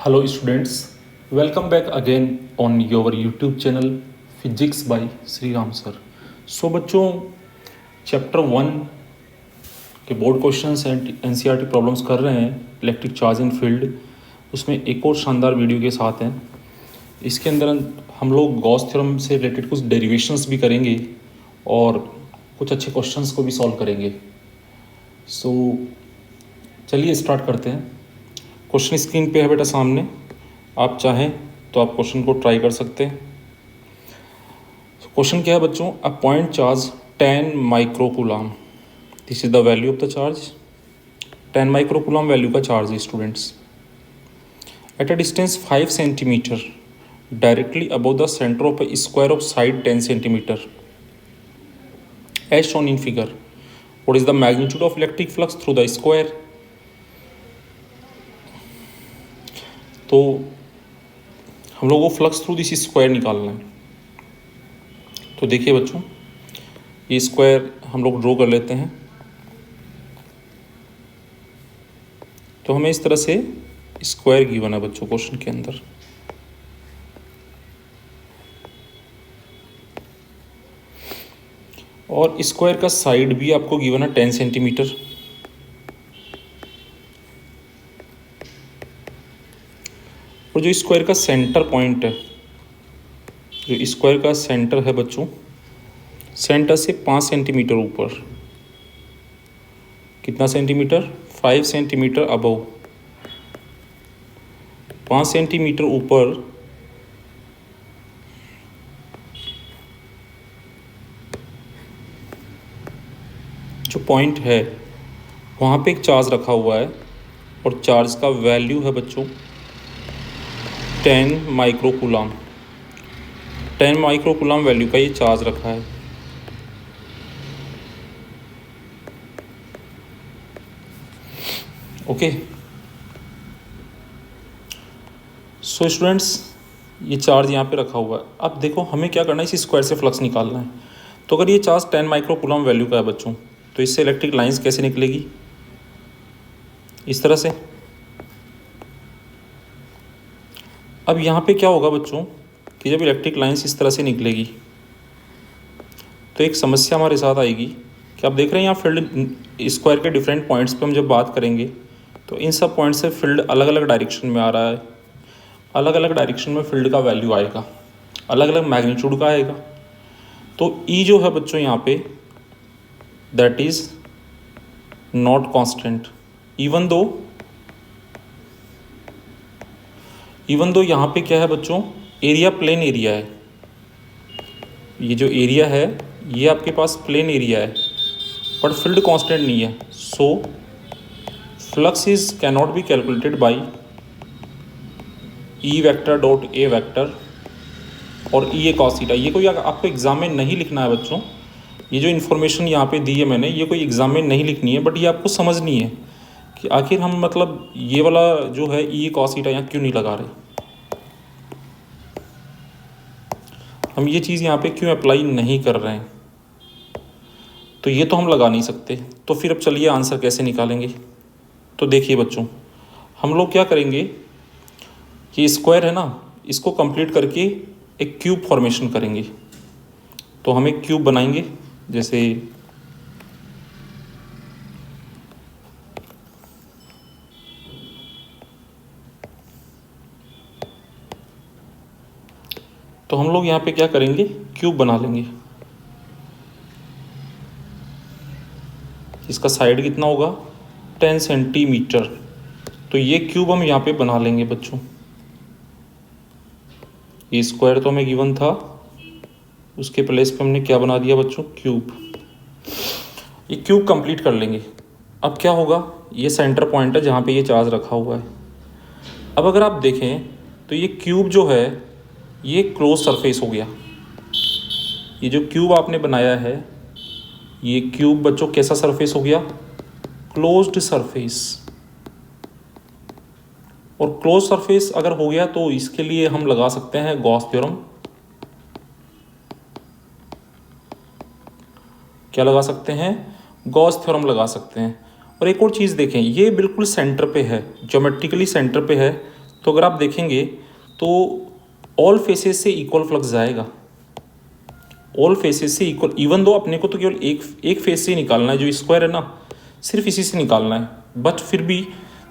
Hello students, welcome back again on your YouTube channel Physics by Sri Ram sir. So बच्चों chapter 1 के board questions and NCERT problems कर रहे हैं electric charge and field, उसमें एक और शानदार वीडियो के साथ हैं। इसके अंदर हम लोग गॉस थ्योरम से रिलेटेड कुछ डेरिवेशंस भी करेंगे और कुछ अच्छे क्वेश्चंस को भी सॉल्व करेंगे। सो चलिए स्टार्ट करते हैं। क्वेश्चन स्क्रीन पे है बेटा सामने, आप चाहें तो आप क्वेश्चन को ट्राई कर सकते हैं। क्वेश्चन क्या है बच्चों, a point charge 10 microcoulomb, this is the value of the charge. 10 microcoulomb value का चार्ज है students, at a distance 5 centimetre directly above the centre of a square of side 10 centimetre as shown in figure. What is the magnitude of electric flux through the square. तो हम लोग को flux through this square निकालना है। तो देखिए बच्चों, ये स्क्वायर हम लोग ड्रॉ कर लेते हैं। तो हमें इस तरह से स्क्वायर गिवन है बच्चों क्वेश्चन के अंदर। और स्क्वायर का साइड भी आपको गिवन है 10 सेंटीमीटर। और जो स्क्वायर का सेंटर पॉइंट है, जो स्क्वायर का सेंटर है बच्चों, सेंटर से 5 सेंटीमीटर ऊपर, कितना सेंटीमीटर, 5 सेंटीमीटर अबव, 5 सेंटीमीटर ऊपर जो पॉइंट है वहाँ पे एक चार्ज रखा हुआ है और चार्ज का वैल्यू है बच्चों 10 माइक्रोकूलम। 10 माइक्रोकूलम वैल्यू का ये चार्ज रखा है। ओके, सो स्टूडेंट्स ये चार्ज यहाँ पे रखा हुआ है। अब देखो हमें क्या करना है, इस स्क्वायर से फ्लक्स निकालना है। तो अगर ये चार्ज 10 माइक्रोकूलम वैल्यू का है बच्चों, तो इससे इलेक्ट्रिक लाइंस कैसे निकलेगी, इस तरह से। अब यहाँ पे क्या होगा बच्चों कि जब इलेक्ट्रिक लाइंस इस तरह से निकलेगी तो एक समस्या हमारे साथ आएगी कि आप देख रहे हैं यहाँ फील्ड स्क्वायर के डिफरेंट पॉइंट्स पे हम जब बात करेंगे तो इन सब पॉइंट से फील्ड अलग अलग डायरेक्शन में आ रहा है। अलग अलग डायरेक्शन में फील्ड का वैल्यू आएगा, अलग अलग मैग्नीट्यूड का आएगा। तो ई जो है बच्चों यहाँ पे that is not constant, even though यहाँ पे क्या है बच्चों, एरिया प्लेन एरिया है। ये जो एरिया है ये आपके पास प्लेन एरिया है, बट फील्ड कांस्टेंट नहीं है। So flux is can not be calculated by E vector dot A vector और ई ए कॉस थीटा। ये कोई आपको एग्जाम में नहीं लिखना है बच्चों। ये जो इन्फॉर्मेशन यहाँ पे दी है मैंने, ये कोई एग्जाम में नहीं लिखनी है, बट ये आपको समझनी है कि आखिर हम मतलब ये वाला जो है ई ए कॉस थीटा यहाँ क्यों नहीं लगा रहे, हम ये चीज़ यहाँ पे क्यों अप्लाई नहीं कर रहे हैं। तो ये तो हम लगा नहीं सकते। तो फिर अब चलिए आंसर कैसे निकालेंगे। तो देखिए बच्चों, हम लोग क्या करेंगे कि स्क्वायर है ना, इसको कंप्लीट करके एक क्यूब फॉर्मेशन करेंगे। तो हम एक क्यूब बनाएंगे, जैसे तो हम लोग यहाँ पे क्या करेंगे, क्यूब बना लेंगे। इसका साइड कितना होगा, 10 सेंटीमीटर। तो ये क्यूब हम यहाँ पे बना लेंगे बच्चों। ये स्क्वायर तो हमें गिवन था, उसके प्लेस पे हमने क्या बना दिया बच्चों, क्यूब। ये क्यूब कंप्लीट कर लेंगे। अब क्या होगा, ये सेंटर पॉइंट है जहाँ पे ये चार्ज रखा हुआ है। अब अगर आप देखें तो ये क्यूब जो है ये क्लोज सरफेस हो गया। ये जो क्यूब आपने बनाया है, ये क्यूब बच्चों कैसा सरफेस हो गया, क्लोज्ड सरफेस। और क्लोज सरफेस अगर हो गया तो इसके लिए हम लगा सकते हैं गॉस थ्योरम। क्या लगा सकते हैं, गॉस थ्योरम लगा सकते हैं। और एक और चीज़ देखें, ये बिल्कुल सेंटर पे है, ज्योमेट्रिकली सेंटर पे है, तो अगर आप देखेंगे तो ऑल फेसेस से इक्वल फ्लक्स जाएगा, ऑल फेसेस से इक्वल, इवन दो अपने को तो केवल एक फेस से ही निकालना है, जो स्क्वायर है ना सिर्फ इसी से निकालना है, बट फिर भी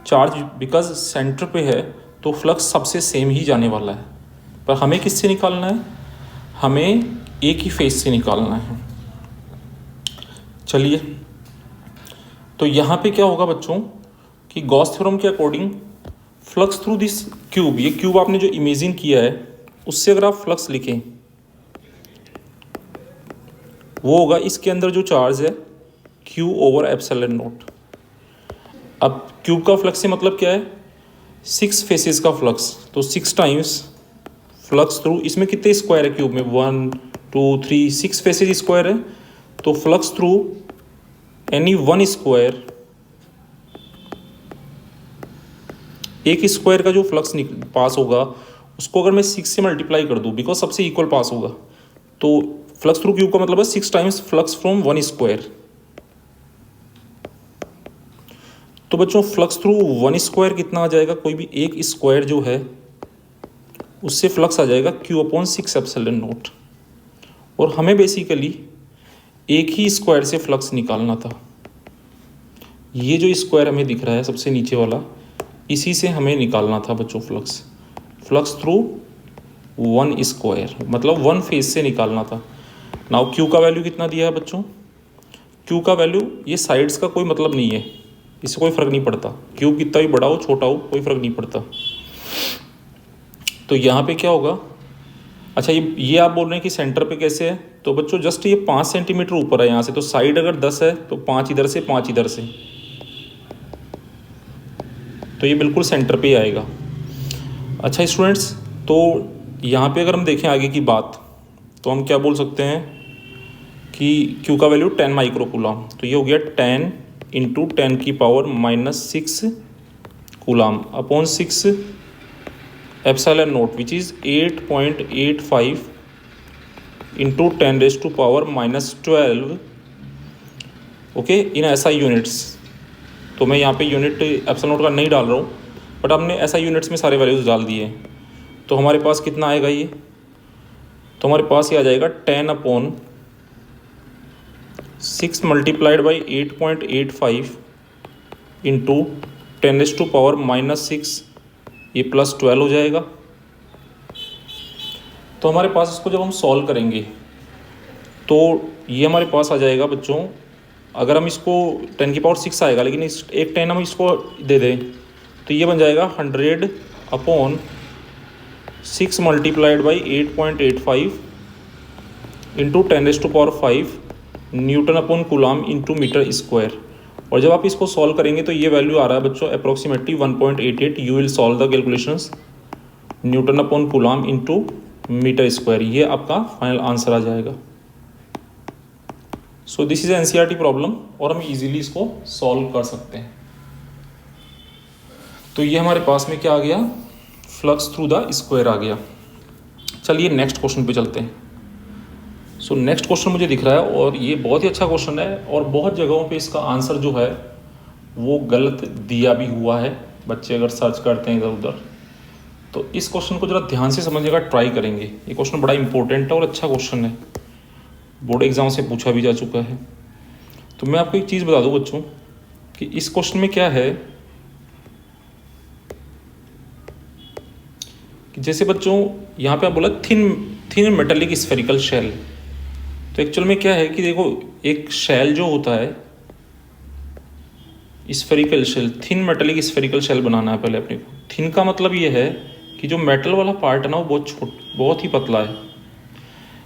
चार्ज बिकॉज सेंटर पे है तो फ्लक्स सबसे सेम ही जाने वाला है। पर हमें किससे निकालना है, हमें एक ही फेस से निकालना है। चलिए, तो यहाँ पे क्या होगा बच्चों कि गॉस थ्योरम के according flux through this cube, ये क्यूब आपने जो इमेजिन किया है उससे अगर आप फ्लक्स लिखें वो होगा इसके अंदर जो चार्ज है Q ओवर एप्सिलॉन नॉट। अब क्यूब का फ्लक्स से मतलब क्या है, 6 फेसेस का फ्लक्स, तो 6 टाइम्स फ्लक्स थ्रू, इसमें कितने स्क्वायर है क्यूब में, 1 2 3 6 फेसेस स्क्वायर है, तो flux through any one square, एक स्क्वायर का जो फ्लक्स पास होगा उसको अगर मैं 6 से मल्टीप्लाई कर दूं, बिकॉज सबसे इक्वल पास होगा, तो फ्लक्स थ्रू क्यूब का मतलब है 6 times flux from one square. तो बच्चों फ्लक्स थ्रू वन स्क्वायर कितना आ जाएगा, कोई भी एक स्क्वायर जो है उससे फ्लक्स आ जाएगा Q/6 एप्सिलॉन नॉट। और हमें बेसिकली एक ही स्क्वायर से फ्लक्स निकालना था, ये जो स्क्वायर हमें दिख रहा है सबसे नीचे वाला, इसी से हमें निकालना था बच्चों flux, flux through one square, मतलब वन फेस से निकालना था। नाउ Q का वैल्यू कितना दिया है बच्चों, Q का वैल्यू, ये साइड्स का कोई मतलब नहीं है, इससे कोई फ़र्क नहीं पड़ता, क्यूब कितना भी बड़ा हो छोटा हो कोई फ़र्क नहीं पड़ता। तो यहाँ पे क्या होगा, अच्छा ये आप बोल रहे हैं कि सेंटर पे कैसे है, तो बच्चों जस्ट ये 5 सेंटीमीटर ऊपर है यहाँ से, तो साइड अगर 10 है तो 5 इधर से 5 इधर से, तो ये बिल्कुल सेंटर पे ही आएगा। अच्छा स्टूडेंट्स, तो यहाँ पे अगर हम देखें आगे की बात, तो हम क्या बोल सकते हैं कि Q का वैल्यू 10 माइक्रोकूलम, तो ये हो गया 10 into 10⁻⁻6 coulomb upon 6 epsilon note which is 8.85 into 10⁻⁻12 okay in SI units. तो मैं यहाँ पे यूनिट एप्सिलॉन नोट का नहीं डाल रहा हूँ, बट हमने SI यूनिट्स में सारे वैल्यूज़ डाल दिए हैं। तो हमारे पास कितना आएगा ये, तो हमारे पास ये आ जाएगा 10/6 मल्टीप्लाइड बाई 8.85 इंटू 10⁻⁻6 ये +12 हो जाएगा। तो हमारे पास इसको जब हम सॉल्व करेंगे तो ये हमारे पास आ जाएगा बच्चों, अगर हम इसको 10⁻6 आएगा, लेकिन इस एक 10 हम इसको दे दें तो ये बन जाएगा 100/6 multiplied by 8.85 into 10⁻5 newton upon coulomb into metre square. और जब आप इसको सॉल्व करेंगे तो ये वैल्यू आ रहा है बच्चों approximately 1.88। You will solve the calculations, newton upon coulomb into metre square, ये आपका फाइनल आंसर आ जाएगा। So this is NCERT problem और हम इजीली इसको सॉल्व कर सकते हैं। तो ये हमारे पास में क्या आ गया, फ्लक्स थ्रू द स्क्वायर आ गया। चलिए नेक्स्ट क्वेश्चन पे चलते हैं। सो नेक्स्ट क्वेश्चन मुझे दिख रहा है और ये बहुत ही अच्छा क्वेश्चन है और बहुत जगहों पे इसका आंसर जो है वो गलत दिया भी हुआ है, बच्चे अगर सर्च करते हैं इधर उधर। तो इस क्वेश्चन को ज़रा ध्यान से समझने का ट्राई करेंगे, ये क्वेश्चन बड़ा इंपॉर्टेंट है और अच्छा क्वेश्चन है, बोर्ड एग्जाम से पूछा भी जा चुका है। तो मैं आपको एक चीज़ बता दूं बच्चों कि इस क्वेश्चन में क्या है कि जैसे बच्चों यहाँ पे आप बोला थिन मेटेलिक स्फेरिकल शेल, तो एक्चुअल में क्या है कि देखो एक शेल जो होता है spherical shell, thin metallic spherical shell बनाना है पहले अपने को। थिन का मतलब ये है कि जो मेटल वाला पार्ट है ना वो बहुत ही पतला है,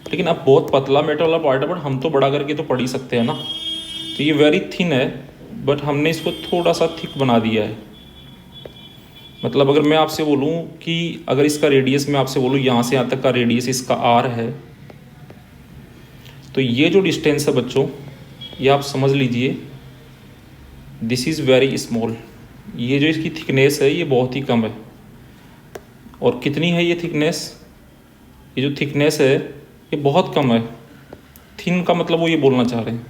लेकिन अब बहुत पतला मेटल वाला पार्ट है, बट हम तो बड़ा करके तो पढ़ ही सकते हैं ना। तो ये वेरी थिन है बट हमने इसको थोड़ा सा थिक बना दिया है। मतलब अगर मैं आपसे बोलूँ कि अगर इसका रेडियस मैं आपसे बोलूँ यहाँ से यहाँ तक का रेडियस इसका R है, तो ये जो डिस्टेंस है बच्चों ये आप समझ लीजिए दिस इज़ वेरी स्मॉल। ये जो इसकी थिकनेस है ये बहुत ही कम है। और कितनी है ये थिकनेस, ये जो थिकनेस है ये बहुत कम है। थिन का मतलब वो ये बोलना चाह रहे हैं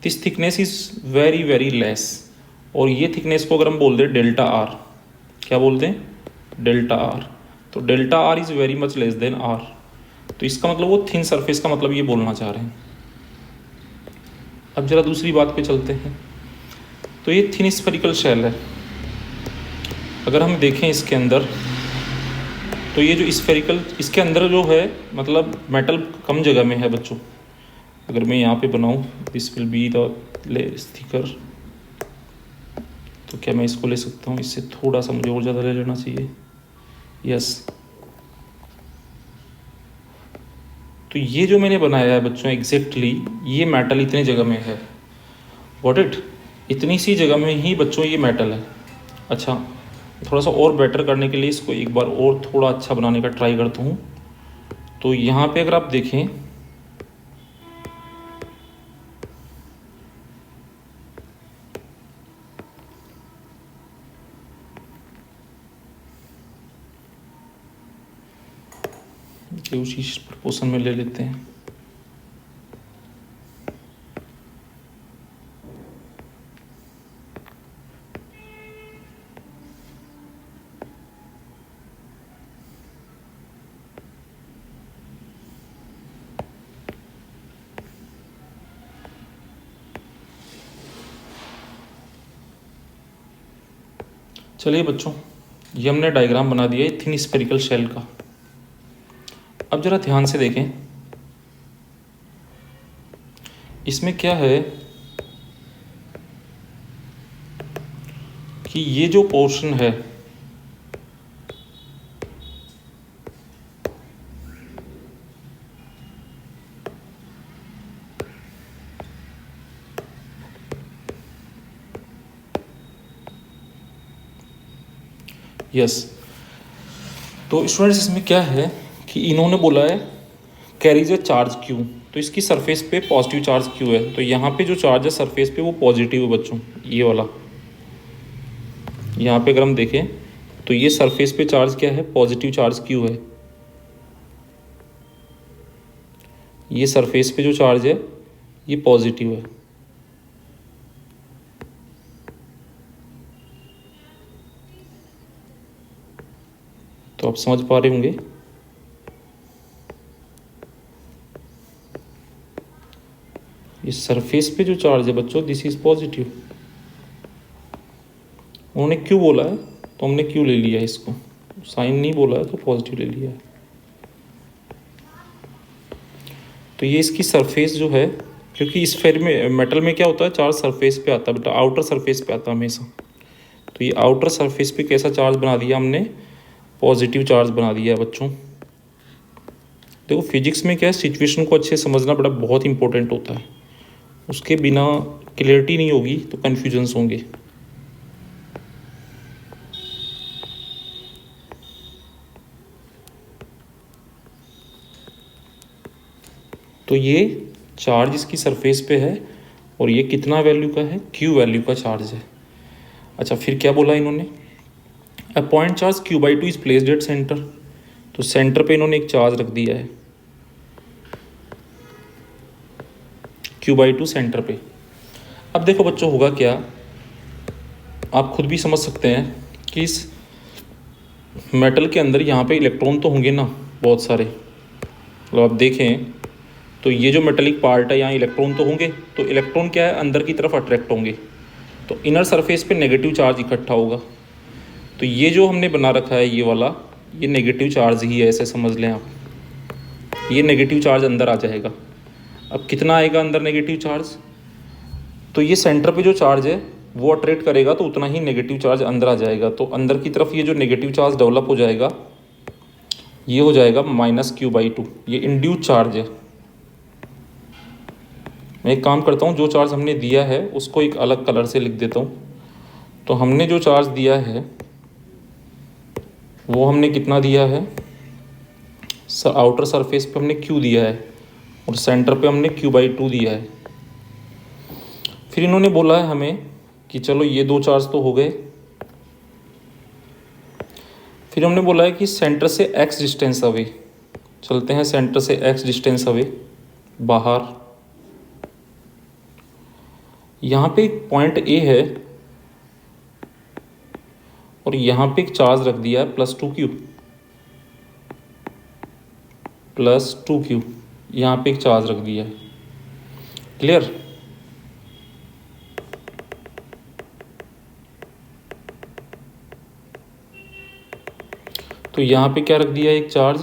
this thickness is very very less. और ये थिकनेस को अगर हम बोल दें डेल्टा R, क्या बोलते हैं डेल्टा आर, तो delta R is very much less than R, तो इसका मतलब वो थिन सरफेस का मतलब ये बोलना चाह रहे हैं। अब जरा दूसरी बात पे चलते हैं। तो ये थिन स्फेरिकल शेल है, अगर हम देखें इसके अंदर, तो ये जो स्फेरिकल, इसके अंदर जो है मतलब मेटल कम जगह में है बच्चों। अगर मैं यहाँ पे बनाऊँ, this will be the thicker, तो क्या मैं इसको ले सकता हूँ? इससे थोड़ा सा मुझे और ज़्यादा ले लेना चाहिए। यस, तो ये जो मैंने बनाया है बच्चों एग्जैक्टली ये मेटल इतने जगह में है, व्हाट इट, इतनी सी जगह में ही बच्चों ये मेटल है। अच्छा, थोड़ा सा और बेटर करने के लिए इसको एक बार और थोड़ा अच्छा बनाने का ट्राई करता हूँ। तो यहाँ पे अगर आप देखें, उसी प्रपोर्शन में ले लेते हैं। चलिए बच्चों, ये हमने डायग्राम बना दिया है थिन स्फेरिकल शेल का। अब जरा ध्यान से देखें, इसमें क्या है कि ये जो पोर्शन है यस, तो स्टूडेंट्स इसमें क्या है कि इन्होंने बोला है कैरीज ए चार्ज क्यू, तो इसकी सरफेस पे पॉजिटिव चार्ज क्यू है, तो यहाँ पे जो चार्ज है सरफेस पे वो पॉजिटिव है बच्चों, ये वाला। यहाँ पे अगर हम देखें तो ये सरफेस पे चार्ज क्या है, पॉजिटिव चार्ज क्यू है। ये सरफेस पे जो चार्ज है ये पॉजिटिव है। तो आप समझ पा रहे होंगे, ये सरफेस पे जो चार्ज है बच्चों दिस इज पॉजिटिव। उन्होंने क्यों बोला है तो हमने क्यों ले लिया है इसको, साइन नहीं बोला है तो पॉजिटिव ले लिया है। तो ये इसकी सरफेस जो है, क्योंकि स्फेयर में मेटल में क्या होता है, चार्ज सरफेस पे आता है बेटा, आउटर सरफेस पे आता है हमेशा। तो ये आउटर सरफेस पे कैसा चार्ज बना दिया हमने, पॉजिटिव चार्ज बना दिया है बच्चों। देखो फिजिक्स में क्या है, सिचुएशन को अच्छे समझना बड़ा बहुत इंपॉर्टेंट होता है, उसके बिना क्लियरिटी नहीं होगी तो कन्फ्यूजन्स होंगे। तो ये चार्ज इसकी सरफेस पे है और ये कितना वैल्यू का है, क्यू वैल्यू का चार्ज है। अच्छा, फिर क्या बोला इन्होंने, अ point charge Q by two is placed at centre, तो सेंटर पे इन्होंने एक चार्ज रख दिया है क्यू बाई टू सेंटर पे। अब देखो बच्चों होगा क्या, आप खुद भी समझ सकते हैं कि इस मेटल के अंदर यहाँ पे इलेक्ट्रॉन तो होंगे ना बहुत सारे, तो आप देखें तो ये जो मेटेलिक पार्ट है यहाँ इलेक्ट्रॉन तो होंगे, तो इलेक्ट्रॉन क्या है अंदर की तरफ अट्रैक्ट होंगे, तो इनर सरफेस पे नेगेटिव चार्ज इकट्ठा होगा। तो ये जो हमने बना रखा है ये वाला, ये नेगेटिव चार्ज ही है, ऐसे समझ लें आप, ये नेगेटिव चार्ज अंदर आ जाएगा। अब कितना आएगा अंदर नेगेटिव चार्ज, तो ये सेंटर पे जो चार्ज है वो अट्रैक्ट करेगा तो उतना ही नेगेटिव चार्ज अंदर आ जाएगा। तो अंदर की तरफ ये जो नेगेटिव चार्ज डेवलप हो जाएगा ये हो जाएगा माइनस क्यू बाई टू, ये इंड्यूस चार्ज है। मैं एक काम करता हूँ, जो चार्ज हमने दिया है उसको एक अलग कलर से लिख देता हूँ। तो हमने जो चार्ज दिया है वो हमने कितना दिया है, आउटर सरफेस पे हमने क्यू दिया है और सेंटर पे हमने क्यू बाई टू दिया है। फिर इन्होंने बोला है हमें कि चलो ये दो चार्ज तो हो गए, फिर हमने बोला है कि सेंटर से एक्स डिस्टेंस अवे, चलते हैं सेंटर से एक्स डिस्टेंस अवे बाहर। यहाँ पे एक पॉइंट ए है और यहाँ पे एक चार्ज रख दिया है +2q, +2q, यहाँ पे एक चार्ज रख दिया है। क्लियर? तो यहाँ पे क्या रख दिया है, एक चार्ज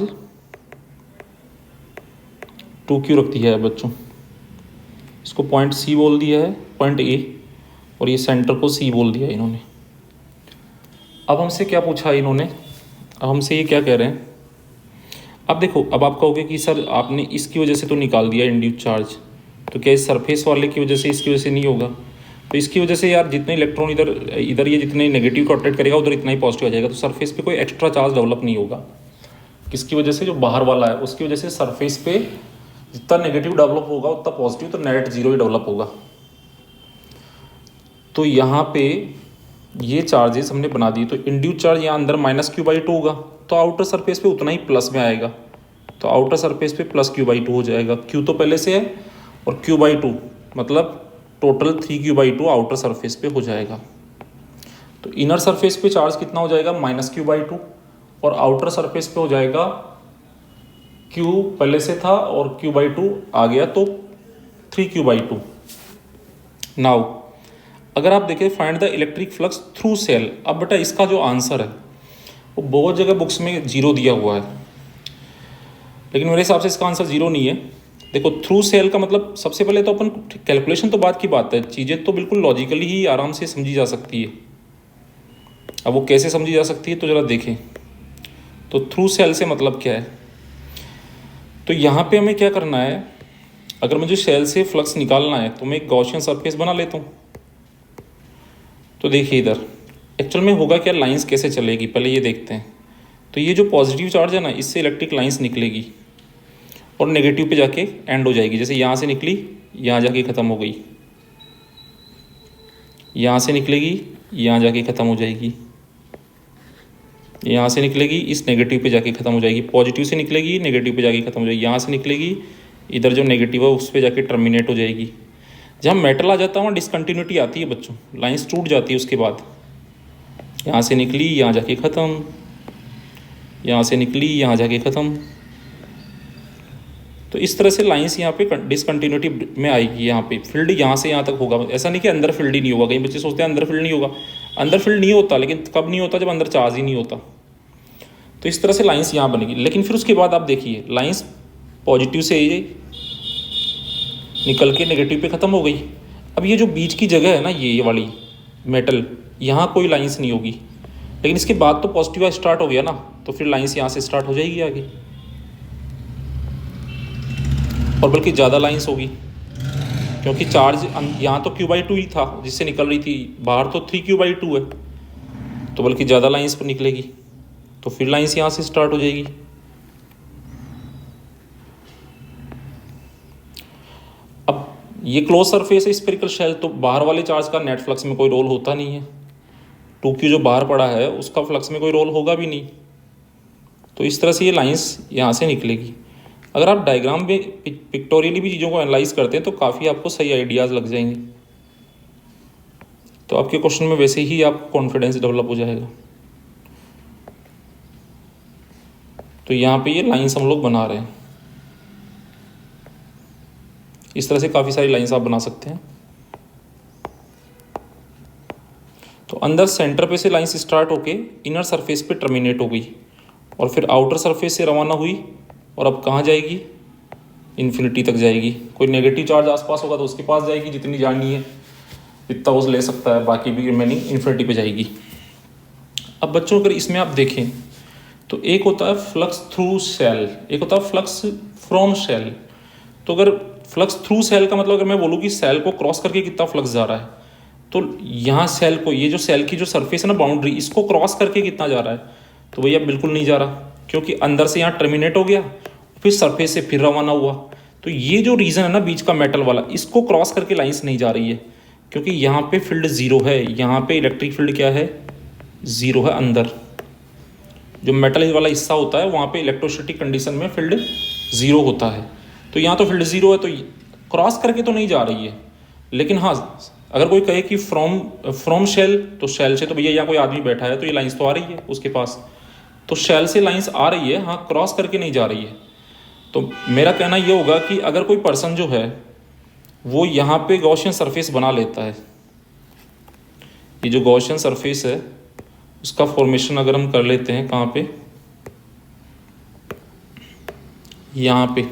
2q रख दिया है बच्चों। इसको पॉइंट C बोल दिया है, पॉइंट A, और ये सेंटर को C बोल दिया इन्होंने। अब हमसे क्या पूछा इन्होंने, अब हमसे ये क्या कह रहे हैं, अब देखो, अब आप कहोगे कि सर आपने इसकी वजह से तो निकाल दिया इंड्यूस चार्ज, तो क्या इस सरफेस वाले की वजह से इसकी वजह से नहीं होगा? तो इसकी वजह से यार जितने इलेक्ट्रॉन इधर ये जितने नेगेटिव को अट्रैक्ट करेगा उधर इतना ही पॉजिटिव आ जाएगा, तो सरफेस पे कोई एक्स्ट्रा चार्ज डेवलप नहीं होगा। किसकी वजह से? जो बाहर वाला है उसकी वजह से सरफेस पे जितना नेगेटिव डेवलप होगा उतना पॉजिटिव तो नेट जीरो ही डेवलप होगा। तो यहाँ पे ये चार्जेस हमने बना दिए, तो इंड्यूस चार्ज यहाँ अंदर -q/2 होगा, तो आउटर सरफेस पे उतना ही प्लस में आएगा, तो आउटर सरफेस पे +q/2 हो जाएगा। q तो पहले से है और q/2 मतलब टोटल 3q/2 आउटर सरफेस पे हो जाएगा। तो इनर सरफेस पे चार्ज कितना हो जाएगा, -q/2, और आउटर सरफेस पे हो जाएगा q पहले से था और q/2 आ गया, तो 3q/2। नाउ अगर आप देखें find the electric flux through shell, अब बेटा इसका जो आंसर है वो बहुत जगह बुक्स में 0 दिया हुआ है, लेकिन मेरे हिसाब से इसका आंसर 0 नहीं है। देखो थ्रू सेल का मतलब, सबसे पहले तो अपन कैलकुलेशन तो बात की बात है, चीज़ें तो बिल्कुल लॉजिकली ही आराम से समझी जा सकती है। अब वो कैसे समझी जा सकती है तो ज़रा देखें। तो थ्रू सेल से मतलब क्या है, तो यहाँ पे हमें क्या करना है, अगर मुझे सेल से फ्लक्स निकालना है तो मैं एक गॉसियन सरफेस बना लेता हूँ। तो देखिए इधर एक्चुअल में होगा क्या, लाइंस कैसे चलेगी पहले ये देखते हैं। तो ये जो पॉजिटिव चार्ज है ना, इससे इलेक्ट्रिक लाइंस निकलेगी और नेगेटिव पे जाके एंड हो जाएगी। जैसे यहाँ से निकली, यहाँ जाके ख़त्म हो गई, यहाँ से निकलेगी, यहाँ जाके ख़त्म हो जाएगी, यहाँ से निकलेगी, इस नेगेटिव पे जाके ख़त्म हो जाएगी, पॉजिटिव से निकलेगी, नेगेटिव पे जाके ख़त्म हो जाएगी, यहाँ से निकलेगी, इधर जो नेगेटिव है उस पर जाके टर्मिनेट हो जाएगी। जहाँ मेटल आ जाता है वहाँ डिसकंटिन्यूटी आती है बच्चों, लाइंस टूट जाती है। उसके बाद यहाँ से निकली, यहाँ जाके ख़त्म, यहाँ से निकली, यहाँ जाके ख़त्म। तो इस तरह से लाइंस यहाँ पे डिसकंटिन्यूटी में आएगी। यहाँ पे फील्ड यहाँ से यहाँ तक होगा, ऐसा नहीं कि अंदर फील्ड ही नहीं होगा। कई बच्चे सोचते हैं अंदर फील्ड नहीं होगा, अंदर फील्ड नहीं होता, लेकिन कब नहीं होता, जब अंदर चार्ज ही नहीं होता। तो इस तरह से लाइंस यहाँ बनेगी। लेकिन फिर उसके बाद आप देखिए, लाइंस पॉजिटिव से निकल के नेगेटिव पे ख़त्म हो गई। अब ये जो बीच की जगह है ना, ये वाली मेटल, यहाँ कोई लाइंस नहीं होगी, लेकिन इसके बाद तो पॉजिटिव स्टार्ट हो गया ना, तो फिर लाइंस यहाँ से स्टार्ट हो जाएगी आगे, और बल्कि ज़्यादा लाइंस होगी, क्योंकि चार्ज यहाँ तो q/2 ही था जिससे निकल रही थी, बाहर तो 3q/2 है, तो बल्कि ज़्यादा लाइंस पर निकलेगी, तो फिर लाइंस यहाँ से स्टार्ट हो जाएगी। अब ये क्लोज सरफेस है स्फेरिकल शेल, तो बाहर वाले चार्ज का नेट फ्लक्स में कोई रोल होता नहीं है। 2q जो बाहर पड़ा है उसका फ्लक्स में कोई रोल होगा भी नहीं। तो इस तरह से ये लाइंस यहाँ से निकलेगी। अगर आप डायग्राम में पिक्टोरियली भी चीज़ों को एनालाइज करते हैं तो काफ़ी आपको सही आइडियाज़ लग जाएंगे, तो आपके क्वेश्चन में वैसे ही आप कॉन्फिडेंस डेवलप हो जाएगा। तो यहाँ पे ये लाइंस हम लोग बना रहे हैं, इस तरह से काफ़ी सारी लाइंस आप बना सकते हैं। तो अंदर सेंटर पे से लाइंस स्टार्ट होके इनर सरफेस पे टर्मिनेट हो गई, और फिर आउटर सरफेस से रवाना हुई, और अब कहाँ जाएगी, इन्फिनिटी तक जाएगी। कोई नेगेटिव चार्ज आसपास होगा तो उसके पास जाएगी, जितनी जानी है इतना वो ले सकता है, बाकी भी रिमेनिंग इन्फिनिटी पे जाएगी। अब बच्चों अगर इसमें आप देखें तो एक होता है फ्लक्स थ्रू सेल, एक होता है फ्लक्स फ्रॉम सेल। तो अगर फ्लक्स थ्रू सेल का मतलब अगर मैं बोलूँ कि सेल को क्रॉस करके कितना फ्लक्स जा रहा है, तो यहाँ सेल को, ये जो सेल की जो सरफेस है ना, बाउंड्री, इसको क्रॉस करके कितना जा रहा है, तो भैया बिल्कुल नहीं जा रहा, क्योंकि अंदर से यहाँ टर्मिनेट हो गया, फिर सरफेस से फिर रवाना हुआ। तो ये जो रीजन है ना बीच का मेटल वाला, इसको क्रॉस करके लाइंस नहीं जा रही है, क्योंकि यहाँ पे फील्ड 0 है, यहाँ पे इलेक्ट्रिक फील्ड क्या है, 0 है। अंदर जो मेटल वाला हिस्सा होता है वहाँ पे इलेक्ट्रोस्टैटिक कंडीशन में फील्ड 0 होता है। तो यहाँ तो फील्ड 0 है, तो क्रॉस करके तो नहीं जा रही है। लेकिन हाँ, अगर कोई कहे कि फ्रॉम शेल, तो शेल से तो भैया यहाँ कोई आदमी बैठा है तो ये लाइंस तो आ रही है उसके पास, तो शेल से लाइंस आ रही है, हाँ क्रॉस करके नहीं जा रही है। तो मेरा कहना ये होगा कि अगर कोई पर्सन जो है वो यहाँ पे गॉसियन सरफेस बना लेता है, ये जो गॉसियन सरफेस है उसका फॉर्मेशन अगर हम कर लेते हैं कहाँ पे, यहाँ पे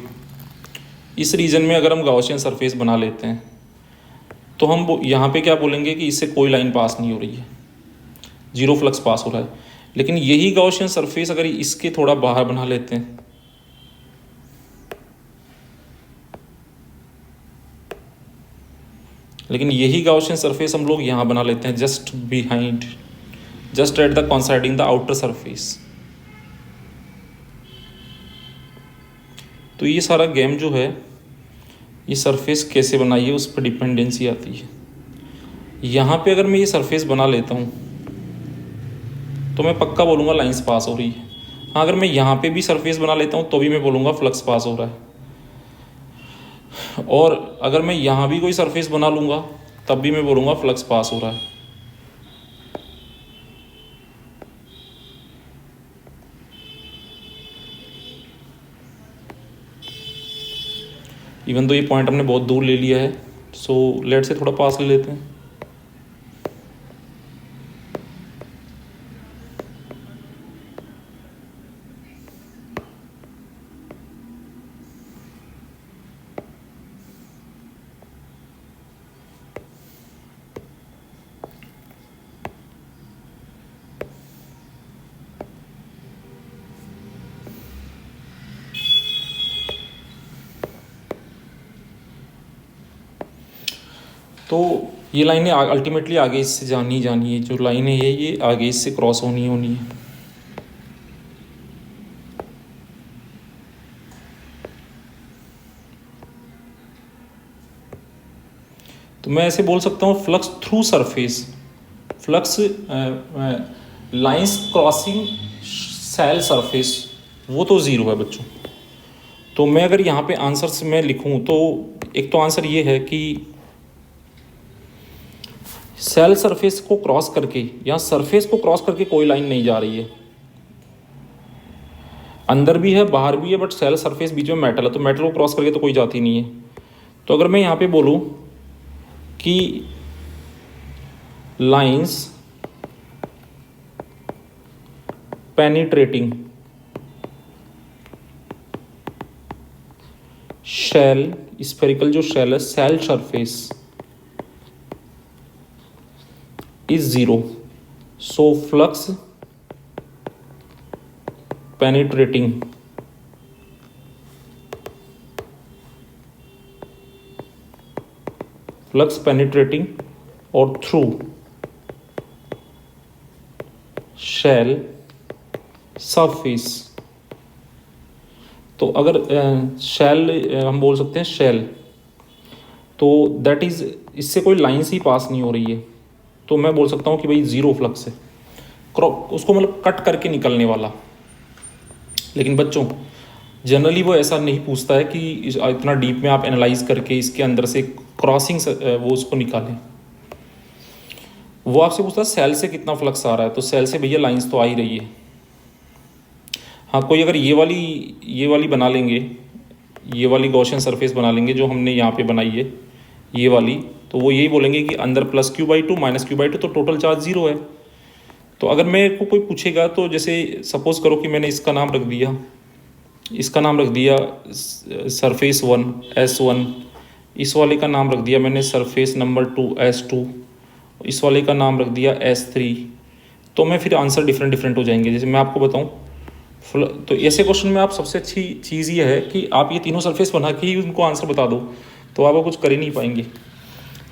इस रीजन में अगर हम गॉसियन सरफेस बना लेते हैं तो हम यहाँ पे क्या बोलेंगे कि इससे कोई लाइन पास नहीं हो रही है, जीरो फ्लक्स पास हो रहा है। लेकिन यही गॉसियन सरफेस अगर इसके थोड़ा बाहर बना लेते हैं, लेकिन यही गॉसियन सरफेस हम लोग यहाँ बना लेते हैं just behind, just at the coinciding the outer surface, तो ये सारा गेम जो है ये सरफेस कैसे बनाई है उस पर डिपेंडेंसी आती है। यहाँ पे अगर मैं ये सरफेस बना लेता हूँ तो मैं पक्का बोलूँगा लाइंस पास हो रही है। हाँ, अगर मैं यहाँ पे भी सरफेस बना लेता हूँ तो भी मैं बोलूँगा फ्लक्स पास हो रहा है, और अगर मैं यहाँ भी कोई सरफेस बना लूँगा तब भी मैं बोलूँगा फ्लक्स पास हो रहा है। इवन तो ये पॉइंट हमने बहुत दूर ले लिया है, सो लेट से थोड़ा पास ले लेते हैं। तो ये लाइनें अल्टीमेटली आगे इससे जानी है, जो लाइनें है ये आगे इससे क्रॉस होनी है। तो मैं ऐसे बोल सकता हूँ flux through surface, flux lines crossing shell surface वो तो ज़ीरो है बच्चों। तो मैं अगर यहाँ पे आंसर में लिखूँ तो एक तो आंसर ये है कि सेल सरफेस को क्रॉस करके या सरफेस को क्रॉस करके कोई लाइन नहीं जा रही है, अंदर भी है बाहर भी है, बट सेल सरफेस बीच में मेटल है तो मेटल को क्रॉस करके तो कोई जाती नहीं है। तो अगर मैं यहाँ पे बोलूँ कि लाइंस पेनिट्रेटिंग शेल, स्फेरिकल जो शेल है shell surface is zero, so flux penetrating or through shell surface, तो अगर शेल हम बोल सकते हैं शेल, तो दैट इज इससे कोई लाइंस ही पास नहीं हो रही है, तो मैं बोल सकता हूँ कि भाई ज़ीरो फ्लक्स है, उसको मतलब कट करके निकलने वाला। लेकिन बच्चों जनरली वो ऐसा नहीं पूछता है कि इतना डीप में आप एनालाइज करके इसके अंदर से क्रॉसिंग वो उसको निकालें। वो आपसे पूछता है सेल से कितना फ्लक्स आ रहा है, तो सेल से भैया लाइंस तो आ ही रही है। हाँ, कोई अगर ये वाली बना लेंगे, ये वाली गॉसियन सरफेस बना लेंगे जो हमने यहाँ पे बनाई है ये वाली, तो वो यही बोलेंगे कि अंदर प्लस Q/2 माइनस Q/2 तो टोटल चार्ज ज़ीरो है। तो अगर मेरे को कोई पूछेगा तो जैसे सपोज करो कि मैंने इसका नाम रख दिया सरफेस 1 S1, इस वाले का नाम रख दिया मैंने सरफेस नंबर 2 S2, इस वाले का नाम रख दिया S3, तो मैं फिर आंसर डिफरेंट हो जाएंगे। जैसे मैं आपको बताऊँ, तो ऐसे क्वेश्चन में आप सबसे अच्छी चीज़ ये है कि आप ये तीनों सरफेस बना के ही उनको आंसर बता दो, तो आप कुछ कर ही नहीं पाएंगे।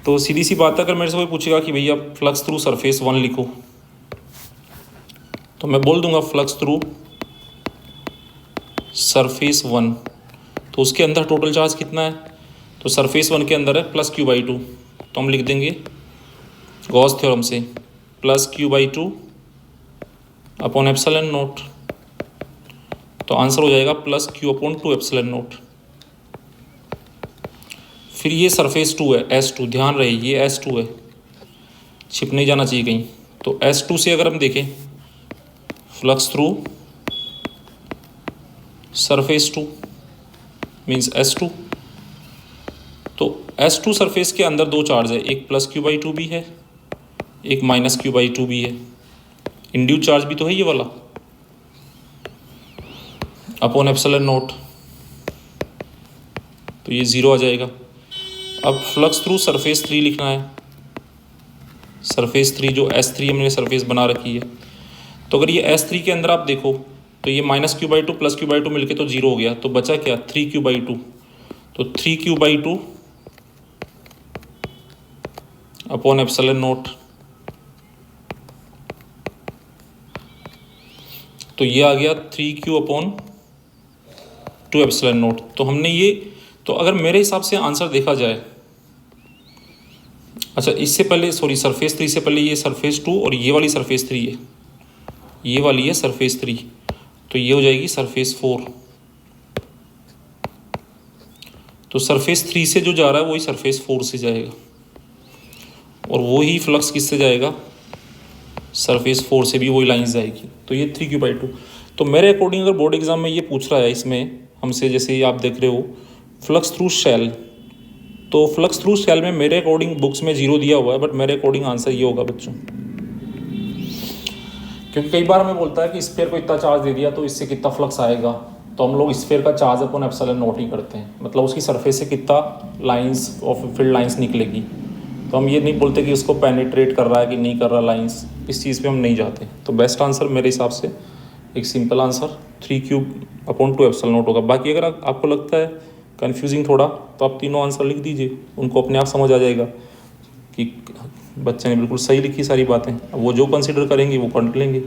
तो सीधी सी बात है, अगर मेरे से कोई पूछेगा कि भैया फ्लक्स थ्रू सरफेस 1 लिखो, तो मैं बोल दूंगा फ्लक्स थ्रू सरफेस 1, तो उसके अंदर टोटल चार्ज कितना है, तो सरफेस 1 के अंदर है प्लस Q/2, तो हम लिख देंगे गॉस थ्योरम से plus Q/2 upon epsilon not, तो आंसर हो जाएगा प्लस Q/2 एप्सिलॉन नॉट। फिर ये सरफेस 2 है S2, ध्यान रहे ये S2 है, छिप नहीं जाना चाहिए कहीं। तो S2 से अगर हम देखें flux through surface 2 means S2, तो S2 सरफेस के अंदर दो चार्ज है, एक प्लस क्यू बाई टू भी है, एक माइनस क्यू बाई टू भी है। इंड्यूस चार्ज भी तो है ये वाला अपॉन एप्सिलॉन नॉट, तो ये 0 आ जाएगा। अब फ्लक्स थ्रू सरफेस 3 लिखना है, सरफेस 3 जो S3 हमने सरफेस बना रखी है। तो अगर ये S3 के अंदर आप देखो तो ये minus Q by two plus Q by two मिलकर तो 0 हो गया, तो बचा क्या 3 क्यू बाई टू, तो 3 Q by two upon epsilon not, तो ये आ गया 3Q अपॉन 2 एप्सिलॉन नॉट। तो हमने ये, तो अगर मेरे हिसाब से आंसर देखा जाए, अच्छा इससे पहले सॉरी सरफेस 3 से पहले ये सरफेस 2 और ये वाली सरफेस 3 है, ये वाली है सरफेस 3, तो ये हो जाएगी सरफेस 4। तो सरफेस 3 से जो जा रहा है वही सरफेस 4 से जाएगा, और वही फ्लक्स किससे जाएगा सरफेस 4 से भी वही लाइंस जाएगी। तो ये 3Q/2। तो मेरे अकॉर्डिंग अगर बोर्ड एग्जाम में ये पूछ रहा है इसमें हमसे, जैसे ये आप देख रहे हो फ्लक्स थ्रू शेल, तो फ्लक्स थ्रू शेल में मेरे अकॉर्डिंग बुक्स में 0 दिया हुआ है, बट मेरे अकॉर्डिंग आंसर ये होगा बच्चों, क्योंकि कई बार हमें बोलता है कि स्फीयर को इतना चार्ज दे दिया तो इससे कितना फ्लक्स आएगा, तो हम लोग स्फीयर का चार्ज अपॉन एप्सिलॉन नॉट ही करते हैं, मतलब उसकी सरफेस से कितना लाइंस ऑफ फील्ड लाइंस निकलेगी। तो हम ये नहीं बोलते कि उसको पेनिट्रेट कर रहा है कि नहीं कर रहा लाइंस, इस चीज़ पे हम नहीं जाते। तो बेस्ट आंसर मेरे हिसाब से एक simple answer 3Q/2 epsilon not होगा। बाकी अगर आपको लगता है कन्फ्यूजिंग थोड़ा, तो आप तीनों आंसर लिख दीजिए, उनको अपने आप समझ आ जाएगा कि बच्चे ने बिल्कुल सही लिखी सारी बातें। अब वो जो कंसिडर करेंगे वो कर लेंगे।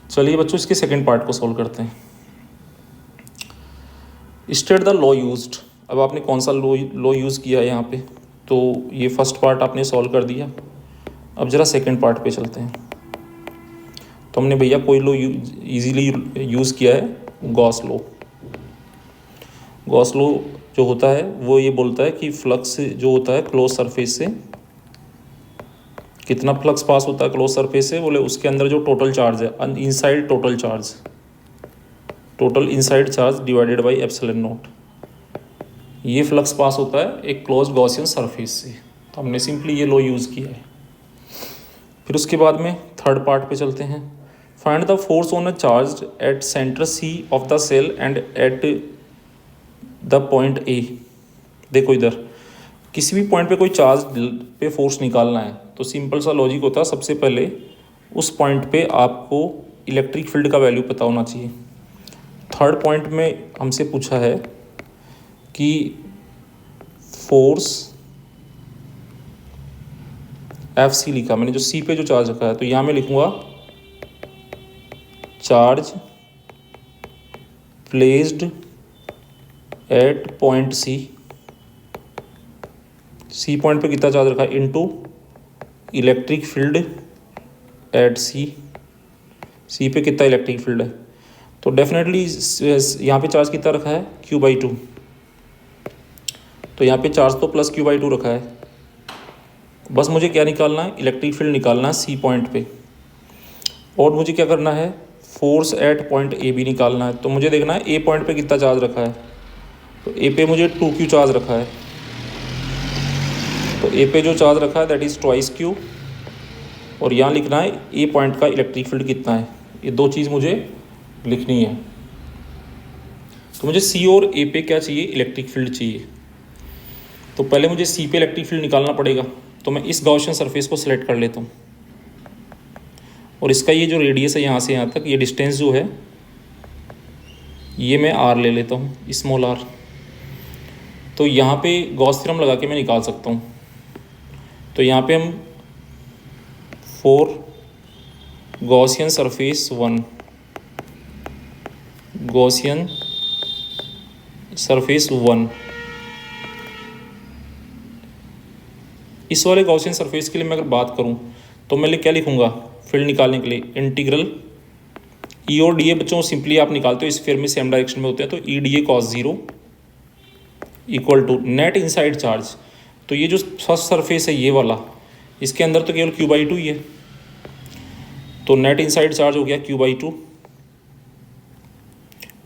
चलिए बच्चों इसके सेकेंड पार्ट को सॉल्व करते हैं। State the law used. अब आपने कौन सा लॉ यूज़ किया है यहाँ पे, तो ये फर्स्ट पार्ट आपने सॉल्व कर दिया। अब ज़रा सेकंड पार्ट पे चलते हैं। तो हमने भैया कोई लॉ इजीली यूज़ किया है, गॉस लॉ। गॉस लॉ जो होता है वो ये बोलता है कि फ्लक्स जो होता है क्लोज सरफेस से, कितना फ्लक्स पास होता है क्लोज सरफेस से, बोले उसके अंदर जो टोटल चार्ज है inside total charge, total inside charge divided by epsilon naught, ये फ्लक्स पास होता है एक क्लोज गॉसियन सरफेस से। तो हमने सिंपली ये लॉ यूज़ किया है। फिर उसके बाद में थर्ड पार्ट पे चलते हैं। Find the force on a charge at centre C of the shell and at the point A। देखो इधर किसी भी पॉइंट पे कोई चार्ज पे फोर्स निकालना है, तो सिंपल सा लॉजिक होता है, सबसे पहले उस पॉइंट पे आपको इलेक्ट्रिक फील्ड का वैल्यू पता होना चाहिए। थर्ड पॉइंट में हमसे पूछा है कि फोर्स FC लिखा मैंने, जो C पे जो चार्ज रखा है, तो यहाँ मैं लिखूँगा charge placed at point C point पे कितना चार्ज रखा है into electric field eight C पे कितना इलेक्ट्रिक फील्ड है। तो डेफिनेटली यहाँ पे चार्ज कितना रखा है Q/2, तो यहाँ पे चार्ज तो प्लस Q/2 रखा है। बस मुझे क्या निकालना है, इलेक्ट्रिक फील्ड निकालना है C पॉइंट पे, और मुझे क्या करना है फोर्स एट पॉइंट A भी निकालना है। तो मुझे देखना है A पॉइंट पे कितना चार्ज रखा है, तो A पे मुझे 2Q चार्ज रखा है, तो A पे जो चार्ज रखा है दैट इज़ ट्वाइस Q, और यहाँ लिखना है A पॉइंट का इलेक्ट्रिक फील्ड कितना है। ये दो चीज़ मुझे लिखनी है। तो मुझे C और A पे क्या चाहिए, इलेक्ट्रिक फील्ड चाहिए। तो पहले मुझे C पे इलेक्ट्रिक फील्ड निकालना पड़ेगा, तो मैं इस गॉसियन सरफेस को सिलेक्ट कर लेता हूँ, और इसका ये जो रेडियस है यहाँ से यहाँ तक, ये डिस्टेंस जो है ये मैं R ले लेता हूँ, स्मॉल r। तो यहाँ पे गॉस थ्योरम लगा के मैं निकाल सकता हूँ। तो यहाँ पे हम for Gaussian surface 1, Gaussian surface 1, इस वाले गॉसियन सरफेस के लिए मैं अगर बात करूं तो मैं क्या लिखूंगा फील्ड निकालने के लिए, इंटीग्रल E और dA बच्चों सिंपली आप निकालते हो, इस स्फीयर में सेम डायरेक्शन में होते हैं, तो E dA cos 0 equal to net inside charge. तो ये जो फर्स्ट सरफेस है ये वाला, इसके अंदर तो केवल Q/2 ही है, तो नेट इनसाइड चार्ज हो गया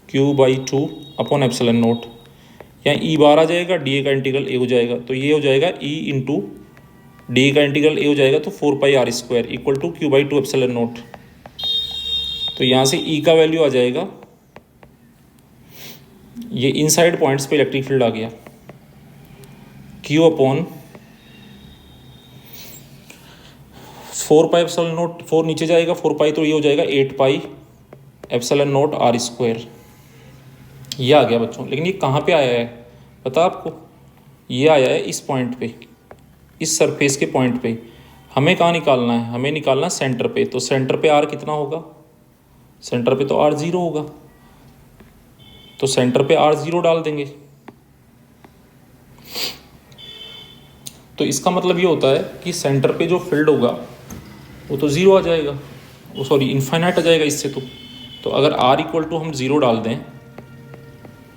Q/2 अपॉन एप्सिलॉन नॉट। यहाँ E बार आ जाएगा, dA का इंटीग्रल A हो जाएगा, तो ये हो जाएगा E इंटू dA का इंटीग्रल A हो जाएगा, तो 4πr² equal to Q/2 epsilon not. तो यहाँ से E का वैल्यू आ जाएगा, ये इनसाइड पॉइंट्स पे इलेक्ट्रिक फील्ड आ गया Q अपॉन 4π एप्सिलॉन नॉट, 4 नीचे जाएगा, 4π तो ये हो जाएगा 8π एप्सिलॉन नॉट r²। ये आ गया बच्चों। लेकिन ये कहाँ पे आया है पता आपको? ये आया है इस पॉइंट पे, इस सरफेस के पॉइंट पे। हमें कहाँ निकालना है? हमें निकालना है सेंटर पे। तो सेंटर पे r कितना होगा? सेंटर पे तो r 0 होगा, तो सेंटर पे r 0 डाल देंगे। तो इसका मतलब ये होता है कि सेंटर पे जो फील्ड होगा वो तो 0 आ जाएगा, वो सॉरी इन्फाइनाइट आ जाएगा इससे। तो अगर r इक्वल टू हम 0 डाल दें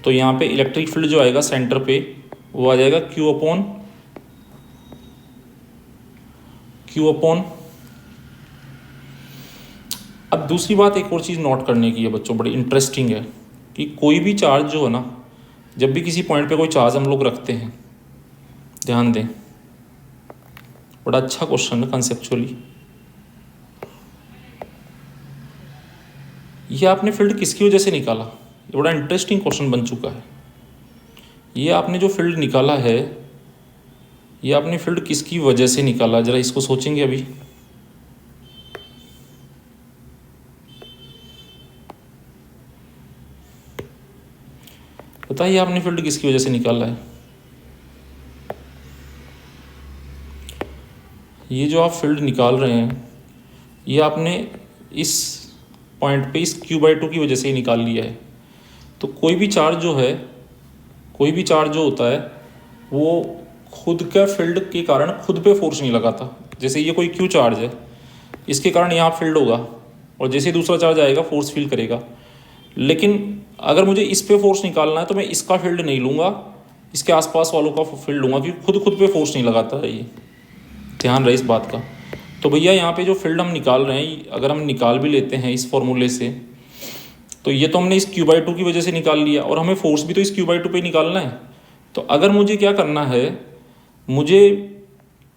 तो यहाँ पे इलेक्ट्रिक फील्ड जो आएगा सेंटर पे वो आ जाएगा Q अपॉन। अब दूसरी बात एक और चीज़ नोट करने की है बच्चों, बड़ी इंटरेस्टिंग है कि कोई भी चार्ज जो है ना, जब भी किसी पॉइंट पे कोई चार्ज हम लोग रखते हैं, ध्यान दें, बड़ा अच्छा क्वेश्चन है कंसेप्चुअली। ये आपने फील्ड किसकी वजह से निकाला? ये बड़ा इंटरेस्टिंग क्वेश्चन बन चुका है। ये आपने जो फील्ड निकाला है, ये आपने फील्ड किसकी वजह से निकाला? जरा इसको सोचेंगे अभी। बताइए आपने फील्ड किसकी वजह से निकाला है? ये जो आप फील्ड निकाल रहे हैं, ये आपने इस पॉइंट पे इस Q/2 की वजह से ही निकाल लिया है। तो कोई भी चार्ज जो है, कोई भी चार्ज जो होता है वो खुद का फील्ड के कारण खुद पे फोर्स नहीं लगाता। जैसे ये कोई Q चार्ज है, इसके कारण यहाँ फील्ड होगा, और जैसे दूसरा चार्ज आएगा फोर्स फील करेगा। लेकिन अगर मुझे इस पे फोर्स निकालना है तो मैं इसका फील्ड नहीं लूँगा, इसके आसपास वालों का फील्ड लूँगा, क्योंकि खुद पे फोर्स नहीं लगाता है ये। ध्यान रहे इस बात का। तो भैया यहाँ पे जो फील्ड हम निकाल रहे हैं, अगर हम निकाल भी लेते हैं इस फॉर्मूले से, तो ये तो हमने इस Q/2 की वजह से निकाल लिया, और हमें फोर्स भी तो इस Q/2 पे निकालना है। तो अगर मुझे क्या करना है, मुझे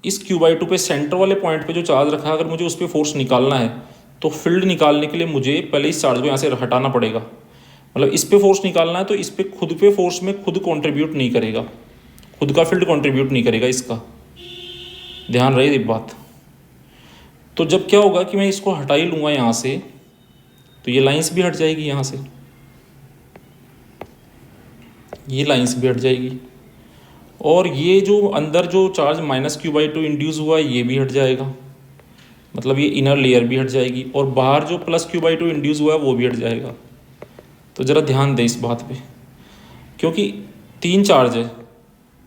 इस Q/2 पे सेंटर वाले पॉइंट पे जो चार्ज रखा है, अगर मुझे उस पर फोर्स निकालना है तो फील्ड निकालने के लिए मुझे पहले इस चार्ज को यहाँ से हटाना पड़ेगा। मतलब इस पे फोर्स निकालना है तो इस पे खुद पे फोर्स में खुद कंट्रीब्यूट नहीं करेगा, खुद का फील्ड कंट्रीब्यूट नहीं करेगा इसका। ध्यान रहे एक बात। तो जब क्या होगा कि मैं इसको हटा ही लूँगा यहाँ से, तो ये लाइंस भी हट जाएगी, यहाँ से ये लाइंस भी हट जाएगी, और ये जो अंदर जो चार्ज -Q/2 इंड्यूस हुआ है ये भी हट जाएगा, मतलब ये इनर लेयर भी हट जाएगी, और बाहर जो +Q/2 इंड्यूस हुआ है वो भी हट जाएगा। तो ज़रा ध्यान दें इस बात पे, क्योंकि 3 चार्ज है,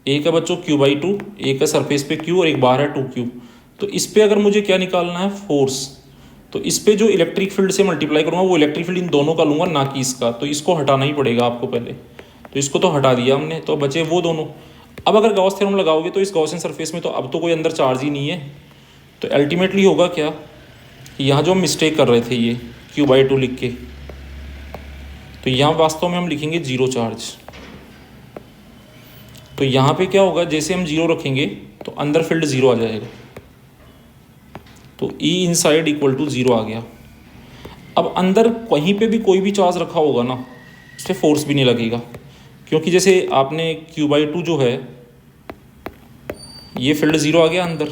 एक है बच्चों Q/2, एक है सरफेस पे Q, और एक बाहर है 2Q। तो इस पे अगर मुझे क्या निकालना है? फोर्स। तो इस पे जो इलेक्ट्रिक फील्ड से मल्टीप्लाई करूँगा वो इलेक्ट्रिक फील्ड इन दोनों का लूँगा, ना कि इसका। तो इसको हटाना ही पड़ेगा आपको पहले। तो इसको तो हटा दिया हमने, तो बचे वो दोनों। अब अगर गॉस थ्योरम लगाओगे तो इस गॉसियन सरफेस में तो अब तो कोई अंदर चार्ज ही नहीं है। तो अल्टीमेटली होगा क्या कि यहाँ जो हम मिस्टेक कर रहे थे ये Q/2 लिख के, तो यहाँ वास्तव में हम लिखेंगे 0 चार्ज। तो यहाँ पे क्या होगा, जैसे हम 0 रखेंगे तो अंदर फील्ड 0 आ जाएगा, तो E इनसाइड इक्वल टू 0 आ गया। अब अंदर कहीं पे भी कोई भी चार्ज रखा होगा ना, उस पर फोर्स भी नहीं लगेगा, क्योंकि जैसे आपने Q/2 जो है ये फील्ड 0 आ गया अंदर।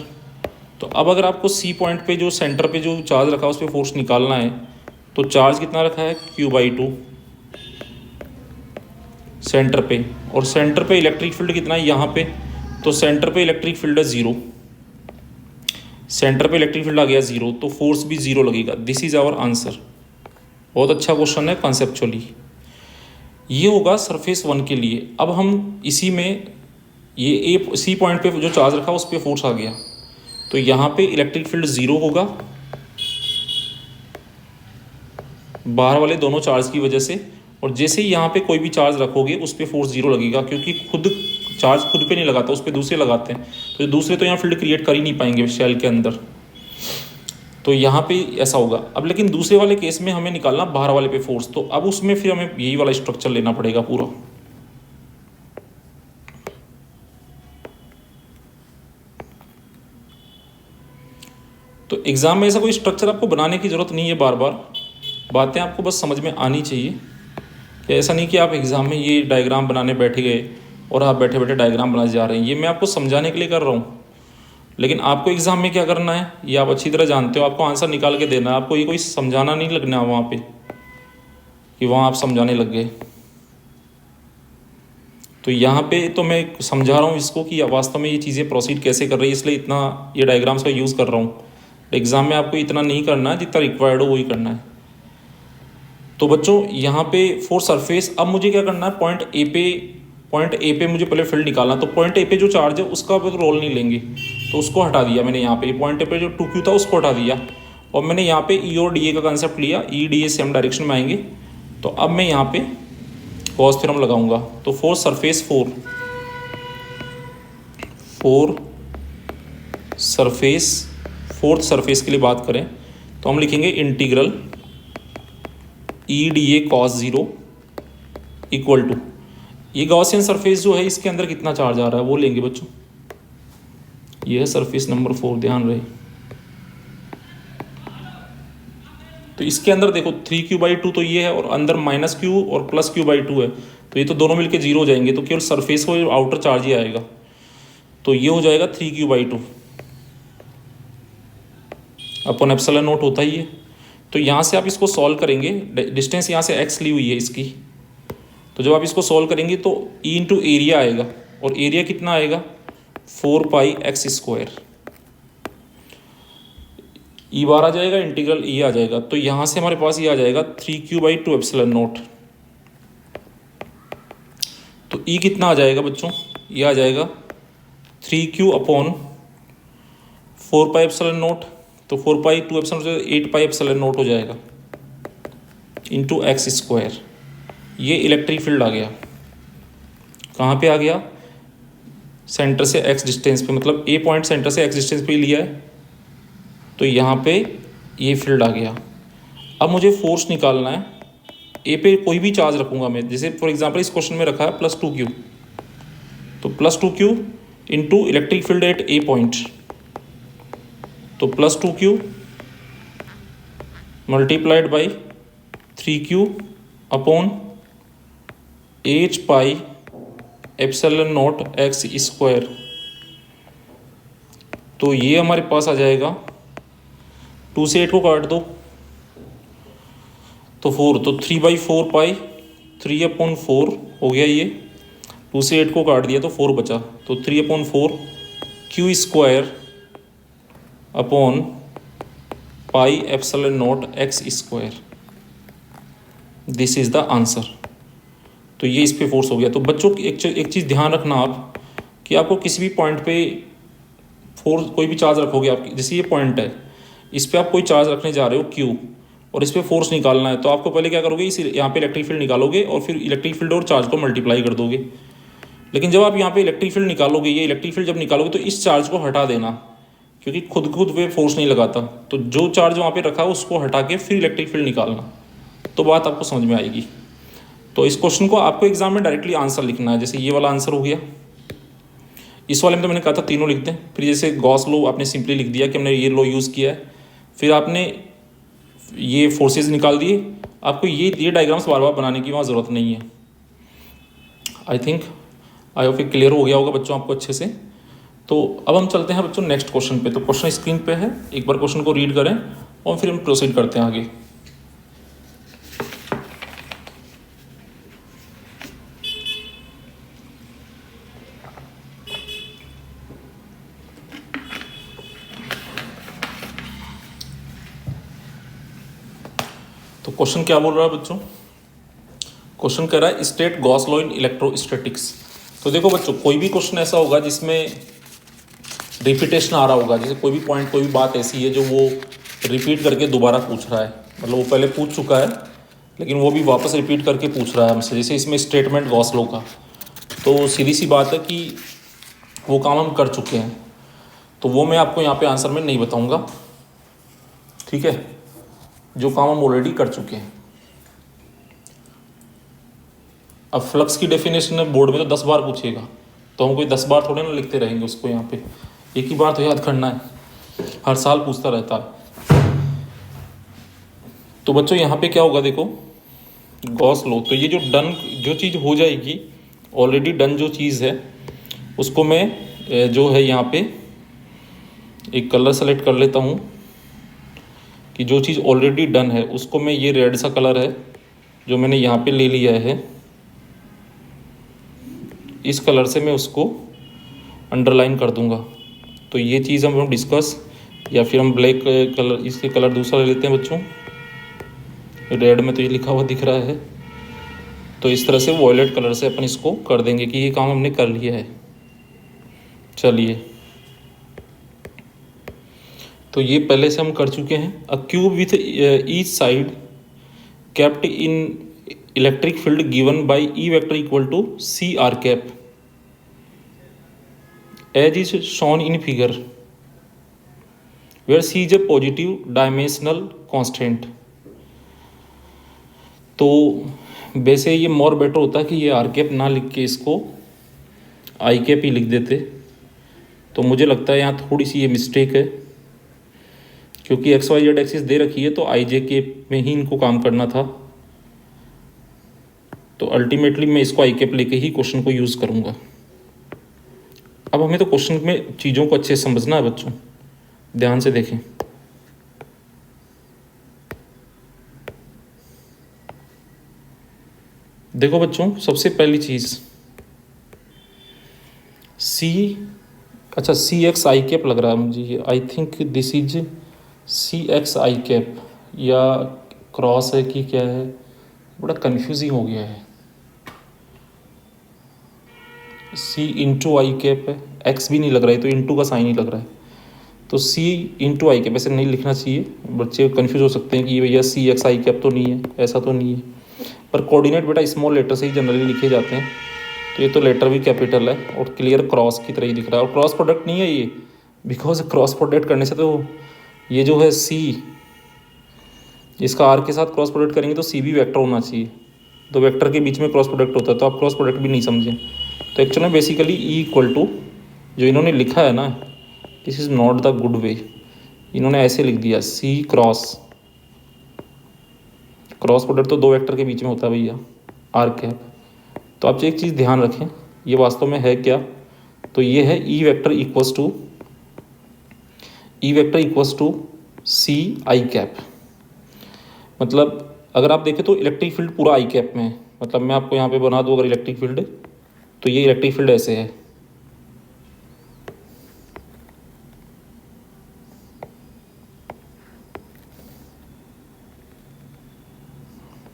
तो अब अगर आपको C पॉइंट पे जो सेंटर पे जो चार्ज रखा है उस पर फोर्स निकालना है, तो चार्ज कितना रखा है? Q/2 सेंटर पे, और सेंटर पे इलेक्ट्रिक फील्ड कितना है यहाँ पे? तो सेंटर पे इलेक्ट्रिक फील्ड है 0, सेंटर पे इलेक्ट्रिक फील्ड आ गया 0, तो फोर्स भी 0 लगेगा। This is our answer. बहुत अच्छा क्वेश्चन है कॉन्सेप्चुअली। ये होगा सरफेस 1 के लिए। अब हम इसी में ये C पॉइंट पे जो चार्ज रखा उस पर फोर्स आ गया, तो यहाँ पे इलेक्ट्रिक फील्ड 0 होगा बाहर वाले दोनों चार्ज की वजह से, और जैसे ही यहाँ पे कोई भी चार्ज रखोगे उस पर फोर्स 0 लगेगा, क्योंकि खुद चार्ज खुद पे नहीं लगाता, उस पर दूसरे लगाते हैं, तो दूसरे तो यहाँ फील्ड क्रिएट कर ही नहीं पाएंगे शेल के अंदर, तो यहाँ पे ऐसा होगा। अब लेकिन दूसरे वाले केस में हमें निकालना बाहर वाले पे फोर्स, तो अब उसमें फिर हमें यही वाला स्ट्रक्चर लेना पड़ेगा पूरा। तो एग्ज़ाम में ऐसा कोई स्ट्रक्चर आपको बनाने की ज़रूरत नहीं है, बार बार बातें आपको बस समझ में आनी चाहिए। कि ऐसा नहीं कि आप एग्ज़ाम में ये डायग्राम बनाने बैठ गए और आप बैठे बैठे डायग्राम बनाए जा रहे हैं, ये मैं आपको समझाने के लिए कर रहा हूँ। लेकिन आपको एग्ज़ाम में क्या करना है ये आप अच्छी तरह जानते हो, आपको आंसर निकाल के देना है, आपको ये कोई समझाना नहीं लगना वहाँ पे कि वहाँ आप समझाने लग गए। तो यहाँ पे तो मैं समझा रहा हूँ इसको कि वास्तव में ये चीज़ें प्रोसीड कैसे कर रही है, इसलिए इतना ये डायग्राम्स का यूज़ कर रहा हूँ। एग्ज़ाम में आपको इतना नहीं करना है, जितना रिक्वायर्ड हो वही करना है। तो बच्चों यहाँ पे फॉर सरफेस, अब मुझे क्या करना है, पॉइंट ए पे मुझे पहले फील्ड निकालना। तो पॉइंट ए पे जो चार्ज है उसका तो रोल नहीं लेंगे, तो उसको हटा दिया मैंने। यहाँ पे पॉइंट ए पे जो 2q था उसको हटा दिया, और मैंने यहाँ पे ई और डी ए का कंसेप्ट लिया। ई डी ए सेम डायरेक्शन में आएंगे, तो अब मैं यहाँ पे गॉस थ्योरम लगाऊंगा। तो फॉर सरफेस फोर्थ सरफेस के लिए बात करें तो हम लिखेंगे integral E D A cos 0 equal to, ये गॉसियन सरफेस जो है इसके अंदर कितना चार्ज आ रहा है वो लेंगे बच्चों। ये है सरफेस नंबर 4, ध्यान रहे। तो इसके अंदर देखो 3q/2 तो ये है, और अंदर -q और +q/2 है, तो ये तो दोनों मिलके 0 हो जाएंगे, तो केवल सरफेस को आउटर चार्ज ही आएगा। तो ये हो जाएगा 3q/2 अपन एप्सिलॉन नॉट होता ही है। तो यहाँ से आप इसको सॉल्व करेंगे, डिस्टेंस यहाँ से x ली हुई है इसकी, तो जब आप इसको सॉल्व करेंगे तो e इंटू एरिया आएगा, और एरिया कितना आएगा 4πx²। ई बार आ जाएगा, इंटीग्रल ई आ जाएगा, तो यहाँ से हमारे पास ये आ जाएगा 3q/2 एप्सिलॉन नॉट। तो ई कितना आ जाएगा बच्चों, ये आ जाएगा 3q/4π एप्सिलॉन नॉट, तो 4π2 एप्सिलॉन 8π एप्सिलॉन नॉट हो जाएगा इंटू x²। ये इलेक्ट्रिक फील्ड आ गया, कहाँ पे आ गया, सेंटर से x डिस्टेंस पे, मतलब ए पॉइंट सेंटर से x डिस्टेंस पे लिया है, तो यहाँ पे ये फील्ड आ गया। अब मुझे फोर्स निकालना है, ए पे कोई भी चार्ज रखूँगा मैं, जैसे फॉर एग्जांपल इस क्वेश्चन में रखा है +2q, तो +2q into electric field at a point, तो +2q multiplied by 3q upon 8π epsilon naught x²। तो ये हमारे पास आ जाएगा, 2 से 8 को काट दो तो 4, तो 3/4π 3/4 हो गया ये, 2 से 8 को काट दिया तो 4 बचा, तो 3/4 q² upon π epsilon naught x²। This is the answer. तो ये इस पे फोर्स हो गया। तो बच्चों एक चीज़ ध्यान रखना आप, कि आपको किसी भी पॉइंट पे फोर्स, कोई भी चार्ज रखोगे आप, जैसे ये पॉइंट है, इस पे आप कोई चार्ज रखने जा रहे हो q, और इस पे फोर्स निकालना है, तो आपको पहले क्या करोगे, इस यहाँ पे इलेक्ट्रिक फील्ड निकालोगे और फिर इलेक्ट्रिक फील्ड और चार्ज को मल्टीप्लाई कर दोगे। लेकिन जब आप यहाँ पे इलेक्ट्रिक फील्ड निकालोगे, ये इलेक्ट्रिक फील्ड जब निकालोगे तो इस चार्ज को हटा देना, क्योंकि खुद पे फोर्स नहीं लगाता, तो जो चार्ज वहाँ पे रखा है उसको हटा के फिर इलेक्ट्रिक फील्ड निकालना, तो बात आपको समझ में आएगी। तो इस क्वेश्चन को आपको एग्जाम में डायरेक्टली आंसर लिखना है। जैसे ये वाला आंसर हो गया, इस वाले में तो मैंने कहा था तीनों लिख दें, फिर जैसे गॉस लॉ आपने सिंपली लिख दिया कि हमने ये लॉ यूज़ किया है, फिर आपने ये फोर्सेस निकाल दिए। आपको ये डायग्राम्स बार बार बनाने की वहाँ ज़रूरत नहीं है। आई होप क्लियर हो गया होगा बच्चों आपको अच्छे से। तो अब हम चलते हैं बच्चों नेक्स्ट क्वेश्चन पे। तो क्वेश्चन स्क्रीन पे है, एक बार क्वेश्चन को रीड करें और फिर हम प्रोसीड करते हैं आगे। तो क्वेश्चन क्या बोल रहा है बच्चों, क्वेश्चन कह रहा है state Gauss law in electrostatics. तो देखो बच्चों, कोई भी क्वेश्चन ऐसा होगा जिसमें रिपीटेशन आ रहा होगा, जैसे कोई भी पॉइंट, कोई भी बात ऐसी है जो वो रिपीट करके दोबारा पूछ रहा है, मतलब वो पहले पूछ चुका है लेकिन वो भी वापस रिपीट करके पूछ रहा है हमसे, जैसे इसमें स्टेटमेंट गॉस लॉ का। तो सीधी सी बात है कि वो काम हम कर चुके हैं, तो वो मैं आपको यहाँ पे आंसर में नहीं बताऊँगा, ठीक है। जो काम हम ऑलरेडी कर चुके हैं। अब फ्लक्स की डेफिनेशन है बोर्ड में तो 10 बार पूछेगा, तो हम कोई 10 बार थोड़े ना लिखते रहेंगे उसको यहाँ पे, एक ही बार तो याद करना है, हर साल पूछता रहता है। तो बच्चों यहाँ पे क्या होगा, देखो गॉस लॉ, तो ये जो चीज़ हो जाएगी ऑलरेडी डन जो चीज़ है उसको मैं जो है यहाँ पे एक कलर सेलेक्ट कर लेता हूँ कि जो चीज़ ऑलरेडी डन है उसको मैं, ये रेड सा कलर है जो मैंने यहाँ पे ले लिया है, इस कलर से मैं उसको अंडरलाइन कर दूंगा। तो ये चीज़ हम डिस्कस, या फिर हम ब्लैक कलर, इसके कलर दूसरा ले लेते हैं बच्चों, रेड में तो ये लिखा हुआ दिख रहा है, तो इस तरह से वॉयलेट कलर से अपन इसको कर देंगे कि ये काम हमने कर लिया है। चलिए, तो ये पहले से हम कर चुके हैं। A cube with each side kept in electric field given by E vector equal to C R cap as is shown in figure where C is a positive dimensional constant. तो वैसे ये मोर बेटर होता है कि ये are cap ना लिख के इसको आई कैप ही लिख देते, तो मुझे लगता है यहाँ थोड़ी सी ये मिस्टेक है, क्योंकि एक्स वाई जेड एक्सिस दे रखी है तो आई जे के में ही इनको काम करना था। तो अल्टीमेटली मैं इसको आई कैप लेके ही क्वेश्चन को यूज़ करूँगा। अब हमें तो क्वेश्चन में चीज़ों को अच्छे से समझना है बच्चों, ध्यान से देखें। देखो बच्चों, सबसे पहली चीज़ सी, अच्छा सी एक्स आई कैप लग रहा है मुझे, ये I think this is C X I cap, या क्रॉस है कि क्या है, बड़ा कन्फ्यूजिंग हो गया है। सी इंटू आई कैप है, एक्स भी नहीं लग रहा है तो इंटू का साइन ही लग रहा है, तो सी इंटू आई कैप ऐसे नहीं लिखना चाहिए, बच्चे कन्फ्यूज हो सकते हैं कि भैया सी एक्स आई कैप तो नहीं है, ऐसा तो नहीं है। पर कोऑर्डिनेट बेटा स्मॉल लेटर से ही जनरली लिखे जाते हैं, तो ये तो लेटर भी कैपिटल है और क्लियर क्रॉस की तरह ही दिख रहा है, और क्रॉस प्रोडक्ट नहीं है ये, बिकॉज क्रॉस प्रोडक्ट करने से तो ये जो है सी, इसका आर के साथ क्रॉस प्रोडक्ट करेंगे तो सी भी वेक्टर होना चाहिए, तो वेक्टर के बीच में क्रॉस प्रोडक्ट होता है, तो आप क्रॉस प्रोडक्ट भी नहीं समझें। तो एक्चुअल में बेसिकली ई इक्वल टू जो इन्होंने लिखा है ना, this is not the good way, इन्होंने ऐसे लिख दिया सी क्रॉस, क्रॉस प्रोडक्ट तो दो वेक्टर के बीच में होता है भैया, आर कैप। तो आप एक चीज़ ध्यान रखें, ये वास्तव में है क्या, तो ये है E vector equals to C I cap. मतलब अगर आप देखें तो इलेक्ट्रिक फील्ड पूरा आई कैप में है, मतलब मैं आपको यहाँ पे बना दूँ अगर इलेक्ट्रिक फील्ड, तो ये इलेक्ट्रिक फील्ड ऐसे है,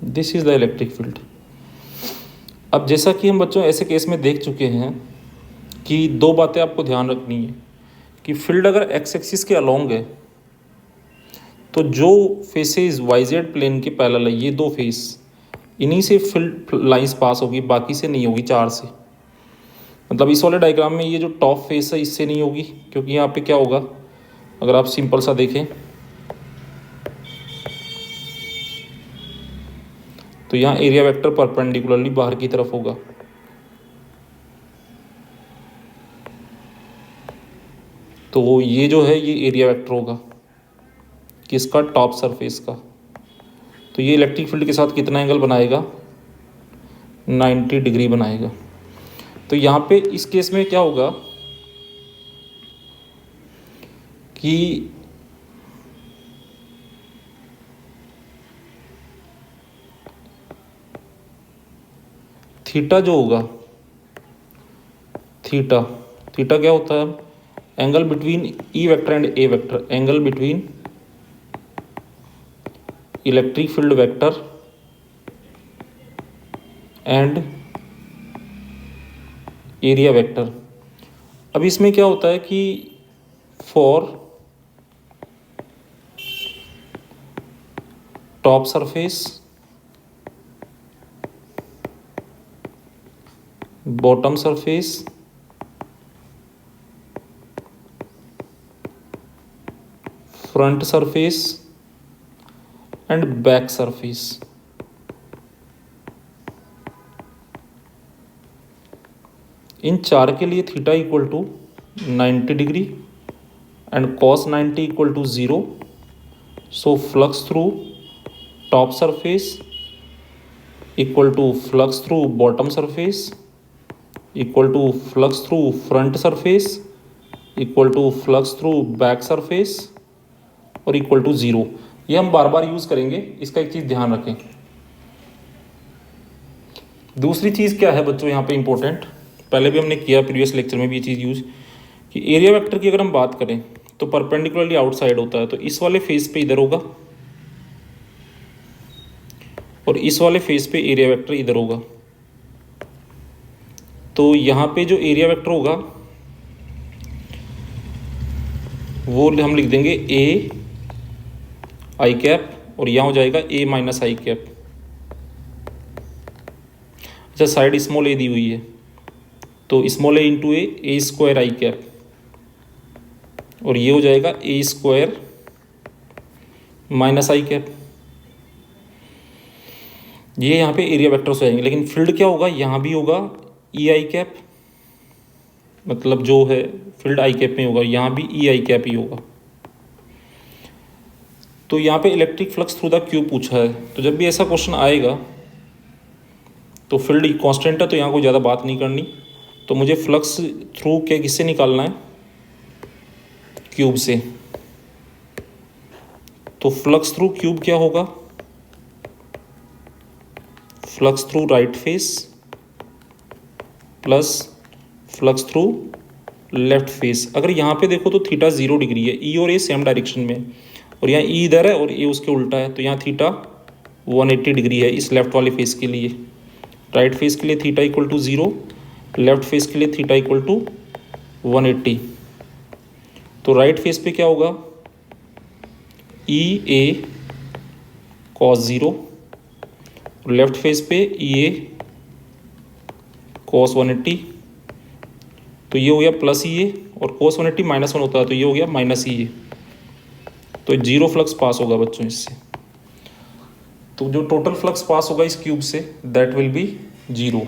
this is the electric field. अब जैसा कि हम बच्चों ऐसे केस में देख चुके हैं कि दो बातें आपको ध्यान रखनी है कि फील्ड अगर एक्स एक्सिस के अलोंग है तो जो फेसेस वाई जेड प्लेन के पैरेलल है, ये दो फेस, इन्हीं से फील्ड लाइंस पास होगी, बाकी से नहीं होगी, चार से। मतलब इस वाले डायग्राम में ये जो टॉप फेस है इससे नहीं होगी, क्योंकि यहाँ पे क्या होगा, अगर आप सिंपल सा देखें तो यहाँ एरिया वेक्टर परपेंडिकुलरली बाहर की तरफ होगा, तो ये जो है ये एरिया वेक्टर होगा किसका, टॉप सरफेस का। तो ये इलेक्ट्रिक फील्ड के साथ कितना एंगल बनाएगा, 90 डिग्री बनाएगा। तो यहाँ पे इस केस में क्या होगा कि थीटा जो होगा, थीटा क्या होता है, angle between E vector and A vector, angle between electric field vector and area vector. अब इसमें क्या होता है कि for top surface bottom surface, front surface and back surface. इन चार के लिए theta equal to 90 degree and cos 90 equal to 0। So flux through top surface equal to flux through bottom surface equal to flux through front surface equal to flux through back surface और equal to 0। ये हम बार बार use करेंगे, इसका एक चीज़ ध्यान रखें। दूसरी चीज़ क्या है बच्चों यहाँ पे इंपॉर्टेंट, पहले भी हमने किया प्रीवियस लेक्चर में भी ये चीज़ यूज, कि एरिया वेक्टर की अगर हम बात करें तो परपेंडिकुलरली आउटसाइड होता है, तो इस वाले फेस पे इधर होगा और इस वाले फेस पे एरिया वेक्टर इधर होगा। तो यहाँ पे जो एरिया वेक्टर होगा वो हम लिख देंगे ए आई कैप और यहाँ हो जाएगा ए माइनस आई कैप। अच्छा, साइड स्मॉल ए दी हुई है तो small A into A square I cap और ये हो जाएगा ए स्क्वायर माइनस आई कैप। ये यहाँ पे एरिया वेक्टर्स हो जाएंगे, लेकिन फील्ड क्या होगा, यहाँ भी होगा ई आई कैप, मतलब जो है फील्ड आई कैप में होगा, यहाँ भी ई आई कैप ही होगा। तो यहाँ पे electric flux through the cube पूछा है, तो जब भी ऐसा क्वेश्चन आएगा तो फील्ड कांस्टेंट है तो यहाँ कोई ज़्यादा बात नहीं करनी, तो मुझे फ्लक्स थ्रू क्या किससे निकालना है, क्यूब से। तो फ्लक्स थ्रू क्यूब क्या होगा, flux through right face plus flux through left face. अगर यहाँ पे देखो तो थीटा 0 डिग्री है, ई और ए सेम डायरेक्शन में, और यहाँ ई इधर है और ए उसके उल्टा है, तो यहाँ थीटा 180 डिग्री है इस लेफ्ट वाले फेस के लिए। राइट फेस के लिए theta equal to 0, left face के लिए थीटा इक्वल टू 180। तो राइट फेस पे क्या होगा, ई ए कॉस 0, और लेफ्ट फेस पे ई ए कॉस 180। तो ये हो गया प्लस ई ए और कॉस 180 -1 होता है तो ये हो गया माइनस ई ए। तो 0 फ्लक्स पास होगा बच्चों इससे। तो जो टोटल फ्लक्स पास होगा इस cube say that will be 0।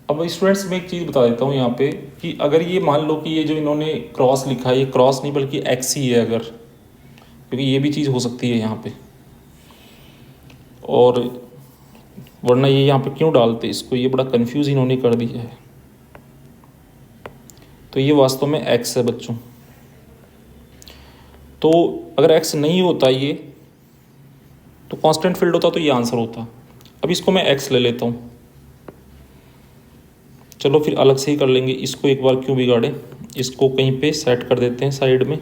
अब स्टूडेंट्स मैं एक चीज़ बता देता हूँ यहाँ पे कि अगर ये मान लो कि ये जो इन्होंने क्रॉस लिखा है ये क्रॉस नहीं बल्कि एक्स ही है, अगर, क्योंकि ये भी चीज़ हो सकती है यहाँ पे, और वरना ये यहाँ पे क्यों डालते इसको, ये बड़ा कंफ्यूज इन्होंने कर दिया है। तो ये वास्तव में एक्स है बच्चों। तो अगर एक्स नहीं होता ये तो कांस्टेंट फील्ड होता तो ये आंसर होता। अब इसको मैं एक्स ले लेता हूँ, चलो फिर अलग से ही कर लेंगे, इसको एक बार क्यों बिगाड़े, इसको कहीं पे सेट कर देते हैं साइड में।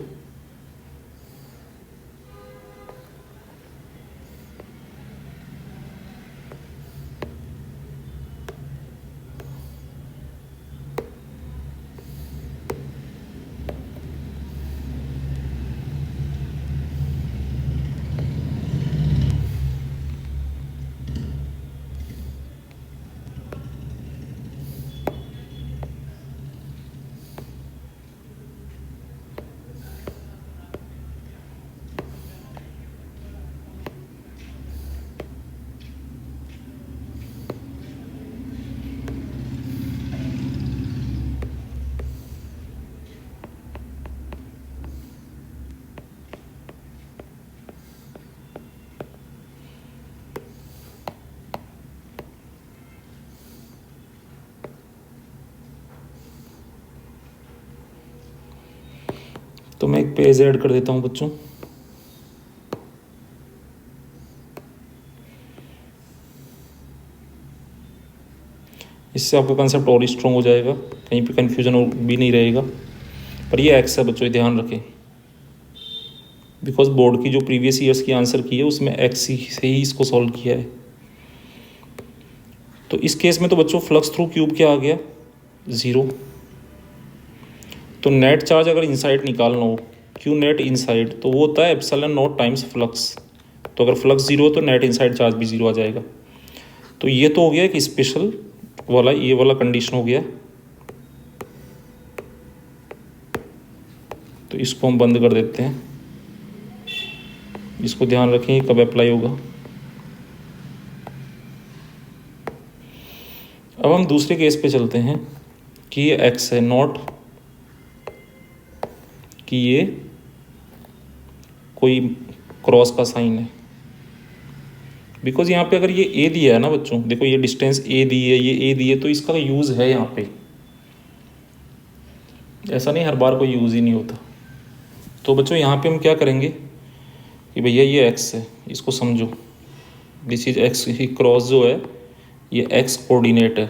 तो मैं एक पेज ऐड कर देता हूँ बच्चों। इससे आपका कंसेप्ट और स्ट्रॉन्ग हो जाएगा, कहीं पे कन्फ्यूजन भी नहीं रहेगा। पर ये एक्स है बच्चों, ध्यान रखें, बिकॉज बोर्ड की जो प्रीवियस ईयर्स की आंसर की है उसमें एक्स से ही इसको सॉल्व किया है। तो इस केस में तो बच्चों फ्लक्स थ्रू क्यूब क्या आ गया, 0। तो नेट चार्ज अगर इनसाइड निकालना हो, क्यू नेट इनसाइड, तो वो होता है एप्सिलॉन नॉट टाइम्स फ्लक्स। तो अगर फ्लक्स 0 हो तो नेट इनसाइड चार्ज भी 0 आ जाएगा। तो ये तो हो गया एक स्पेशल वाला, ये वाला कंडीशन हो गया। तो इसको हम बंद कर देते हैं, इसको ध्यान रखें कब अप्लाई होगा। अब हम दूसरे केस पे चलते हैं कि ये एक्स है, नॉट कि ये कोई क्रॉस का साइन है। बिकॉज यहाँ पे अगर ये ए दिया है ना बच्चों, देखो ये डिस्टेंस ए दी है, ये ए दी है, तो इसका यूज़ है यहाँ पे। ऐसा नहीं हर बार कोई यूज़ ही नहीं होता। तो बच्चों यहाँ पे हम क्या करेंगे कि भैया ये एक्स है, इसको समझो, this is x, he cross जो है ये एक्स कोऑर्डिनेट है।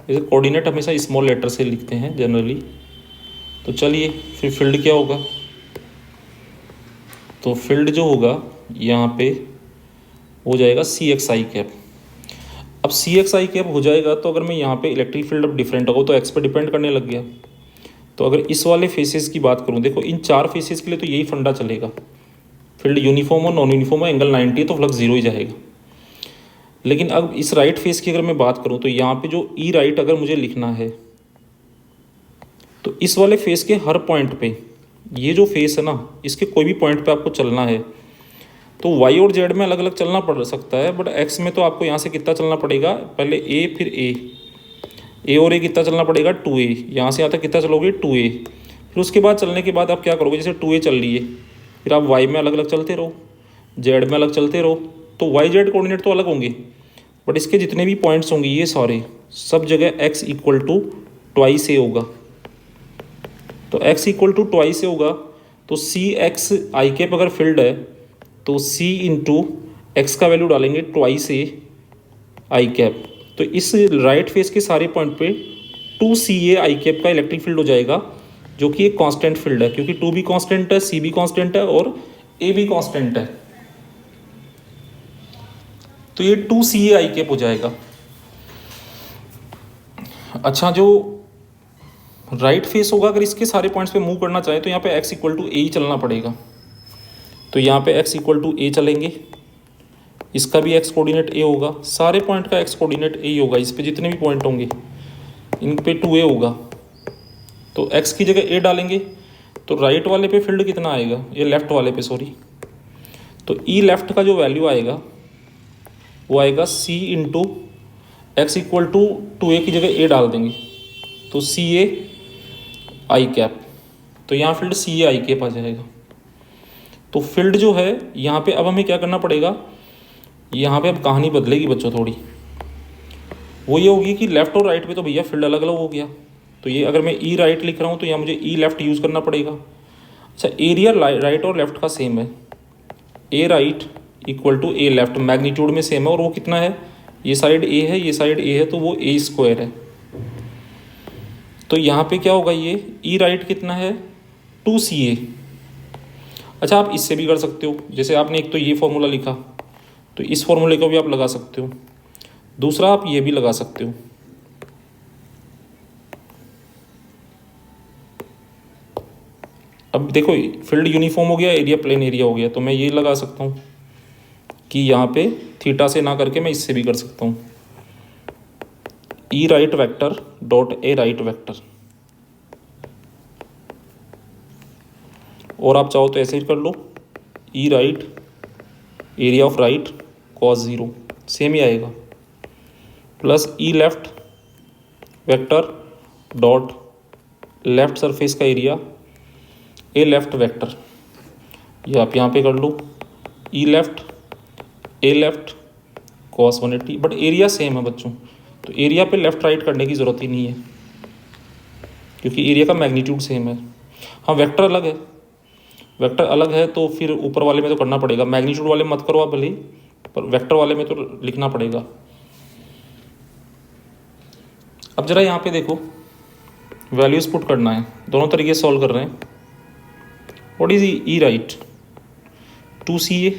जैसे कोऑर्डिनेट हमेशा स्मॉल लेटर से लिखते हैं जनरली। तो चलिए फिर फील्ड क्या होगा, तो फील्ड जो होगा यहाँ पे हो जाएगा सी एक्स आई कैप। अब सी एक्स आई कैप हो जाएगा, तो अगर मैं यहाँ पे इलेक्ट्रिक फील्ड अब डिफरेंट होगा तो एक्स पे डिपेंड करने लग गया। तो अगर इस वाले फेसेस की बात करूँ, देखो इन 4 फेसेस के लिए तो यही फंडा चलेगा, फील्ड यूनिफॉर्म और नॉन यूनिफॉर्म है, एंगल 90 है तो फ्लक्स 0 ही जाएगा। लेकिन अब इस राइट फेस की अगर मैं बात करूँ, तो यहाँ पे जो ई राइट अगर मुझे लिखना है, तो इस वाले फेस के हर पॉइंट पे, ये जो फेस है ना, इसके कोई भी पॉइंट पे आपको चलना है, तो वाई और जेड में अलग अलग चलना पड़ सकता है, बट एक्स में तो आपको यहाँ से कितना चलना पड़ेगा, पहले ए फिर ए और ए कितना चलना पड़ेगा 2a, यहाँ से यहाँ तक कितना चलोगे 2a। फिर उसके बाद चलने के बाद आप क्या करोगे, जैसे 2a चल रही है, फिर आप वाई में अलग अलग चलते रहो, जेड में अलग चलते रहो। तो वाई जेड कोऑर्डिनेट तो अलग होंगे, बट इसके जितने भी पॉइंट्स होंगे ये सारे, सब जगह x इक्वल टू ट्वाइस ए होगा। तो x इक्वल टू ट्वाइस ए होगा, तो सी एक्स आई कैप अगर फील्ड है तो c इंटू एक्स का वैल्यू डालेंगे ट्वाइस ए आई कैप। तो इस राइट फेस के सारे पॉइंट पे 2ca आई कैप का इलेक्ट्रिक फील्ड हो जाएगा, जो कि एक कांस्टेंट फील्ड है, क्योंकि 2 भी कांस्टेंट है, c भी कांस्टेंट है और a भी कांस्टेंट है। तो ये 2ca आई कैप हो जाएगा। अच्छा, जो राइट फेस होगा, अगर इसके सारे पॉइंट्स पे मूव करना चाहे तो यहाँ पे x इक्वल टू ए ही चलना पड़ेगा। तो यहाँ पे x इक्वल टू ए चलेंगे, इसका भी x कोऑर्डिनेट ए होगा, सारे पॉइंट का x कोऑर्डिनेट ए ही होगा, इस पे जितने भी पॉइंट होंगे इन पे 2a होगा। तो x की जगह a डालेंगे, तो राइट वाले पे फील्ड कितना आएगा, ये लेफ्ट वाले पे सॉरी, तो ई लेफ्ट का जो वैल्यू आएगा वो आएगा c into X equal to 2a की जगह a डाल देंगे, तो ca आई कैप। तो यहाँ फील्ड ca आई कैप आ जाएगा। तो फील्ड जो है यहाँ पे अब हमें क्या करना पड़ेगा, यहाँ पे अब कहानी बदलेगी बच्चों थोड़ी। वो ये होगी कि लेफ्ट और राइट पे तो भैया फील्ड अलग अलग हो गया, तो ये अगर मैं ई राइट लिख रहा हूँ तो यहाँ मुझे ई लेफ्ट यूज़ करना पड़ेगा। अच्छा, एरिया राइट और लेफ्ट का सेम है, A right equal to A left, magnitude में सेम है, और वो कितना है, ये साइड ए है, ये साइड ए है, तो वो ए स्क्वायर है। तो यहाँ पे क्या होगा, ये ई राइट कितना है 2ca। अच्छा, आप इससे भी कर सकते हो, जैसे आपने एक तो ये फॉर्मूला लिखा, तो इस फॉर्मूले को भी आप लगा सकते हो, दूसरा आप ये भी लगा सकते हो। अब देखो फील्ड यूनिफॉर्म हो गया, एरिया प्लेन एरिया हो गया, तो मैं ये लगा सकता हूँ कि यहाँ पे थीटा से ना करके मैं इससे भी कर सकता हूँ, E right vector dot A right vector. और आप चाहो तो ऐसे ही कर लो, E right area of right cos 0, same ही आएगा, plus E left vector dot left surface का एरिया ए लेफ्ट वेक्टर। ये आप यहाँ पे कर लो, E left A left cos 180, but area same है बच्चों, तो एरिया पे लेफ्ट राइट करने की ज़रूरत ही नहीं है, क्योंकि एरिया का मैग्नीट्यूड सेम है। हाँ, वेक्टर अलग है, वेक्टर अलग है तो फिर ऊपर वाले में तो करना पड़ेगा, मैग्नीट्यूड वाले मत करो आप भले, पर वेक्टर वाले में तो लिखना पड़ेगा। अब जरा यहाँ पे देखो, वैल्यूज पुट करना है, दोनों तरीके से सॉल्व कर रहे हैं। What is E right 2ca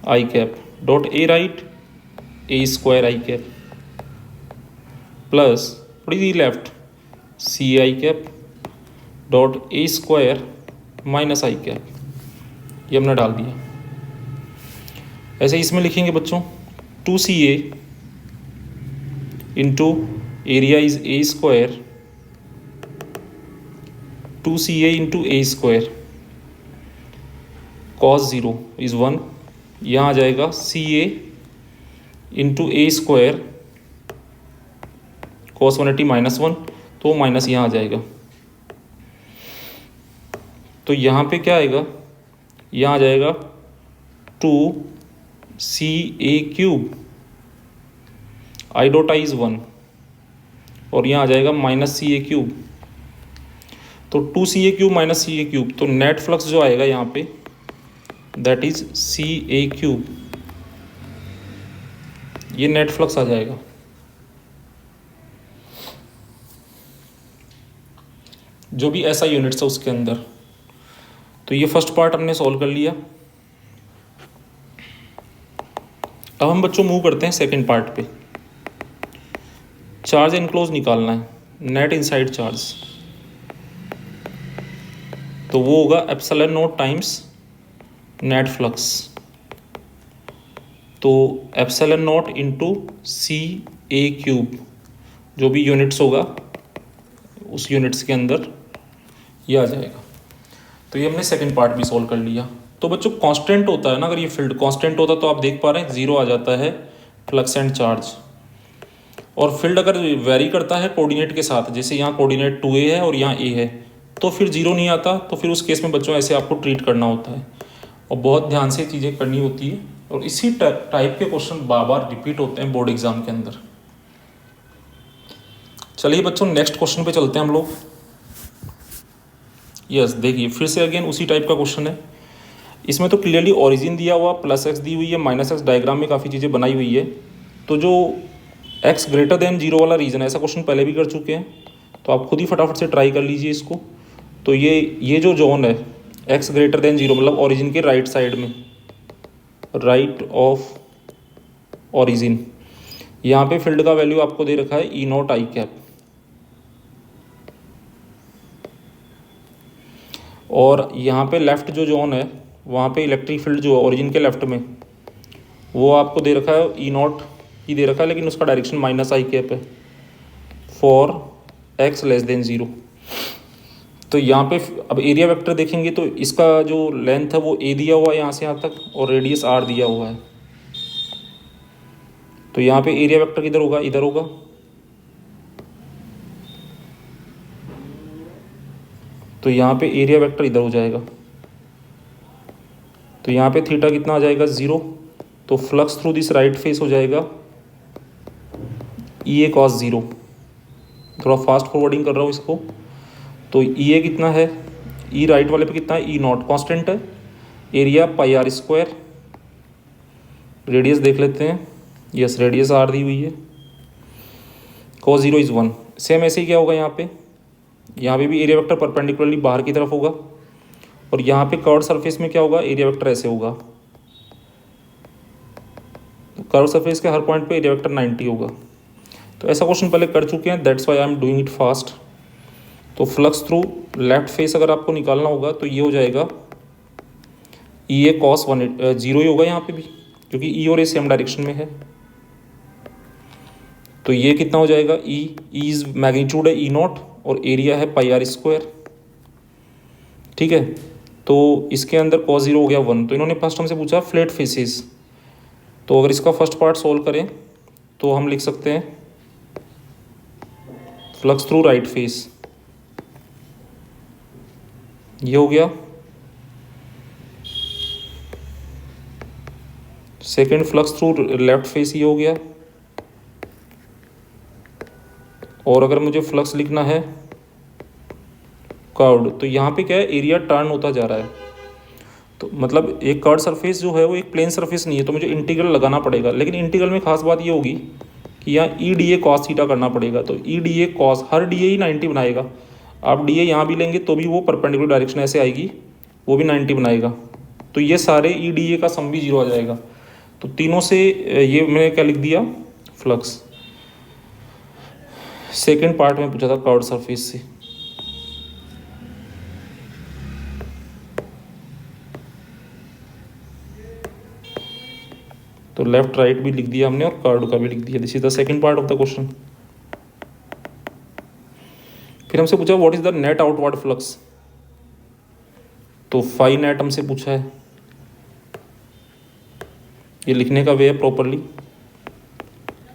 I cap dot A right A square I cap. Plus what is E left, C I cap dot A square minus I cap, ये हमने डाल दिया। ऐसे इसमें लिखेंगे बच्चों 2CA into area is A square, 2CA into A square, cos 0 is 1, यहाँ आ जाएगा CA into A square cos 180 minus 1, तो माइनस यहाँ आ जाएगा। तो यहाँ पे क्या आएगा, यहाँ आ जाएगा 2CA cube, I dot I is 1, और यहाँ आ जाएगा माइनस CA क्यूब। तो 2CA cube minus CA cube, तो नेट फ्लक्स जो आएगा यहाँ पे दैट इज CA क्यूब, ये नेट फ्लक्स आ जाएगा। जो भी ऐसा यूनिट्स है उसके अंदर। तो ये फर्स्ट पार्ट हमने सॉल्व कर लिया। अब हम बच्चों मूव करते हैं सेकंड पार्ट पे। चार्ज इनक्लोज निकालना है, नेट इनसाइड चार्ज, तो वो होगा epsilon naught times net flux, तो epsilon naught into CA cube, जो भी यूनिट्स होगा उस यूनिट्स के अंदर ये आ जाएगा। तो ये हमने सेकंड पार्ट भी सॉल्व कर लिया। तो बच्चों कांस्टेंट होता है ना, अगर ये फील्ड कांस्टेंट होता तो आप देख पा रहे हैं 0 आ जाता है फ्लक्स एंड चार्ज, और फील्ड अगर वेरी करता है कोऑर्डिनेट के साथ, जैसे यहाँ कोऑर्डिनेट 2A है और यहाँ A है, तो फिर 0 नहीं आता। तो फिर उस केस में बच्चों ऐसे आपको ट्रीट करना होता है, और बहुत ध्यान से चीज़ें करनी होती है, और इसी टाइप के क्वेश्चन बार बार रिपीट होते हैं बोर्ड एग्जाम के अंदर। चलिए बच्चों नेक्स्ट क्वेश्चन पे चलते हैं हम लोग। यस देखिए फिर से अगेन उसी टाइप का क्वेश्चन है। इसमें तो क्लियरली ओरिजिन दिया हुआ, प्लस एक्स दी हुई है, माइनस एक्स डायग्राम में काफ़ी चीज़ें बनाई हुई है। तो जो एक्स ग्रेटर देन 0 वाला रीजन है, ऐसा क्वेश्चन पहले भी कर चुके हैं, तो आप खुद ही फटाफट से ट्राई कर लीजिए इसको। तो ये जो जोन है एक्स ग्रेटर देन 0, मतलब ओरिजिन के राइट साइड में, राइट ऑफ ओरिजिन, यहाँ पे फील्ड का वैल्यू आपको दे रखा है E0 आई कैप, और यहाँ पे लेफ्ट जो जोन है वहाँ पे इलेक्ट्रिक फील्ड जो है ओरिजिन के लेफ्ट में, वो आपको दे रखा है E0 ही दे रखा है, लेकिन उसका डायरेक्शन माइनस आई कैप है फॉर एक्स लेस देन 0। तो यहाँ पे अब एरिया वेक्टर देखेंगे तो इसका जो लेंथ है वो A दिया हुआ है यहाँ से यहाँ तक, और रेडियस R दिया हुआ है। तो यहाँ पे एरिया वेक्टर किधर होगा, इधर होगा। तो यहाँ पे एरिया वेक्टर इधर हो जाएगा। तो यहाँ पे थीटा कितना आ जाएगा 0। तो flux through this right face हो जाएगा EA cos 0। थोड़ा फास्ट फॉरवर्डिंग कर रहा हूँ इसको। तो EA कितना है, E राइट वाले पे कितना है, E0 कांस्टेंट है, area pi R square, radius देख लेते हैं, यस रेडियस R दी हुई है, cos 0 इज़ 1। सेम ऐसे ही क्या होगा यहाँ पे भी एरिया वेक्टर परपेंडिकुलरली बाहर की तरफ होगा, और यहाँ पे कर्व सरफेस में क्या होगा, एरिया वेक्टर ऐसे होगा। तो कर्व सरफेस के हर पॉइंट पे एरिया वेक्टर 90 होगा। तो ऐसा क्वेश्चन पहले कर चुके हैं, that's why I am doing it fast. तो फ्लक्स थ्रू लेफ्ट फेस अगर आपको निकालना होगा तो ये हो जाएगा EA cos 0 ही होगा यहाँ पे भी, क्योंकि E और A सेम डायरेक्शन में है। तो ये कितना हो जाएगा, इज मैग्नीट्यूड है E0 और एरिया है पाई आर स्क्वायर, ठीक है। तो इसके अंदर cos 0 हो गया 1। तो इन्होंने फर्स्ट हमसे पूछा फ्लैट फेसेस, तो अगर इसका फर्स्ट पार्ट सोल्व करें तो हम लिख सकते हैं फ्लक्स थ्रू राइट फेस, ये हो गया। Second flux through left face ये हो गया। और अगर मुझे फ्लक्स लिखना है कर्व्ड, तो यहाँ पे क्या है, एरिया टर्न होता जा रहा है। तो मतलब एक कर्व्ड सरफेस जो है वो एक प्लेन सरफेस नहीं है, तो मुझे इंटीग्रल लगाना पड़ेगा। लेकिन इंटीग्रल में खास बात ये होगी कि यहाँ EDA cos थीटा करना पड़ेगा। तो EDA cos, हर DA ही 90 बनाएगा। आप DA यहाँ भी लेंगे तो भी वो परपेंडिकुलर डायरेक्शन ऐसे आएगी, वो भी 90 बनाएगा। तो ये सारे EDA का सम भी 0 आ जाएगा। तो तीनों से ये मैंने क्या लिख दिया, फ्लक्स। सेकेंड पार्ट में पूछा था कर्व्ड सरफेस से। तो लेफ्ट राइट भी लिख दिया हमने और कर्व्ड का भी लिख दिया। This is the second part of the question. फिर हमसे पूछा what is the net outward flux. तो फाई नेट हमसे पूछा है, ये लिखने का वे है प्रॉपरली।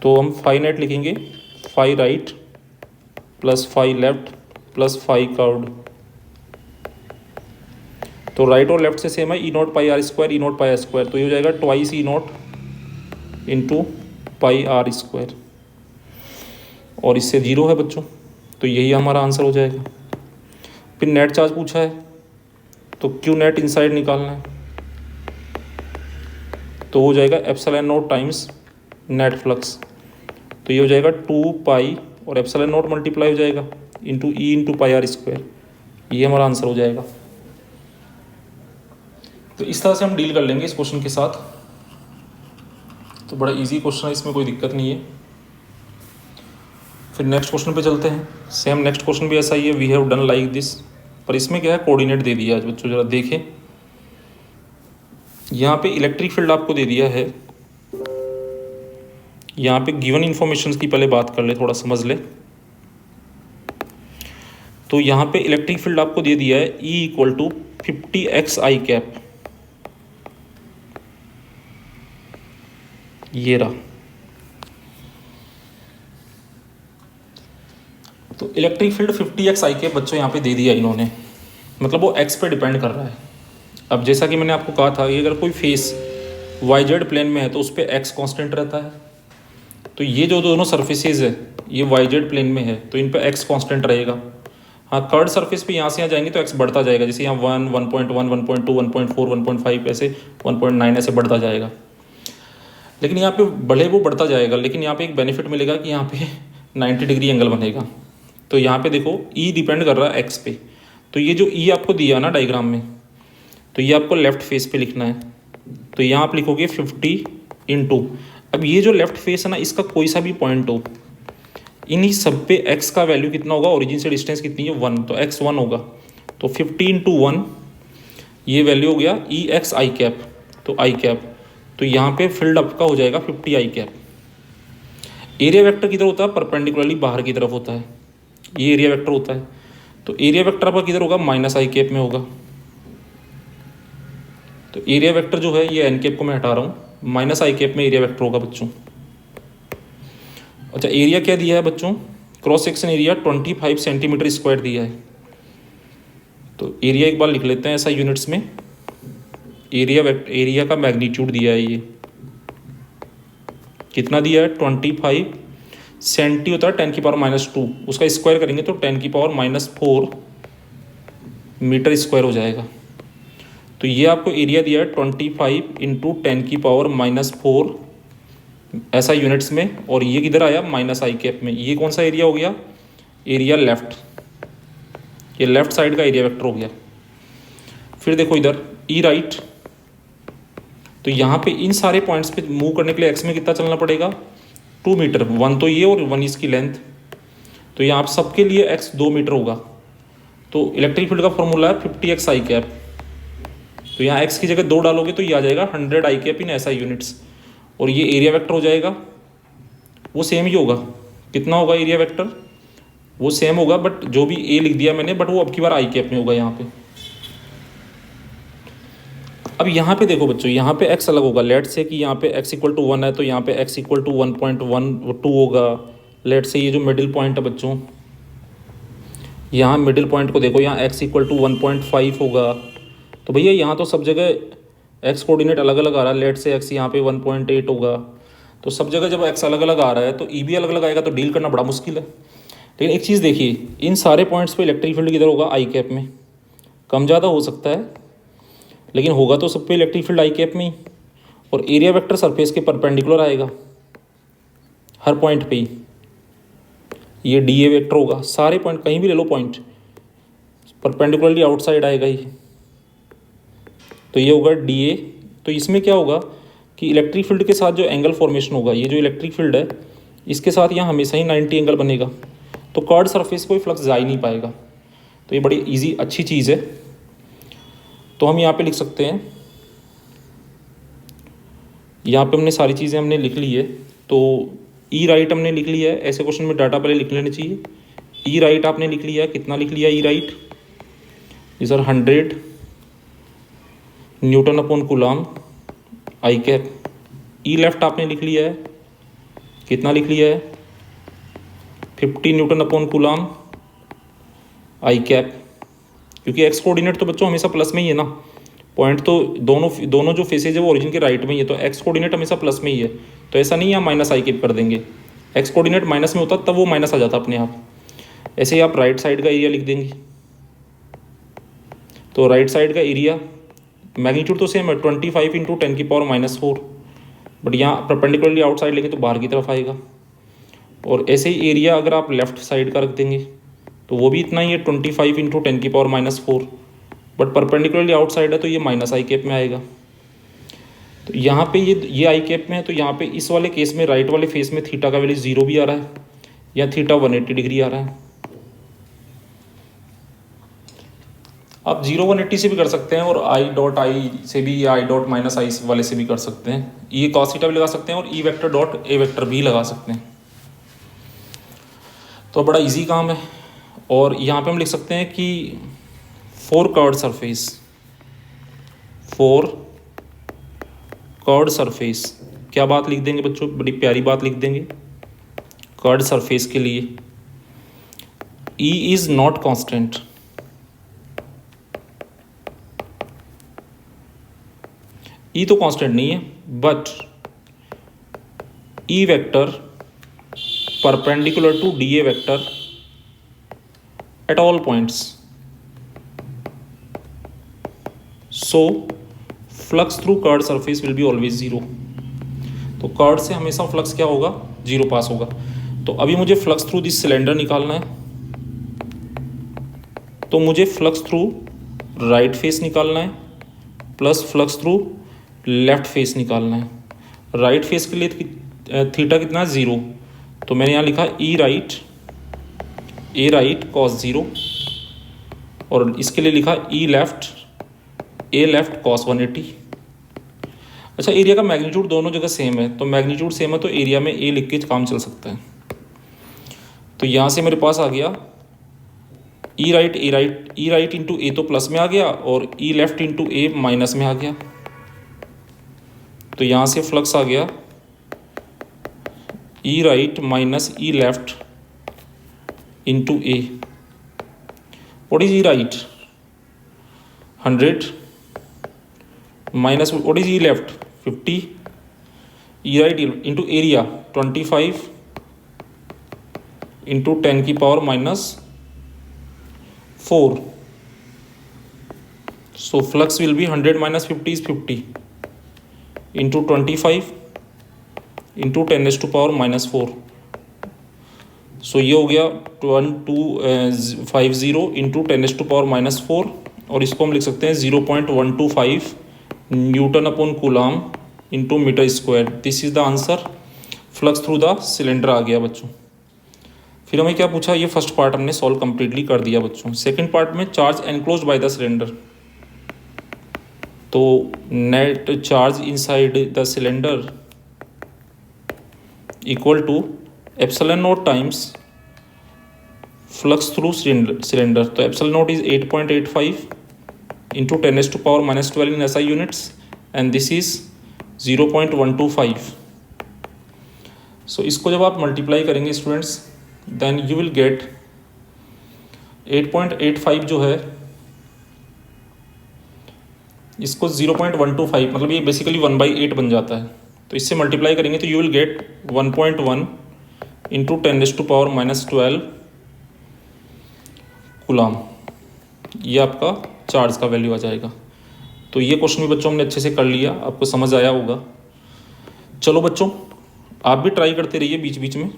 तो हम फाई नेट लिखेंगे phi right plus phi left plus phi curved. तो राइट और लेफ्ट से सेम है, E naught pi R square E naught pi R square. तो ये हो जाएगा twice E naught into pi R square, और इससे जीरो है बच्चों, तो यही हमारा आंसर हो जाएगा। फिर नेट चार्ज पूछा है, तो क्यू नेट इनसाइड निकालना है, तो हो जाएगा epsilon naught times net flux. तो ये हो जाएगा 2 पाई और एप्सिलॉन नॉट मल्टीप्लाई हो जाएगा into E into pi R square. ये हमारा आंसर हो जाएगा। तो इस तरह से हम डील कर लेंगे इस क्वेश्चन के साथ। तो बड़ा इजी क्वेश्चन है, इसमें कोई दिक्कत नहीं है। फिर नेक्स्ट क्वेश्चन पे चलते हैं। सेम नेक्स्ट क्वेश्चन भी ऐसा ही है, we have done like this, पर इसमें क्या है कोऑर्डिनेट दे दिया है बच्चों, जरा देखें। यहाँ पे इलेक्ट्रिक फील्ड आपको दे दिया है। यहाँ पे गिवन इन्फॉर्मेशन की पहले बात कर ले, थोड़ा समझ ले। तो यहाँ पे इलेक्ट्रिक फील्ड आपको दे दिया है E equal to 50x I cap. ये रहा। तो electric field 50x I cap बच्चों यहाँ पे दे दिया इन्होंने, मतलब वो x पे डिपेंड कर रहा है। अब जैसा कि मैंने आपको कहा था कि अगर कोई फेस YZ प्लेन में है तो उस पर x कांस्टेंट रहता है। तो ये जो दोनों सर्फेसेज है ये YZ प्लेन में है तो इन पर x कांस्टेंट रहेगा। हाँ, कर्ड सरफेस पे यहाँ से यहाँ जाएंगे तो x बढ़ता जाएगा, जैसे यहाँ 1, 1.1, 1.2, 1.4, 1.5 ऐसे 1.9 ऐसे बढ़ता जाएगा। लेकिन यहाँ पे भले वो बढ़ता जाएगा, लेकिन यहाँ पे एक बेनिफिट मिलेगा कि यहाँ पे 90 डिग्री एंगल बनेगा। तो यहाँ पे देखो E डिपेंड कर रहा है x पे, तो ये जो E आपको दिया ना डायग्राम में, तो ये आपको लेफ्ट फेस पे लिखना है। तो यहाँ आप लिखोगे 50 इंटू, अब ये जो लेफ्ट फेस है ना इसका कोई सा भी पॉइंट हो, इन्हीं सब पे x का वैल्यू कितना होगा, ओरिजिन से डिस्टेंस कितनी है 1, तो x 1 होगा। तो 50 इंटू 1 ये वैल्यू हो गया EX आई कैप, तो आई कैप। तो यहाँ पे फील्ड आपका हो जाएगा 50 आई कैप। एरिया वेक्टर किधर होता है, परपेंडिकुलरली बाहर की तरफ होता है, ये एरिया वेक्टर होता है। तो एरिया वेक्टर आपका किधर होगा, माइनस आई कैप में होगा। तो एरिया वेक्टर जो है ये एन कैप को मैं हटा रहा हूँ, माइनस आई कैप में एरिया वेक्टर होगा बच्चों। अच्छा, एरिया क्या दिया है बच्चों, cross section area 25 centimetre square दिया है। तो एरिया एक बार लिख लेते हैं ऐसा यूनिट्स में। एरिया का मैग्नीट्यूड दिया है, ये कितना दिया है 25 सेंटी होता है 10 की पावर -2, उसका स्क्वायर करेंगे तो 10 की पावर -4 मीटर स्क्वायर हो जाएगा। तो ये आपको एरिया दिया है 25 इंटू 10 की पावर -4 ऐसा यूनिट्स में, और ये किधर आया माइनस आई कैप में। ये कौन सा एरिया हो गया, एरिया लेफ्ट, ये लेफ्ट साइड का एरिया वेक्टर हो गया। फिर देखो इधर ई राइट, तो यहाँ पे इन सारे पॉइंट्स पे मूव करने के लिए एक्स में कितना चलना पड़ेगा 2 मीटर, 1 तो ये और 1 इसकी लेंथ। तो यहाँ आप सबके लिए एक्स 2 मीटर होगा। तो इलेक्ट्रिक फील्ड का फॉर्मूला है 50x आई कैप। तो यहाँ एक्स की जगह 2 डालोगे तो ये आ जाएगा 100 आई कैप इन ऐसा यूनिट्स, और ये एरिया वेक्टर हो जाएगा वो सेम ही होगा। कितना होगा एरिया वेक्टर, वो सेम होगा, बट जो भी ए लिख दिया मैंने, बट वो अब की बार आई कैप में होगा यहाँ पे। अब यहाँ पे देखो बच्चों, यहाँ पे x अलग होगा। लेट से कि यहाँ पे x इक्वल टू 1 है तो यहाँ पे x इक्वल टू 1.12 होगा। लेट से ये जो मिडिल पॉइंट है बच्चों, यहाँ मिडिल पॉइंट को देखो, यहाँ x इक्वल टू 1.5 होगा। तो भैया यहाँ तो सब जगह x कोऑर्डिनेट अलग अलग आ रहा है। लेट से x यहाँ पे 1.8 होगा, तो सब जगह जब x अलग अलग आ रहा है तो e भी अलग अलग आएगा, तो डील करना बड़ा मुश्किल है। लेकिन एक चीज़ देखिए, इन सारे पॉइंट्स पे इलेक्ट्रिक फील्ड किधर होगा, आई कैप में। कम ज़्यादा हो सकता है, लेकिन होगा तो सब पे इलेक्ट्रिक फील्ड आई कैप में ही। और एरिया वेक्टर सरफेस के परपेंडिकुलर आएगा हर पॉइंट पे ही, ये डी ए वेक्टर होगा। सारे पॉइंट कहीं भी ले लो पॉइंट, परपेंडिकुलरली आउटसाइड आएगा ही, तो ये होगा डी ए। तो इसमें क्या होगा कि इलेक्ट्रिक फील्ड के साथ जो एंगल फॉर्मेशन होगा, ये जो इलेक्ट्रिक फील्ड है इसके साथ यहाँ हमेशा ही 90 एंगल बनेगा। तो कर्ड सरफेस कोई फ्लक्स जा ही नहीं पाएगा। तो ये बड़ी इजी अच्छी चीज़ है। तो हम यहाँ पे लिख सकते हैं, यहाँ पे हमने सारी चीज़ें हमने लिख ली है। तो ई राइट हमने लिख लिया है, ऐसे क्वेश्चन में डाटा पहले लिख लेना चाहिए। ई राइट आपने लिख लिया है, कितना लिख लिया ई राइट? जी सर 100 न्यूटन अपॉन कूलम आई कैप। ई लेफ्ट आपने लिख लिया है, कितना लिख लिया है? 50 न्यूटन अपॉन कूलम आई कैप। क्योंकि एक्स कोऑर्डिनेट तो बच्चों हमेशा प्लस में ही है ना, पॉइंट तो दोनों जो फेसेज है वो ओरिजिन के राइट में ही है, तो एक्स कोऑर्डिनेट हमेशा प्लस में ही है। तो ऐसा नहीं है आप माइनस आई कैप कर देंगे, एक्स कोऑर्डिनेट माइनस में होता तब वो माइनस आ जाता अपने आप। ऐसे ही आप राइट साइड का एरिया लिख देंगे। तो राइट साइड का एरिया मैग्नीट्यूड तो सेम है 25 इंटू 10⁻⁻⁴, बट यहाँ परपेंडिकुलरली आउटसाइड लेंगे तो बाहर की तरफ आएगा। और ऐसे ही एरिया अगर आप लेफ्ट साइड का रख देंगे तो वो भी इतना ही है 25 इंटू 10⁻⁴, बट परपेंडिकुलरली आउटसाइड है तो ये माइनस आई कैप में आएगा। तो यहाँ पे ये आई कैप में है, तो यहाँ पे इस वाले केस में राइट वाले फेस में थीटा का वैल्यू 0 भी आ रहा है, या थीटा 180 डिग्री आ रहा है। आप 0 180 से भी कर सकते हैं, और आई डॉट आई से भी, या आई डॉट माइनस आई वाले से भी कर सकते हैं। ये कॉस थीटा भी लगा सकते हैं और ई वेक्टर डॉट ए वेक्टर भी लगा सकते हैं। तो बड़ा इजी काम है। और यहाँ पे हम लिख सकते हैं कि फॉर कर्व्ड सरफेस क्या बात लिख देंगे बच्चों? बड़ी प्यारी बात लिख देंगे। कर्व्ड सरफेस के लिए E is not constant. E तो कांस्टेंट नहीं है, but E vector perpendicular to DA vector at all points, so flux through curved surface will be always 0। तो कर्व से हमेशा फ्लक्स क्या होगा? 0 पास होगा। तो अभी मुझे फ्लक्स थ्रू दिस सिलेंडर निकालना है, तो मुझे फ्लक्स थ्रू राइट फेस निकालना है plus flux through left face निकालना है। राइट फेस के लिए थीटा कितना है? 0। तो मैंने यहाँ लिखा ए राइट कॉस 0, और इसके लिए लिखा ए लेफ्ट कॉस 180। अच्छा, एरिया का मैग्नीट्यूड दोनों जगह सेम है, तो मैग्नीट्यूड सेम है तो एरिया में ए लिख के काम चल सकता है। तो यहाँ से मेरे पास आ गया ई राइट इंटू ए तो प्लस में आ गया, और E left into A minus में आ गया। तो यहाँ से फ्लक्स आ गया E right minus E left into A. What is E right? 100 minus what is E left? 50। E right into area 25 into 10⁻⁴। So flux will be 100 minus 50 is 50 into 25 into 10⁻⁻⁴। सो ये हो गया 1250 इंटू 10⁻⁻⁴, और इसको हम लिख सकते हैं 0.125 newton upon coulomb into metre square. This is the answer. Flux through the cylinder आ गया बच्चों। फिर हमें क्या पूछा? ये फर्स्ट पार्ट हमने सॉल्व कंप्लीटली कर दिया बच्चों। सेकंड पार्ट में charge enclosed by the cylinder, तो net charge inside the cylinder equal to epsilon naught times flux through cylinder. तो epsilon naught is 8.85 into 10⁻⁻12 in SI units, and this is 0.125। सो इसको जब आप multiply करेंगे students, then you will get 8.85 जो है, इसको 0.125 मतलब ये बेसिकली 1/8 बन जाता है। तो इससे मल्टीप्लाई करेंगे तो you will gate 1.1 into 10⁻⁻12 coulomb. ये आपका चार्ज का वैल्यू आ जाएगा। तो ये क्वेश्चन भी बच्चों हमने अच्छे से कर लिया, आपको समझ आया होगा। चलो बच्चों, आप भी ट्राई करते रहिए बीच बीच में।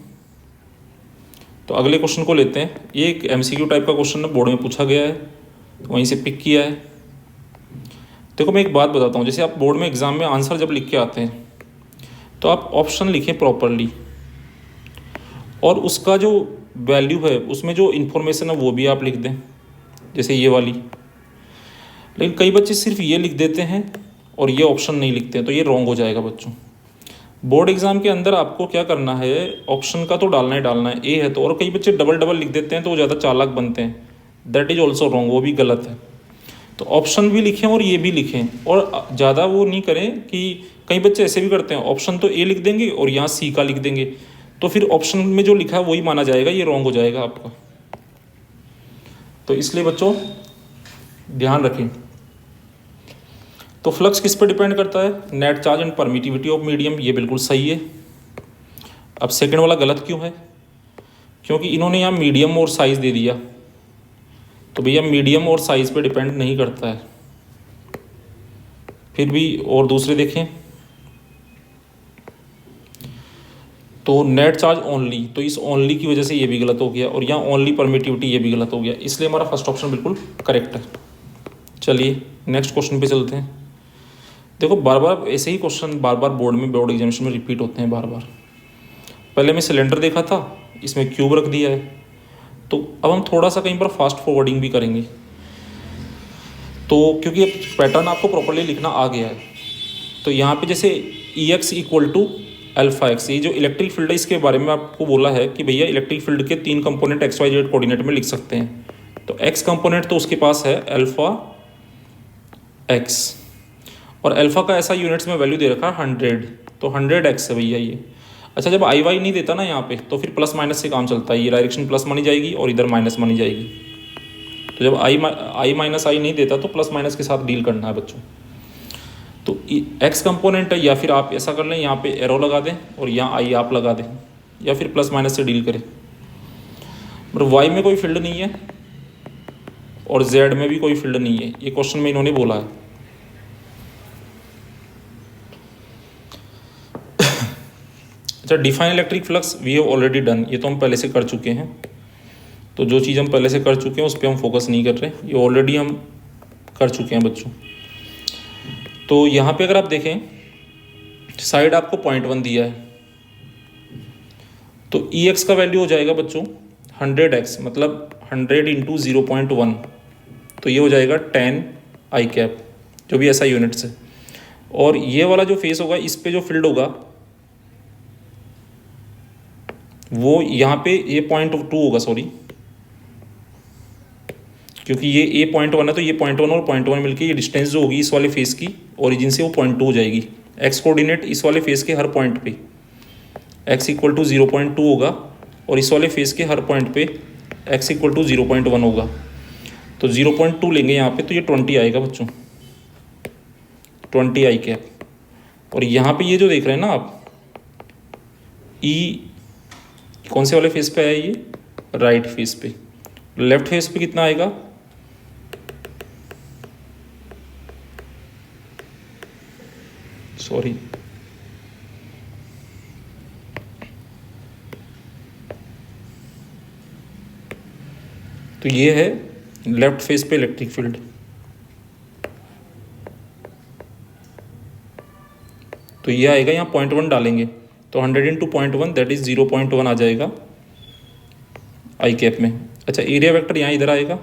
तो अगले क्वेश्चन को लेते हैं। ये एक MCQ टाइप का क्वेश्चन है, बोर्ड में पूछा गया है, तो वहीं से पिक किया है। देखो मैं एक बात बताता हूँ, जैसे आप बोर्ड में एग्ज़ाम में आंसर जब लिख के आते हैं तो आप ऑप्शन लिखें प्रॉपरली, और उसका जो वैल्यू है उसमें जो इन्फॉर्मेशन है वो भी आप लिख दें, जैसे ये वाली। लेकिन कई बच्चे सिर्फ ये लिख देते हैं और ये ऑप्शन नहीं लिखते हैं, तो ये रॉन्ग हो जाएगा बच्चों। बोर्ड एग्जाम के अंदर आपको क्या करना है, ऑप्शन का तो डालना ही डालना है, ए है तो। और कई बच्चे डबल डबल लिख देते हैं तो वो ज़्यादा चालाक बनते हैं, दैट इज़ ऑल्सो रॉन्ग, वो भी गलत है। तो ऑप्शन भी लिखें और ये भी लिखें, और ज़्यादा वो नहीं करें कि कई बच्चे ऐसे भी करते हैं, ऑप्शन तो ए लिख देंगे और यहाँ सी का लिख देंगे, तो फिर ऑप्शन में जो लिखा है वही माना जाएगा, ये रॉन्ग हो जाएगा आपका। तो इसलिए बच्चों ध्यान रखें। तो फ्लक्स किस पर डिपेंड करता है, net charge and permittivity of medium, ये बिल्कुल सही है। अब सेकंड वाला गलत क्यों है, क्योंकि इन्होंने यहाँ मीडियम और साइज़ दे दिया, तो भैया मीडियम और साइज़ पे डिपेंड नहीं करता है। फिर भी और दूसरे देखें, तो नेट चार्ज ओनली, तो इस ओनली की वजह से ये भी गलत हो गया, और यहाँ ओनली परमिटिविटी ये भी गलत हो गया, इसलिए हमारा फर्स्ट ऑप्शन बिल्कुल करेक्ट है। चलिए नेक्स्ट क्वेश्चन पे चलते हैं। देखो बार बार ऐसे ही क्वेश्चन बार बार बोर्ड एग्जामिनेशन में रिपीट होते हैं बार बार। पहले मैं सिलेंडर देखा था, इसमें क्यूब रख दिया है, तो अब हम थोड़ा सा कहीं पर फास्ट फॉरवर्डिंग भी करेंगे, तो क्योंकि अब पैटर्न आपको प्रॉपर्ली लिखना आ गया है। तो यहाँ पे जैसे Ex equal to alpha X, ये जो इलेक्ट्रिक फील्ड है इसके बारे में आपको बोला है कि भैया इलेक्ट्रिक फील्ड के 3 component X Y Z coordinate में लिख सकते हैं। तो एक्स कंपोनेंट तो उसके पास है अल्फा एक्स, और अल्फा का ऐसा यूनिट्स में वैल्यू दे रखा है 100, तो 100x है भैया ये। अच्छा जब आई वाई नहीं देता ना यहाँ पे, तो फिर प्लस माइनस से काम चलता है, ये डायरेक्शन प्लस मानी जाएगी और इधर माइनस मानी जाएगी। तो जब आई माइनस आई नहीं देता तो प्लस माइनस के साथ डील करना है बच्चों। तो एक्स कंपोनेंट है, या फिर आप ऐसा कर लें यहाँ पे एरो लगा दें और यहाँ आई आप लगा दें, या फिर प्लस माइनस से डील करें। पर वाई में कोई फील्ड नहीं है और जेड में भी कोई फील्ड नहीं है, ये क्वेश्चन में इन्होंने बोला है। अच्छा define electric flux we have already done, ये तो हम पहले से कर चुके हैं। तो जो चीज़ हम पहले से कर चुके हैं उस पर हम फोकस नहीं कर रहे, ये ऑलरेडी हम कर चुके हैं बच्चों। तो यहाँ पे अगर आप देखें साइड आपको 0.1 दिया है, तो Ex का वैल्यू हो जाएगा बच्चों 100x, मतलब 100 इंटू 0.1, तो ये हो जाएगा 10 आई कैप, जो भी ऐसा यूनिट्स है। और ये वाला जो फेस होगा इस पे जो फील्ड होगा वो यहाँ पे ये 0.2 होगा, सॉरी, क्योंकि ये a 0.1 है, तो ये 0.1 और 0.1 मिलके ये डिस्टेंस जो होगी इस वाले फेस की ओरिजिन से वो 0.2 हो जाएगी। x कोऑर्डिनेट इस वाले फेस के हर पॉइंट पे x इक्वल टू 0.2 होगा, और इस वाले फेस के हर पॉइंट पे x इक्वल टू 0.1 होगा। तो 0.2 लेंगे यहाँ पे, तो ये 20 आएगा बच्चों, 20 आई कैप। और यहाँ पे ये जो देख रहे हैं ना आप, E कौन से वाले फेस पे है, ये राइट फेस पे। लेफ्ट फेस पे कितना आएगा, सॉरी तो ये है लेफ्ट फेस पे इलेक्ट्रिक फील्ड। तो ये आएगा, यहाँ 0.1 डालेंगे तो 100 इंटू 0.1 दैट इज 0.1 आ जाएगा आई कैप में। अच्छा एरिया वेक्टर यहाँ इधर आएगा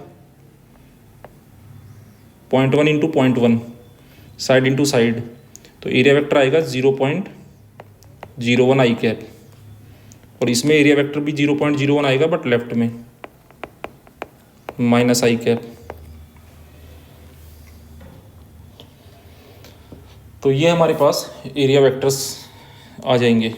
0.1 इंटू 0.1 साइड इंटू साइड, तो एरिया वेक्टर आएगा 0.01 आई कैप, और इसमें एरिया वेक्टर भी 0.01 आएगा बट लेफ्ट में माइनस आई कैप। तो ये हमारे पास एरिया वेक्टर्स आ जाएंगे।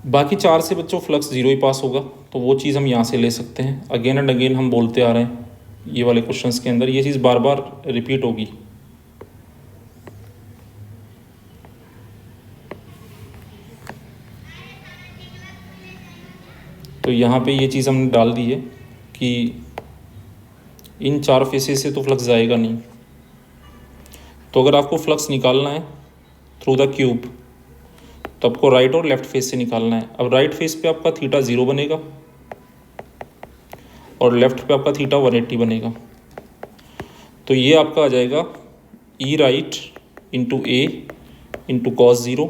बाकी 4 से बच्चों फ्लक्स 0 ही पास होगा, तो वो चीज़ हम यहाँ से ले सकते हैं। अगेन एंड अगेन हम बोलते आ रहे हैं ये वाले क्वेश्चंस के अंदर, ये चीज़ बार बार रिपीट होगी। तो यहाँ पे ये चीज़ हमने डाल दी है कि इन 4 फेसेस से तो फ्लक्स जाएगा नहीं। तो अगर आपको फ्लक्स निकालना है थ्रू द क्यूब, तो आपको राइट और लेफ्ट फेस से निकालना है। अब राइट फेस पे आपका थीटा 0 बनेगा और लेफ्ट पे आपका थीटा 180 बनेगा। तो ये आपका आ जाएगा ई राइट इंटू ए इंटू कॉस 0,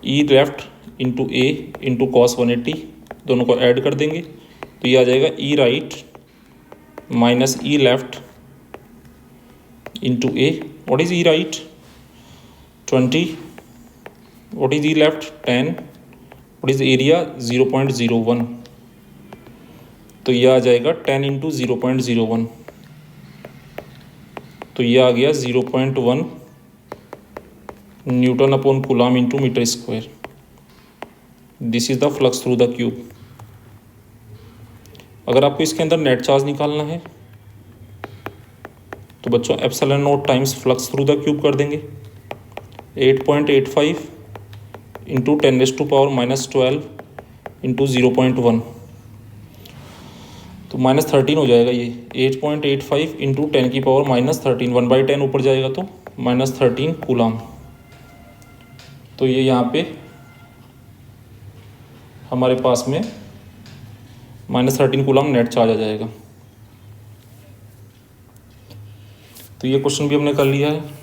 ई लेफ्ट इंटू ए इंटू कॉस 180, दोनों को ऐड कर देंगे तो ये आ जाएगा E right minus E left into A. What is E right? 20। What is E left? 10। What is area? 0.01। तो ये आ जाएगा 10 इंटू 0.01, तो ये आ गया 0.1 newton upon coulomb into metre square. This is the flux through the cube. अगर आपको इसके अंदर नेट चार्ज निकालना है तो बच्चों epsilon naught times flux through the cube कर देंगे। 8.85 इंटू 10⁻⁻12 इंटू 0.1, तो -13 हो जाएगा ये। 8.85 इंटू 10⁻⁻13, 1/10 ऊपर जाएगा तो -13 कूलम। तो ये यहाँ पे हमारे पास में -13 कूलम नेट चार्ज आ जाएगा। तो ये क्वेश्चन भी हमने कर लिया है।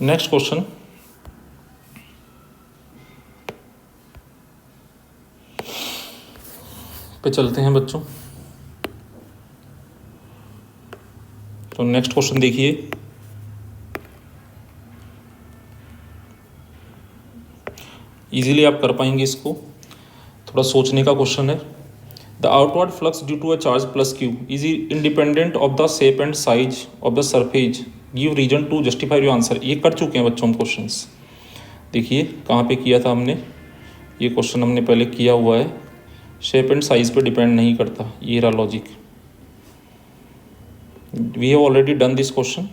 नेक्स्ट क्वेश्चन, पे चलते हैं बच्चों। तो नेक्स्ट क्वेश्चन देखिए, इजीली आप कर पाएंगे इसको, थोड़ा सोचने का क्वेश्चन है। The outward flux due to a charge plus Q is independent of the shape and size of the surface, give reason to justify your answer. ये कर चुके हैं बच्चों हम क्वेश्चंस। देखिए कहाँ पे किया था हमने, ये क्वेश्चन हमने पहले किया हुआ है। शेप एंड साइज पे डिपेंड नहीं करता, ये रहा logic. We have already done this question.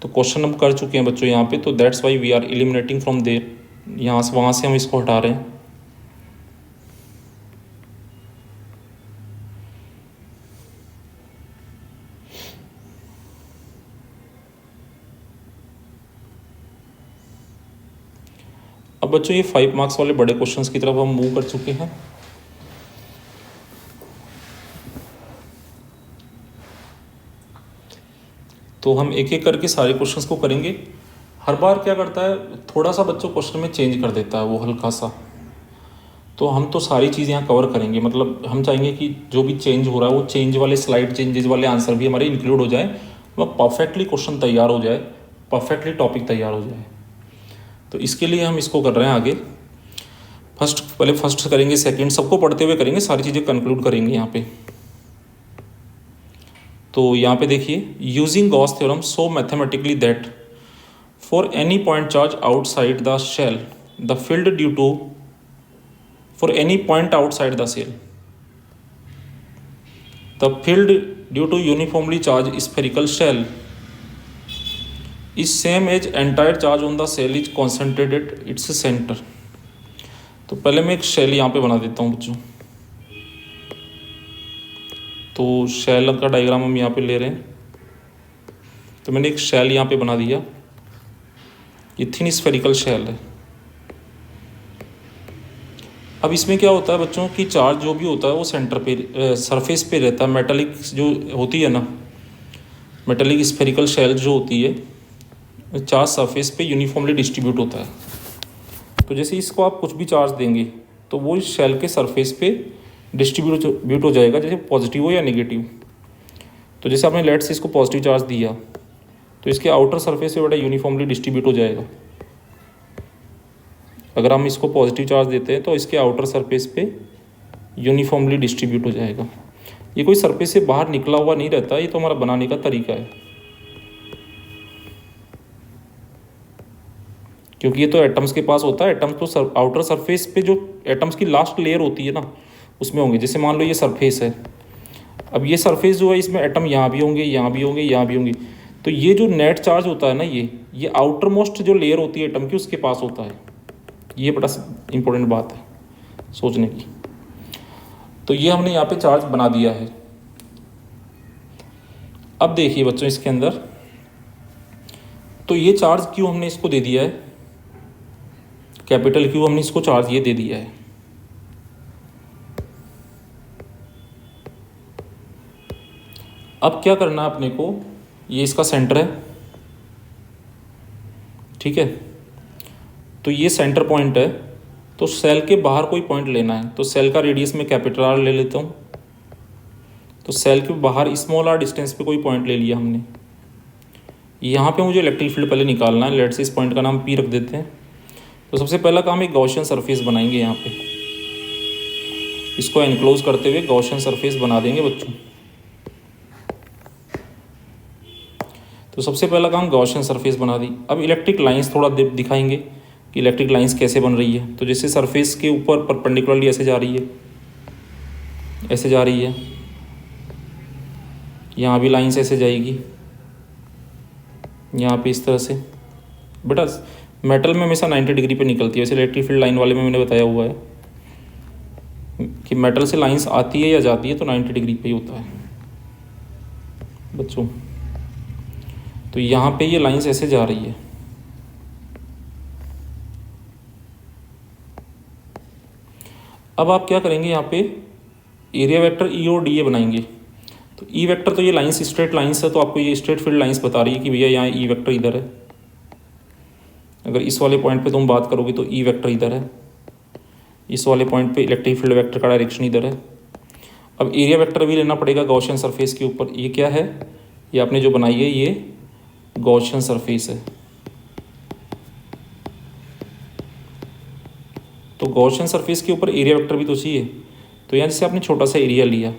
तो क्वेश्चन हम कर चुके हैं बच्चों यहाँ पे, तो that's why we are eliminating from there. यहाँ से वहाँ से हम इसको हटा रहे हैं। अब बच्चों ये 5 मार्क्स वाले बड़े क्वेश्चंस की तरफ हम मूव कर चुके हैं। तो हम एक एक करके सारे क्वेश्चंस को करेंगे। हर बार क्या करता है, थोड़ा सा बच्चों क्वेश्चन में चेंज कर देता है वो हल्का सा। तो हम तो सारी चीज़ें यहाँ कवर करेंगे, मतलब हम चाहेंगे कि जो भी चेंज हो रहा है वो चेंज वाले स्लाइड चेंजेस वाले आंसर भी हमारे इंक्लूड हो जाए, वह परफेक्टली क्वेश्चन तैयार हो जाए, परफेक्टली टॉपिक तैयार हो जाए। तो इसके लिए हम इसको कर रहे हैं आगे। पहले फर्स्ट करेंगे, सेकंड सबको पढ़ते हुए करेंगे, सारी चीज़ें कंक्लूड करेंगे यहाँ पे। तो यहाँ पे देखिए, using Gauss theorem so mathematically that for any point charge outside the shell the field due to for any point outside the shell the field due to uniformly charge spherical shell is same as entire charge on the shell is concentrated its centre. तो पहले मैं एक shell यहाँ पे बना देता हूँ बच्चों। तो शेल का डायग्राम हम यहाँ पे ले रहे हैं। तो मैंने एक शेल यहाँ पे बना दिया, ये थिन स्फेरिकल शेल है। अब इसमें क्या होता है बच्चों कि चार्ज जो भी होता है वो सेंटर पे सरफेस पे रहता है। मेटालिक जो होती है ना, मेटालिक स्फेरिकल शेल जो होती है, चार्ज सरफेस पे यूनिफॉर्मली डिस्ट्रीब्यूट होता है। तो जैसे इसको आप कुछ भी चार्ज देंगे तो वो इस शेल के सरफेस पे डिस्ट्रीब्यूट हो जाएगा, जैसे पॉजिटिव हो या नेगेटिव। तो जैसे आपने लेट से इसको पॉजिटिव चार्ज दिया तो इसके आउटर सरफेस पे बड़ा यूनिफॉर्मली डिस्ट्रीब्यूट हो जाएगा। अगर हम इसको पॉजिटिव चार्ज देते हैं तो इसके आउटर सरफेस पे यूनिफॉर्मली डिस्ट्रीब्यूट हो जाएगा। ये कोई सरफेस से बाहर निकला हुआ नहीं रहता, ये तो हमारा बनाने का तरीका है। क्योंकि ये तो एटम्स के पास होता है। एटम्स तो आउटर सरफेस पे जो एटम्स की लास्ट लेयर होती है ना, उसमें होंगे। जैसे मान लो ये सरफेस है, अब ये जो है इसमें एटम यहाँ भी होंगे, यहाँ भी होंगे, यहाँ भी होंगे। तो ये जो नेट चार्ज होता है ना, ये आउटर मोस्ट जो लेयर होती है एटम की, उसके पास होता है। ये बड़ा इंपॉर्टेंट बात है सोचने की। तो ये हमने यहाँ पे चार्ज बना दिया है। अब देखिए बच्चों इसके अंदर, तो ये चार्ज क्यों हमने इसको दे दिया है, कैपिटल क्यू हमने इसको चार्ज ये दे दिया है। अब क्या करना है अपने को, ये इसका सेंटर है, ठीक है। तो ये सेंटर पॉइंट है, तो सेल के बाहर कोई पॉइंट लेना है, तो सेल का रेडियस में कैपिटल आर ले लेता हूँ। तो सेल के बाहर स्मॉल आर डिस्टेंस पे कोई पॉइंट ले लिया हमने। यहाँ पे मुझे इलेक्ट्रिक फील्ड पहले निकालना है। लेट से इस पॉइंट का नाम पी रख देते हैं। तो सबसे पहला काम एक गॉसियन सरफेस बनाएंगे। यहाँ पे इसको एनक्लोज करते हुए गॉसियन सरफेस बना देंगे बच्चों। तो सबसे पहला काम गॉसियन सरफेस बना दी। अब इलेक्ट्रिक लाइंस थोड़ा दिखाएंगे कि इलेक्ट्रिक लाइंस कैसे बन रही है। तो जैसे सरफेस के ऊपर परपेंडिकुलरली ऐसे जा रही है, ऐसे जा रही है, यहाँ भी लाइंस ऐसे जाएगी, यहाँ पे इस तरह से। बेटा मेटल में हमेशा 90 डिग्री पे निकलती है, वैसे इलेक्ट्रिक फील्ड लाइन वाले में मैंने बताया हुआ है कि मेटल से लाइंस आती है या जाती है तो 90 डिग्री पे ही होता है बच्चों। तो यहाँ पे ये लाइंस ऐसे जा रही है। अब आप क्या करेंगे, यहाँ पे एरिया वेक्टर ई और डी ए बनाएंगे। तो ई वेक्टर तो ये लाइंस स्ट्रेट लाइंस है, तो आपको ये स्ट्रेट फील्ड लाइंस बता रही है कि भैया यहाँ ई वेक्टर इधर है। अगर इस वाले पॉइंट पे तुम बात करोगे तो ई वेक्टर इधर है, इस वाले पॉइंट पे इलेक्ट्रिक फील्ड वेक्टर का डायरेक्शन इधर है। अब एरिया वेक्टर भी लेना पड़ेगा गॉसियन सरफेस के ऊपर। ये क्या है, ये आपने जो बनाई है ये गॉसियन सरफेस है। तो गॉसियन सरफेस के ऊपर एरिया वेक्टर भी तो चाहिए। तो यहाँ जैसे आपने छोटा सा एरिया लिया,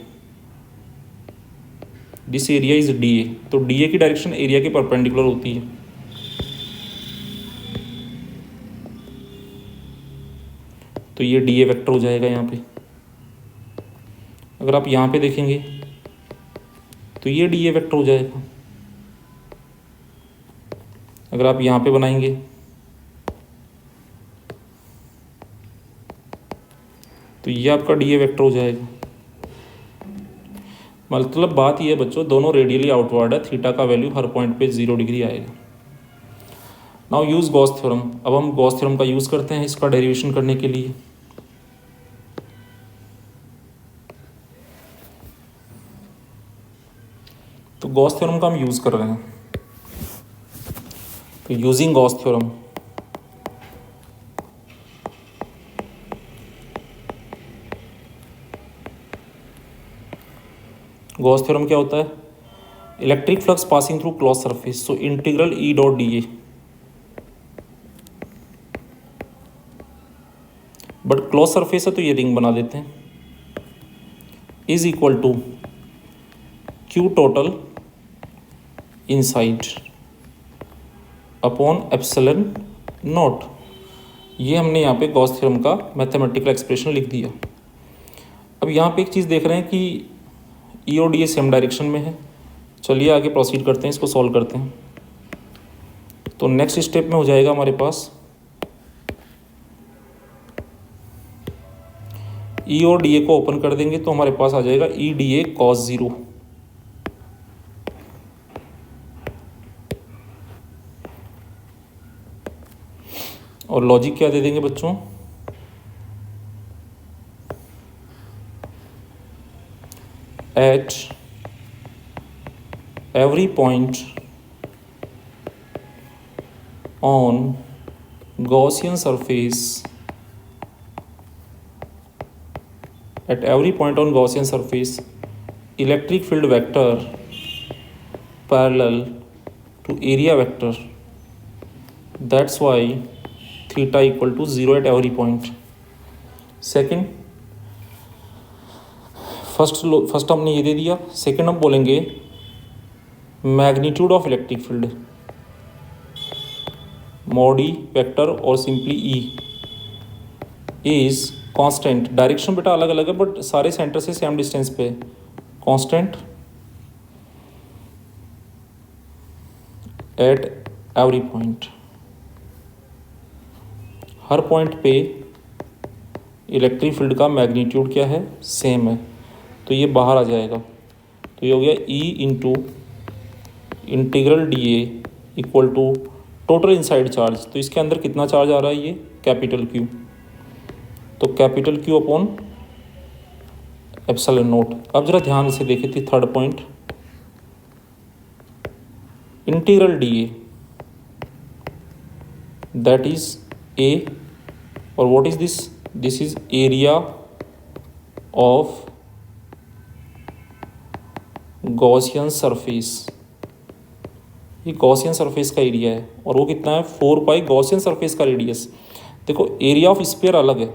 this area is D A, तो डी ए की डायरेक्शन एरिया के परपेंडिकुलर होती है। तो ये डी ए वेक्टर हो जाएगा यहाँ पे। अगर आप यहाँ पे देखेंगे तो ये डी ए वेक्टर हो जाएगा। अगर आप यहाँ पे बनाएंगे तो ये आपका डी ए वेक्टर हो जाएगा। मतलब बात ये है बच्चों, दोनों रेडियली आउटवर्ड है, थीटा का वैल्यू हर पॉइंट पे 0 डिग्री आएगा। Now use Gauss theorem. अब हम गॉस थ्योरम का यूज़ करते हैं इसका डेरिवेशन करने के लिए। तो गॉस थ्योरम का हम यूज़ कर रहे हैं। तो using Gauss theorem, Gauss theorem क्या होता है, electric flux passing through close surface, so integral E dot D A, but close surface है तो ये रिंग बना देते हैं, is equal to Q total inside upon epsilon naught. ये हमने यहाँ पे गॉस थ्योरम का मैथमेटिकल एक्सप्रेशन लिख दिया। अब यहाँ पे एक चीज़ देख रहे हैं कि ई और डी ए सेम डायरेक्शन में है। चलिए आगे प्रोसीड करते हैं, इसको सॉल्व करते हैं। तो नेक्स्ट स्टेप में हो जाएगा हमारे पास ई और डी ए को ओपन कर देंगे तो हमारे पास आ जाएगा ई डी ए कॉस 0, और लॉजिक क्या दे देंगे बच्चों, eight every point on Gaussian surface, at every point on Gaussian surface, electric field vector parallel to area vector, that's why theta equal to 0 at every point. Second, first हमने ये दे दिया। Second हम बोलेंगे magnitude of electric field, mod E vector और simply E is constant. Direction बेटा अलग अलग है बट सारे सेंटर से सेम डिस्टेंस पे। कांस्टेंट एट एवरी पॉइंट, हर पॉइंट पे इलेक्ट्रिक फील्ड का मैग्नीट्यूड क्या है, सेम है। तो ये बाहर आ जाएगा। तो ये हो गया E into integral D A equal to total inside charge. तो इसके अंदर कितना चार्ज आ रहा है, ये कैपिटल क्यू, तो capital Q upon epsilon naught. अब जरा ध्यान से देखे थे third point, integral D A that is A, और what is this, this is area of Gaussian surface, ये गॉसियन सरफेस का एरिया है, और वो कितना है 4 पाई गॉसियन सरफेस का रेडियस। देखो एरिया ऑफ स्फीयर अलग है,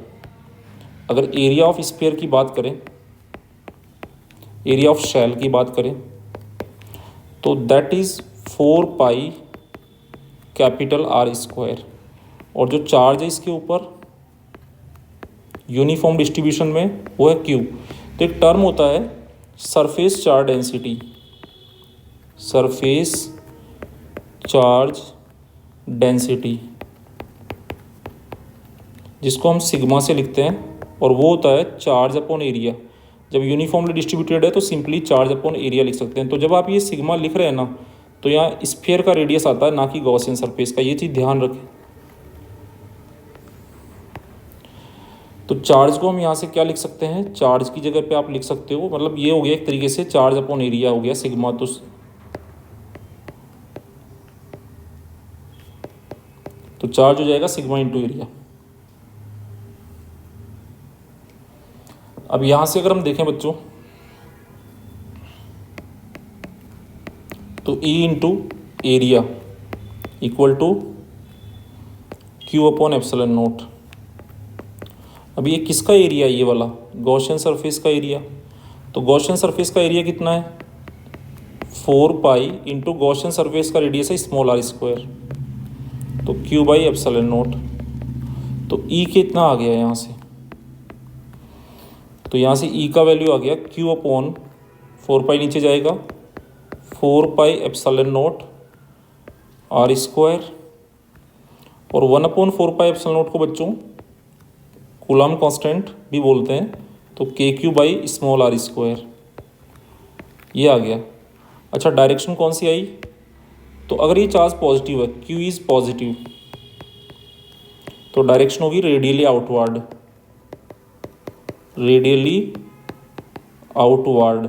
अगर एरिया ऑफ स्फीयर की बात करें, एरिया ऑफ शेल की बात करें, तो that is 4 pi capital R square, और जो चार्ज है इसके ऊपर यूनिफॉर्म डिस्ट्रीब्यूशन में वो है क्यू। तो एक टर्म होता है surface charge density, surface charge density, जिसको हम सिग्मा से लिखते हैं, और वो होता है चार्ज अपॉन एरिया। जब यूनिफॉर्मली डिस्ट्रीब्यूटेड है तो सिंपली चार्ज अपॉन एरिया लिख सकते हैं। तो जब आप ये सिग्मा लिख रहे हैं ना, तो यहाँ स्फीयर का रेडियस आता है, ना कि गॉसियन सरफेस का, ये चीज़ ध्यान रखें। तो चार्ज को हम यहाँ से क्या लिख सकते हैं, चार्ज की जगह पे आप लिख सकते हो, मतलब ये हो गया एक तरीके से चार्ज अपॉन एरिया हो गया सिग्मा। तो चार्ज हो जाएगा सिग्मा इंटू एरिया। अब यहाँ से अगर हम देखें बच्चों, तो E into area equal to Q upon epsilon naught. अब ये किसका एरिया है, ये वाला गॉसियन सरफेस का एरिया। तो गॉसियन सरफेस का एरिया कितना है 4 पाई इंटू गॉसियन सरफेस का रेडियस है स्मॉल आर स्क्वायर, तो क्यू बाई एप्सिलॉन नोट। तो E कितना आ गया यहाँ से, तो यहाँ से E का वैल्यू आ गया Q अपॉन 4 पाई, नीचे जाएगा 4 pi epsilon naught R square, और 1 अपॉन 4 पाई एप्सिलॉन नोट को बच्चों कूलम कांस्टेंट भी बोलते हैं, तो K Q by small R square, ये आ गया। अच्छा डायरेक्शन कौन सी आई, तो अगर ये चार्ज पॉजिटिव है, Q इज़ पॉजिटिव, तो डायरेक्शन होगी रेडियली आउटवर्ड, रेडियली आउटवर्ड,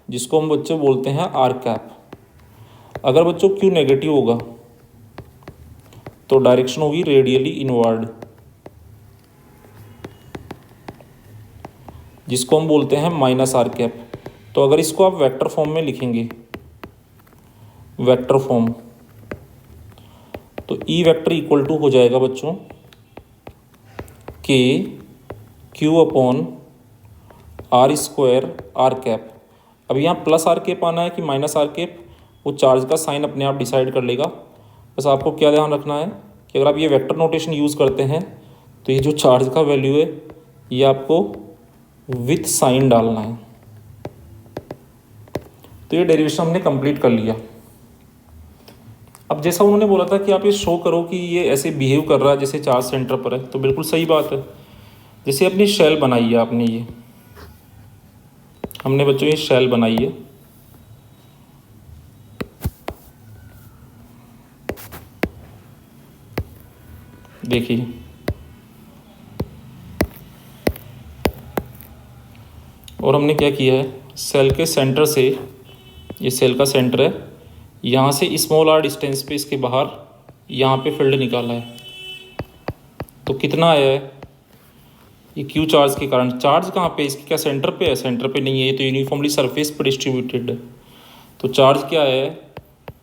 जिसको हम बच्चों बोलते हैं आर कैप। अगर बच्चों Q नेगेटिव होगा तो डायरेक्शन होगी रेडियली इनवर्ड, जिसको हम बोलते हैं माइनस आर कैप। तो अगर इसको आप वेक्टर फॉर्म में लिखेंगे, वेक्टर फॉर्म, तो E वेक्टर इक्वल टू हो जाएगा बच्चों के q upon r square r cap. अब यहाँ प्लस आर कैप आना है कि माइनस आर कैप, वो चार्ज का साइन अपने आप डिसाइड कर लेगा। बस आपको क्या ध्यान रखना है कि अगर आप ये वेक्टर नोटेशन यूज़ करते हैं तो ये जो चार्ज का वैल्यू है ये आपको विथ साइन डालना है। तो ये डेरिवेशन हमने कंप्लीट कर लिया। अब जैसा उन्होंने बोला था कि आप ये शो करो कि ये ऐसे बिहेव कर रहा है जैसे चार्ज सेंटर पर है, तो बिल्कुल सही बात है। जैसे अपनी शेल बनाई है आपने, ये हमने बच्चों ये शेल बनाई है, देखिए और हमने क्या किया है, सेल के सेंटर से, ये सेल का सेंटर है, यहाँ से स्मॉल आर डिस्टेंस पे इसके बाहर यहाँ पे फील्ड निकाला है। तो कितना आया है, ये क्यू चार्ज के कारण, चार्ज कहाँ पे, इसके क्या सेंटर पे है, सेंटर पे नहीं है, ये तो यूनिफॉर्मली सरफेस पे डिस्ट्रीब्यूटेड है। तो चार्ज क्या है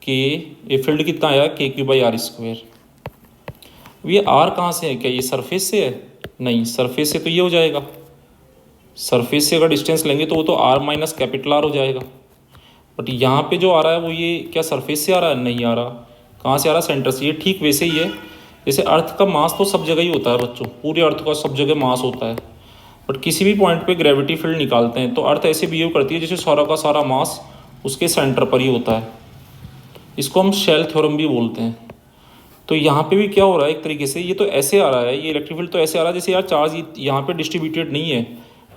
कि ये फील्ड कितना आया के क्यू बाई आर स्क्वायर। अब ये आर कहाँ से है, क्या ये सरफेस से है, नहीं सरफेस से तो ये हो जाएगा, सरफेस से अगर डिस्टेंस लेंगे तो वो तो आर माइनस कैपिटल आर हो जाएगा। बट यहाँ पे जो आ रहा है वो ये क्या सरफेस से आ रहा है, नहीं आ रहा, कहाँ से आ रहा है, सेंटर से। ये ठीक वैसे ही है जैसे अर्थ का मास तो सब जगह ही होता है बच्चों, पूरे अर्थ का सब जगह मास होता है, बट किसी भी पॉइंट पे ग्रेविटी फील्ड निकालते हैं तो अर्थ ऐसे बिहेव करती है जैसे सारा का सारा मास उसके सेंटर पर ही होता है। इसको हम शेल थ्योरम भी बोलते हैं। तो यहाँ पे भी क्या हो रहा है, एक तरीके से ये तो ऐसे आ रहा है, ये इलेक्ट्रिक फील्ड तो ऐसे आ रहा है जैसे यार चार्ज यहाँ पे डिस्ट्रीब्यूटेड नहीं है,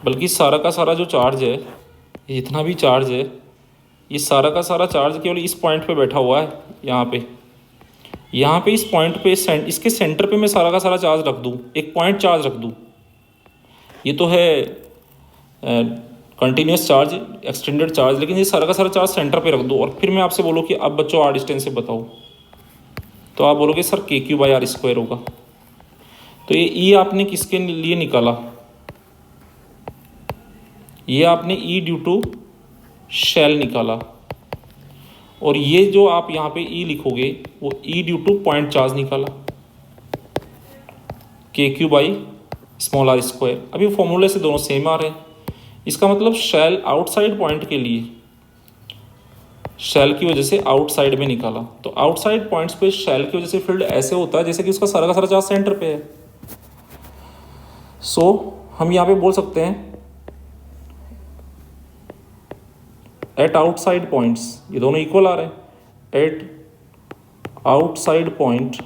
बल्कि सारा का सारा जो चार्ज है, जितना भी चार्ज है, ये सारा का सारा चार्ज केवल इस पॉइंट पे बैठा हुआ है। यहाँ पे इस पॉइंट पे इसके सेंटर पे मैं सारा का सारा चार्ज रख दूँ, एक पॉइंट चार्ज रख दूँ, ये तो है कंटिन्यूस चार्ज, एक्सटेंडेड चार्ज, लेकिन ये सारा का सारा चार्ज सेंटर पे रख दो और फिर मैं आपसे बोलूँ कि अब बच्चों आर डिस्टेंस से बताओ, तो आप बोलोगे सर के क्यू बाई आर स्क्वायर होगा। तो ये ई आपने किसके लिए निकाला, ये आपने ई ड्यू टू शेल निकाला, और ये जो आप यहाँ पे ई लिखोगे वो E due to point charge निकाला, K Q by small R square. अभी फॉर्मूले से दोनों सेम आ रहे हैं, इसका मतलब शेल आउटसाइड पॉइंट के लिए शेल की वजह से आउटसाइड में निकाला। तो आउटसाइड पॉइंट्स पे शेल की वजह से फील्ड ऐसे होता है जैसे कि उसका सारा का सारा चार्ज सेंटर पे है। सो हम यहाँ पे बोल सकते हैं एट आउटसाइड पॉइंट्स, ये दोनों इक्वल आ रहे हैं, at outside points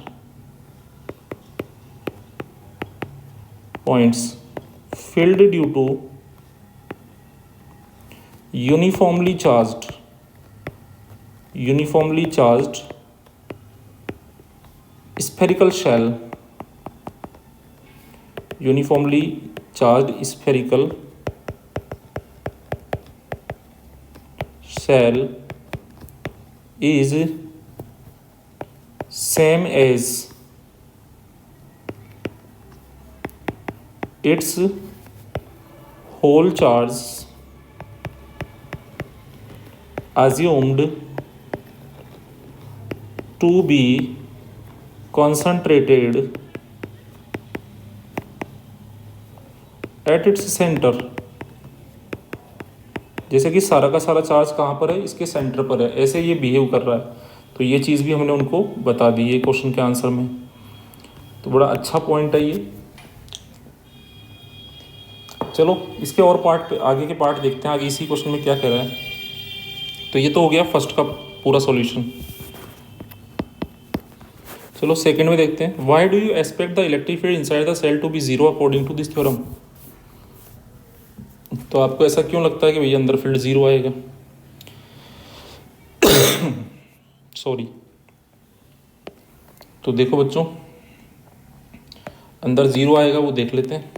filled due to uniformly charged spherical shell, uniformly charged spherical shell is same as its whole charge assumed to be concentrated at its center। जैसे कि सारा का सारा चार्ज कहाँ पर है, इसके सेंटर पर है, ऐसे ये बिहेव कर रहा है। तो ये चीज़ भी हमने उनको बता दी है क्वेश्चन के आंसर में। तो बड़ा अच्छा पॉइंट है ये। चलो इसके और पार्ट पे, आगे के पार्ट देखते हैं, आगे इसी क्वेश्चन में क्या कह रहा है। तो ये तो हो गया फर्स्ट का पूरा सॉल्यूशन। चलो सेकंड में देखते हैं, why do you expect the electric field inside the shell to be zero according to this theorem. तो आपको ऐसा क्यों लगता है कि भैया अंदर फील्ड जीरो आएगा? सॉरी। तो देखो बच्चों, अंदर जीरो आएगा वो देख लेते हैं।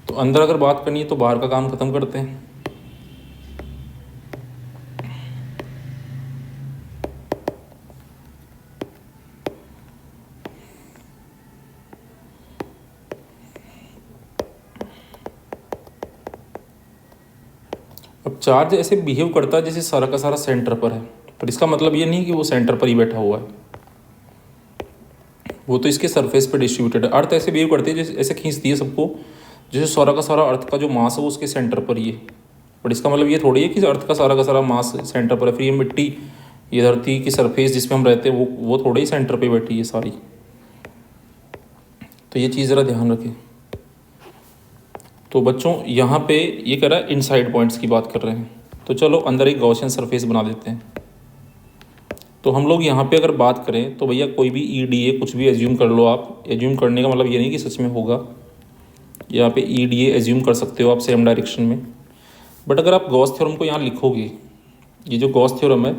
तो अंदर अगर बात करनी है तो बाहर का काम खत्म करते हैं। अब चार्ज ऐसे बिहेव करता है जैसे सारा का सारा सेंटर पर है, पर इसका मतलब ये नहीं कि वो सेंटर पर ही बैठा हुआ है, वो तो इसके सरफेस पर डिस्ट्रीब्यूटेड है। अर्थ ऐसे बिहेव करती है जैसे ऐसे खींचती है सबको, जैसे सारा का सारा अर्थ का जो मास है वो उसके सेंटर पर ही है। बट इसका मतलब ये थोड़ी है कि अर्थ का सारा मास सेंटर पर है। फिर ये मिट्टी, ये धरती की सरफेस जिसमें हम रहते हैं वो थोड़े ही सेंटर पे बैठी है सारी। तो ये चीज़ ज़रा ध्यान रखें। तो बच्चों यहाँ पे ये कह रहा है इनसाइड पॉइंट्स की बात कर रहे हैं। तो चलो अंदर एक गॉसियन सरफेस बना देते हैं। तो हम लोग यहाँ पे अगर बात करें तो भैया कोई भी ई डी ए कुछ भी एज्यूम कर लो आप। एज्यूम करने का मतलब ये नहीं कि सच में होगा, यहाँ पे ई डी ए एज्यूम कर सकते हो आप सेम डायरेक्शन में। बट अगर आप गॉस थ्योरम को यहाँ लिखोगे, ये जो गॉस थ्योरम है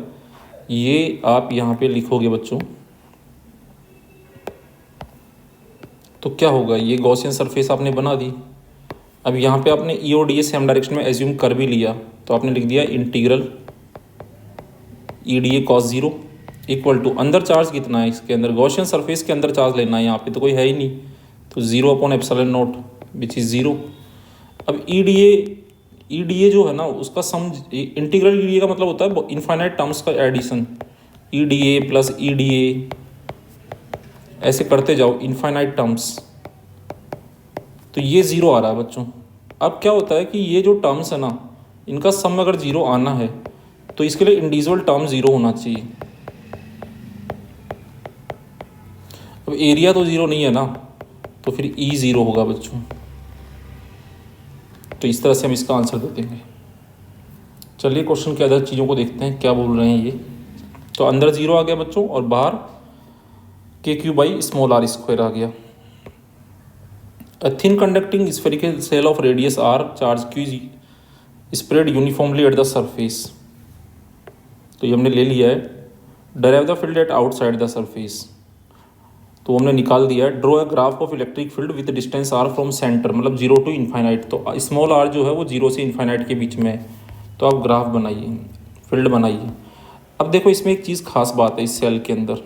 ये आप यहाँ पे लिखोगे बच्चों, तो क्या होगा, ये गॉसियन सरफेस आपने बना दी। अब यहाँ पे आपने ई और डी ए सेम डायरेक्शन में एज्यूम कर भी लिया, तो आपने लिख दिया integral E D A cos zero equal to, अंदर चार्ज कितना है इसके अंदर, गॉसियन सरफेस के अंदर चार्ज लेना है, यहाँ पे तो कोई है ही नहीं, तो zero upon epsilon not which is zero. अब ई डी ए जो है ना उसका सम, इंटीग्रल ई डी ए का मतलब होता है इनफाइनाइट टर्म्स का addition, E D A plus E D A ऐसे करते जाओ इनफाइनाइट टर्म्स। तो ये ज़ीरो आ रहा है बच्चों। अब क्या होता है कि ये जो टर्म्स है ना इनका सम अगर ज़ीरो आना है तो इसके लिए इंडिविजुअल टर्म ज़ीरो होना चाहिए। अब एरिया तो ज़ीरो नहीं है ना, तो फिर ई ज़ीरो होगा बच्चों। तो इस तरह से हम इसका आंसर दे देंगे। चलिए क्वेश्चन के अदर चीज़ों को देखते हैं क्या बोल रहे हैं ये। तो अंदर ज़ीरो आ गया बच्चों और बाहर के Q by small R square आ गया। A thin conducting spherical cell of radius r charge q is spread uniformly at the surface। तो ये हमने ले लिया है। Derive the field at outside the surface। तो हमने निकाल दिया है। Draw a graph of electric field with distance r from center, मतलब जीरो टू इन्फाइनाइट। तो स्मॉल r जो है वो जीरो से इन्फाइनाइट के बीच में है, तो आप ग्राफ बनाइए, फील्ड बनाइए। अब देखो इसमें एक चीज़ खास बात है इस सेल के अंदर,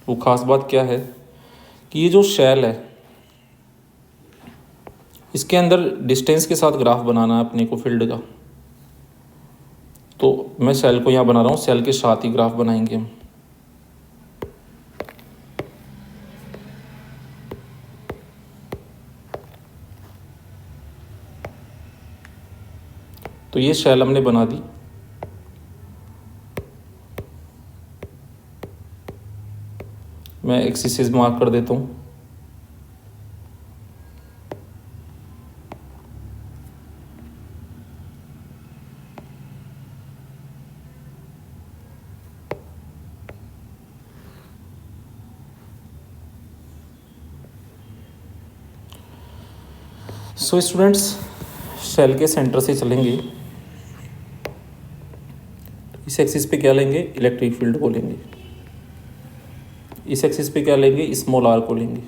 वो खास बात क्या है कि ये जो शेल है इसके अंदर डिस्टेंस के साथ ग्राफ बनाना है अपने को फील्ड का। तो मैं सेल को यहाँ बना रहा हूँ, सेल के साथ ही ग्राफ बनाएंगे हम। तो ये शेल हमने बना दी। मैं एक्सिस मार्क कर देता हूँ। सो स्टूडेंट्स, शेल के सेंटर से चलेंगे, इस एक्सिस पे क्या लेंगे, इलेक्ट्रिक फील्ड को लेंगे। इस एक्सिस पे क्या लेंगे, स्मॉल आर को लेंगे।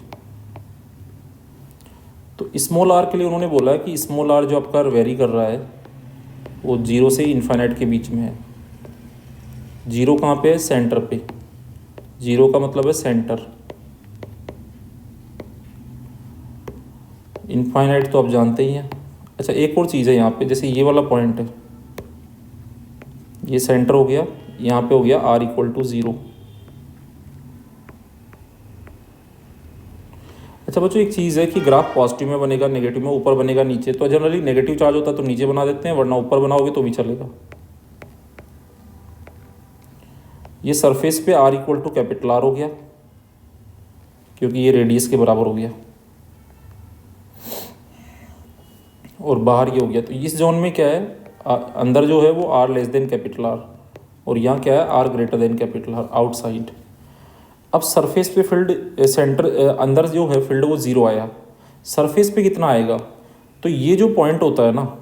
तो स्मॉल आर के लिए उन्होंने बोला है कि स्मॉल आर जो आपका वेरी कर रहा है वो 0 से इन्फाइनाइट के बीच में है। 0 कहाँ पे है, सेंटर पे। 0 का मतलब है सेंटर। इनफाइनाइट तो आप जानते ही हैं। अच्छा, एक और चीज़ है यहाँ पे, जैसे ये वाला पॉइंट है, ये सेंटर हो गया, यहाँ पे हो गया r = 0। अच्छा बच्चों, एक चीज़ है कि ग्राफ पॉजिटिव में बनेगा, नेगेटिव में, ऊपर बनेगा नीचे। तो जनरली नेगेटिव चार्ज होता है तो नीचे बना देते हैं, वरना ऊपर बनाओगे तो भी चलेगा। ये सरफेस पे r = R हो गया, क्योंकि ये रेडियस के बराबर हो गया, और बाहर ये हो गया। तो इस जोन में क्या है, अंदर जो है वो R R, और यहाँ क्या है, R R, आउटसाइड। अब सरफेस पे फील्ड सेंटर अंदर जो है फील्ड वो 0 आया, सरफेस पे कितना आएगा। तो ये जो पॉइंट होता है ना,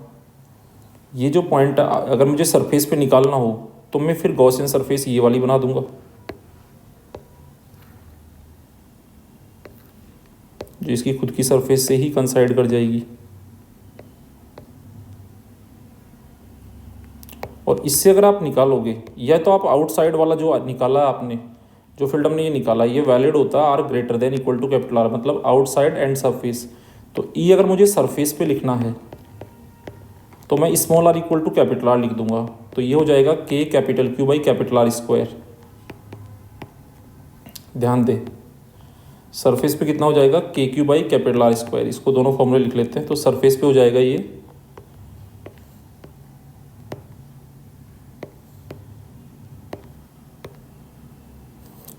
ये जो पॉइंट अगर मुझे सरफेस पे निकालना हो तो मैं फिर गॉसियन सरफेस ये वाली बना दूंगा, जो इसकी खुद की सरफेस से ही कंसाइड कर जाएगी। और इससे अगर आप निकालोगे, या तो आप आउटसाइड वाला जो निकाला आपने, जो फील्ड हमने ये निकाला, ये वैलिड होता है R R, मतलब आउटसाइड एंड सरफेस। तो E अगर मुझे सरफेस पे लिखना है तो मैं स्मॉल r = R लिख दूंगा। तो ये हो जाएगा K∆Q/R²। ध्यान दे, सरफेस पे कितना हो जाएगा, KQ/R²। इसको दोनों फॉर्मूले लिख लेते हैं। तो सरफेस पे हो जाएगा ये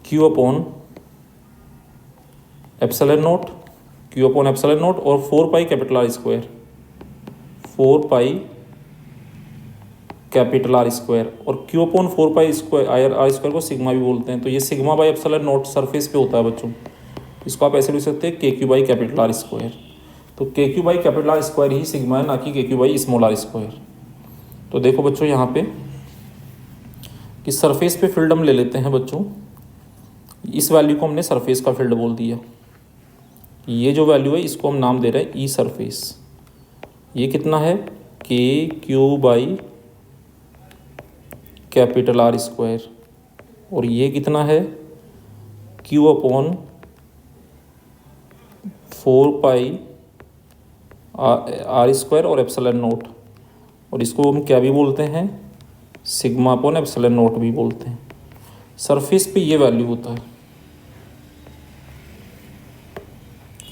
Q/0, Q/0 और 4πR², 4πR², और Q/4πR² को सिग्मा भी बोलते हैं। तो ये σ/ε0 सरफेस पे होता है बच्चों। इसको आप ऐसे लिख सकते हैं KQ/R²। तो KQ/R² ही सिग्मा है, ना कि KQ/r²। तो देखो बच्चों यहाँ पे कि सरफेस पे फील्ड हम ले लेते हैं बच्चों, इस वैल्यू को हमने सरफेस का फील्ड बोल दिया। ये जो वैल्यू है इसको हम नाम दे रहे हैं ई सरफेस। ये कितना है, KQ/R², और ये कितना है, Q/4πR² और ε0, और इसको हम क्या भी बोलते हैं, σ/ε0 भी बोलते हैं। सरफेस पे ये वैल्यू होता है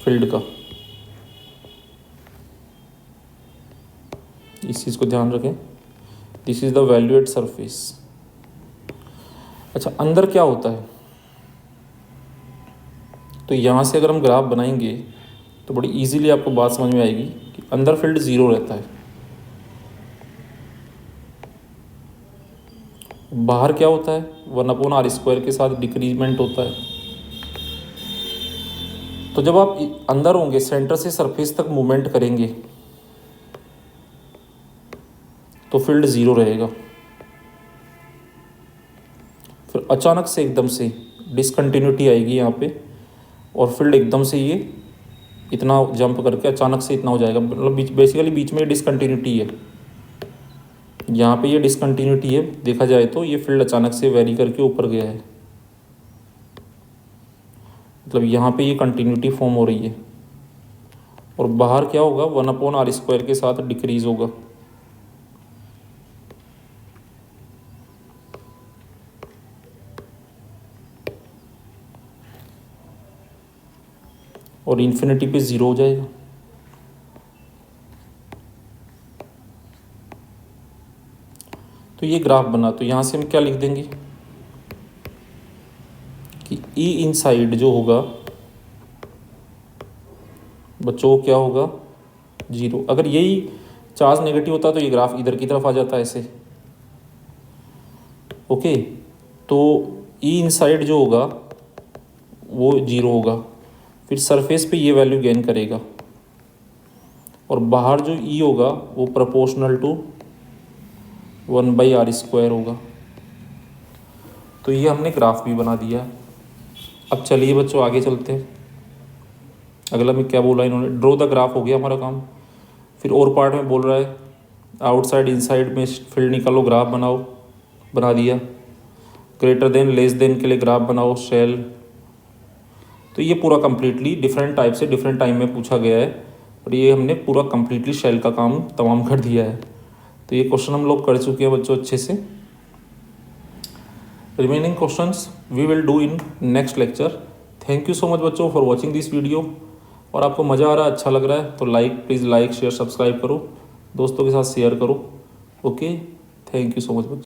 फील्ड का, इस चीज़ को ध्यान रखें। This is the value at surface. अच्छा, अंदर क्या होता है, तो यहाँ से अगर हम ग्राफ बनाएंगे तो बड़ी इजीली आपको बात समझ में आएगी कि अंदर फील्ड 0 रहता है, बाहर क्या होता है, 1/r² के साथ डिक्रीजमेंट होता है। तो जब आप अंदर होंगे, सेंटर से सरफेस तक मूवमेंट करेंगे तो फील्ड 0 रहेगा। फिर अचानक से एकदम से डिसकंटिन्यूटी आएगी यहाँ पे, और फील्ड एकदम से ये इतना जंप करके अचानक से इतना हो जाएगा। मतलब बेसिकली बीच में डिसकंटिन्यूटी है, यहाँ पे ये डिसकंटिन्यूटी है, देखा जाए तो ये फील्ड अचानक से वेरी करके ऊपर गया है, मतलब यहाँ पे ये कंटिन्यूटी फॉर्म हो रही है, और बाहर क्या होगा 1/r² के साथ डिक्रीज होगा। और इन्फिनिटी पे 0 हो जाएगा। तो ये ग्राफ बना, तो यहाँ से हम क्या लिख देंगे कि ई इनसाइड जो होगा बच्चों क्या होगा 0। अगर यही चार्ज नेगेटिव होता तो ये ग्राफ इधर की तरफ आ जाता है ऐसे। ओके, तो ई इनसाइड जो होगा वो 0 होगा, फिर सरफेस पे ये वैल्यू गेन करेगा, और बाहर जो ई होगा वो प्रोपोर्शनल टू 1/r² होगा। तो ये हमने ग्राफ भी बना दिया। अब चलिए बच्चों आगे चलते हैं। अगला में क्या बोला इन्होंने, ड्रॉ द ग्राफ हो गया हमारा काम। फिर और पार्ट में बोल रहा है आउटसाइड इनसाइड में फील्ड निकालो, ग्राफ बनाओ, बना दिया। ग्रेटर देन लेस देन के लिए ग्राफ बनाओ, शेल। तो ये पूरा कंप्लीटली डिफरेंट टाइप से डिफरेंट टाइम में पूछा गया है, और ये हमने पूरा कंप्लीटली शेल का काम तमाम कर दिया है। तो ये क्वेश्चन हम लोग कर चुके हैं बच्चों अच्छे से। Remaining questions we will do in next lecture. Thank you so much बच्चों फॉर वॉचिंग दिस वीडियो। और आपको मज़ा आ रहा है, अच्छा लग रहा है तो प्लीज़ लाइक शेयर सब्सक्राइब करो, दोस्तों के साथ शेयर करो। Okay, thank you so much बच्चों।